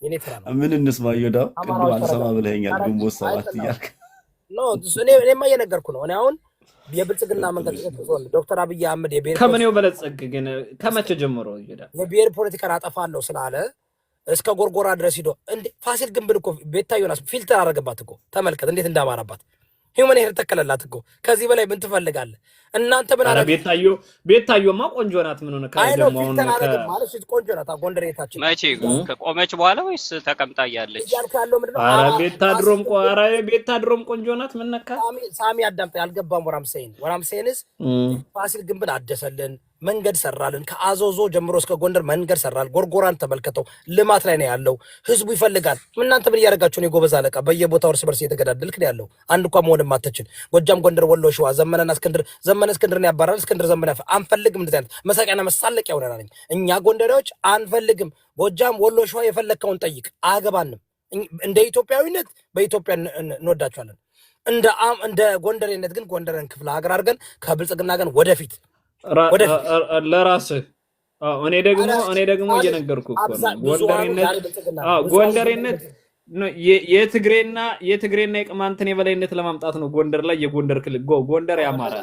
A: የኔ ትራ ነው
F: ምን እንስማ ይወዳው ቅድም አልሰማ ብለኸኛል ግንቦት 7 እያልክ
A: ኖ እኔማ እየነገርኩ ነው እኔ አሁን የብልጽግና መንገድ ተቆጥቷል ዶክተር አብይ አህመድ የብሔር
H: ከመኔው በለጸግ ግን ከመቼ ጀምሮ ይወዳል
A: የብሔር ፖለቲካን አጠፋለሁ ስላለ እስከ ጎርጎራ ድረስ ሂዶ እንዴ ፋሲል ግንብን እኮ ቤታዮናስ ፊልተር አደረገባት እኮ ተመልከት እንዴት እንዳማራባት ሂውመን ሄር ተከለላት እኮ ከዚህ በላይ ምን ትፈልጋለህ እናንተ ምን አረ
H: ቤታዮማ ቆንጆ ናት ምን ሆነ
A: ካይደሞ ማለት ቆንጆ ናት ጎንደሬታችን
C: መቼ ከቆመች በኋላ ወይስ ተቀምጣ ያለች
H: አረ ቤታድሮም ቆንጆ ናት ምን ነካ
A: ሳሚ አዳምጣ ያልገባም ወራም ሴንስ ፋሲል ግንብን አደሰልን መንገድ ሰራልን ከአዞዞ ጀምሮ እስከ ጎንደር መንገድ ሰራል ጎርጎራን ተመልከተው ልማት ላይ ነው ያለው ህዝቡ ይፈልጋል እናንተ ምን ያረጋችሁ ነው ጎበዝ አለቃ በየቦታው እርስ በርስ እየተገዳደልክ ነው ያለው አንድ እንኳን መሆን ማተችን ጎጃም ጎንደር ወሎ ሸዋ ዘመነና እስክንድርን ያባራል እስክንድር ዘመነ አንፈልግም እንደዚህ አይነት መሳቂያና መሳለቂያ ሆነናል እኛ ጎንደሬዎች አንፈልግም ጎጃም ወሎ ሸዋ የፈለከውን ጠይቅ አገባንም እንደ ኢትዮጵያዊነት በኢትዮጵያ እንወዳቸዋለን እንደ ጎንደሬነት ግን ጎንደርን ክፍለ ሀገር አድርገን ከብልጽግና ጋር ወደፊት
H: ለራስህ እኔ ደግሞ እየነገርኩ ጎንደሬነት የትግሬና የቅማንትን የበላይነት ለማምጣት ነው ጎንደር ላይ የጎንደር ክልል ጎንደር ያማራ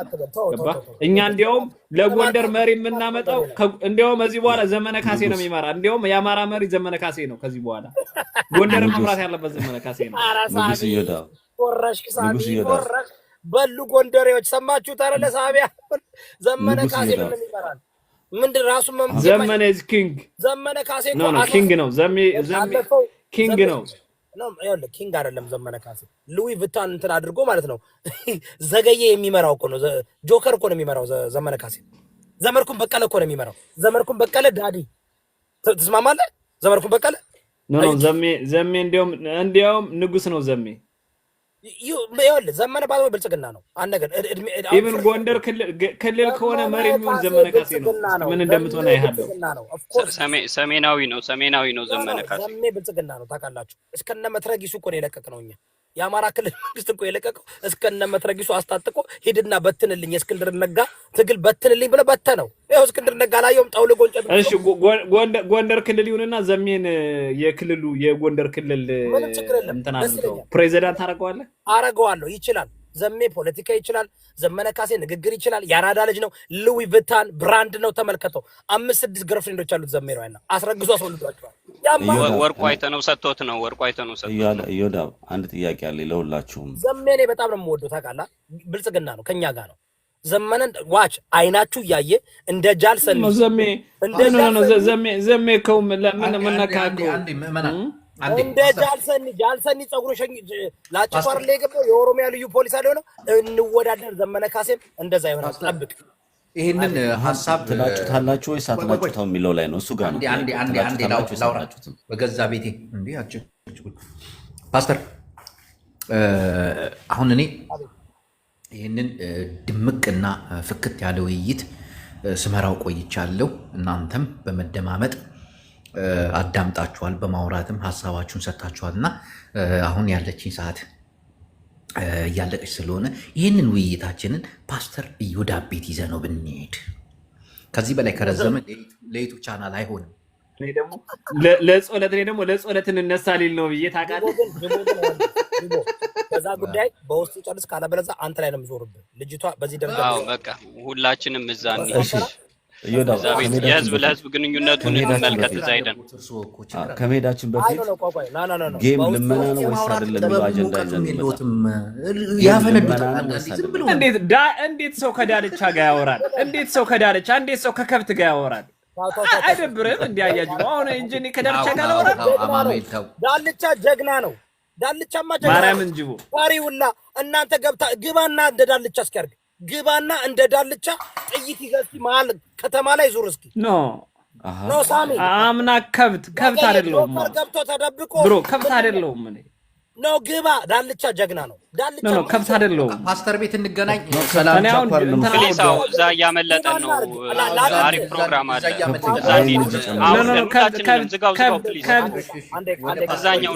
H: ገባ እኛ እንዲያውም ለጎንደር መሪ የምናመጣው እንዲያውም እዚህ በኋላ ዘመነ ካሴ ነው የሚመራ እንዲያውም የአማራ መሪ ዘመነ ካሴ ነው ከዚህ በኋላ ጎንደር መምራት ያለበት ዘመነ ካሴ ነው
A: በሉ ጎንደሬዎች ሰማችሁት አይደል ሳቢያ ዘመነ ካሴ ምን ይመራል ምንድን ራሱ
H: ዘመነ is king
A: ዘመነ ካሴ
H: ነው king ነው ዘሜ king ነው
A: ይኸውልህ ኪንግ አይደለም ዘመነ ካሴ ሉዊ ቪታን እንትን አድርጎ ማለት ነው ዘገየ የሚመራው እኮ ነው ጆከር እኮ ነው የሚመራው ዘመነ ካሴ ዘመርኩን በቀለ እኮ ነው የሚመራው ዘመርኩን በቀለ ዳዲ ትስማማለህ ዘመርኩን በቀለ
H: ነው ዘሜ እንዲያውም ንጉስ ነው ዘሜ
A: ይኸውልህ ዘመነ ባለው ብልጽግና ነው አንድ ነገር
H: ኢቭን ጎንደር ክልል ከሆነ መሪ የሚሆን ዘመነ ካሴ ነው ምን እንደምትሆን አይሃለው
C: ሰሜናዊ ነው ዘመነ ካሴ
A: ዘሜ ብልጽግና ነው ታውቃላችሁ እስከነ መትረጊሱ እኮ ነው የለቀቀው እኛ የአማራ ክልል መንግስት እኮ የለቀቀው እስከነ መትረጊሱ አስታጥቆ ሂድና በትንልኝ እስክንድር ነጋ ትግል በትንልኝ ብለ በተነው ይኸው እስክንድር ነጋ ላየውም ጠውልጎ እንጨት
H: እሺ ጎንደር ክልል ይሁንና ዘሜን የክልሉ የጎንደር ክልል እንትና ነው ፕሬዚዳንት አረጋዋለሁ ይችላል ዘሜ ፖለቲካ ይችላል ዘመነ ካሴ ንግግር ይችላል ያራዳ ልጅ ነው ሉዊ ቪታን ብራንድ ነው ተመልከተው 5-6 ግርፍሬንዶች አሉት ዘሜ ነው ያለው አስረግዞ አስወልዷቸዋል
C: ወርቁ አይተነው ሰጥቶት ነው
F: ይወዳ አንድ ጥያቄ አለ ለሁላችሁም
A: ዘሜኔ በጣም ነው የምወደው ታውቃለህ ብልጽግና ነው ከኛ ጋር ነው ዘመነን ዋች አይናችሁ ያየ እንደ ጃልሰን
H: ዘሜ ከው ምን መናካከው
A: እንደ ጃልሰኒ ጸጉሩ ላጭፋር ላይ ገባው የኦሮሚያ ልዩ ፖሊስ አለው እንወዳደር ዘመነ ካሴም እንደዛ ይሆናል ጠብቅ
B: ይሄንን ሐሳብ
F: ትላጩታላችሁ ወይ ሳትላጩታው የሚለው ላይ ነው እሱ ጋር ነው
B: አንዴ ላውራችሁ በገዛ ቤቴ እንዴ አጭ ፓስተር አሁን እኔ ይሄንን ድምቅና ፍክት ያለ ውይይት ስመራው ቆይቻለሁ እናንተም በመደማመጥ አዳምጣችኋል በማውራትም ሐሳባችሁን ሰጣችኋልና አሁን ያለችኝ ሰዓት ያለቀች ስለሆነ ይሄንን ውይይታችንን ፓስተር ይሁዳ ቤት ይዘነው ብንሄድ ከዚህ በላይ ከረዘመ ለዩቲዩብ ቻናል አይሆንም
H: እኔ ደግሞ ለጾለትን እነሳሊል ነው ብዬ ታውቃለህ
A: ከዛ ጉዳይ በውስጥ ጨርስ ካለበለዚያ አንተ ላይ ነው የምዞርብህ ልጅቷ በዚህ ደረጃ
C: በቃ ሁላችንም እዛ የህዝብ ለህዝብ ግንኙነቱን እንመልከት። እዛ ሄደን
F: ከመሄዳችን በፊት ጌም ልመና ነው ወይስ አይደለም የሚለው አጀንዳ ይዘን
H: እንዴት ሰው ከዳልቻ ጋር ያወራል? እንዴት ሰው ከዳልቻ እንዴት ሰው ከከብት ጋር ያወራል? አይደብርም? እንዲያያጅ አሁን እንጂ እኔ ከዳልቻ ጋር ያወራል።
A: ዳልቻ ጀግና ነው። ዳልቻማ ጀግና
H: ማርያም እንጂው
A: ታሪውላ እናንተ ገብታ ግባና እንደ ዳልቻ እስኪያርግ ግባና እንደ ዳልቻ ጥይት ይገዝቲ መሀል ከተማ ላይ ዙር እስኪ ኖ ሳሚ
H: አምና ከብት አይደለሁም
A: ገብቶ ተደብቆ
H: ብሮ ከብት አይደለሁም እኔ
A: ኖ ግባ ዳልቻ ጀግና ነው። ዳልቻ
H: ነው ከብት አይደለሁም።
B: ፓስተር ቤት እንገናኝ። ሰላም
C: ቻፓር እዛ እያመለጠን ነው። አሪፍ ፕሮግራም አለ። እዛኛው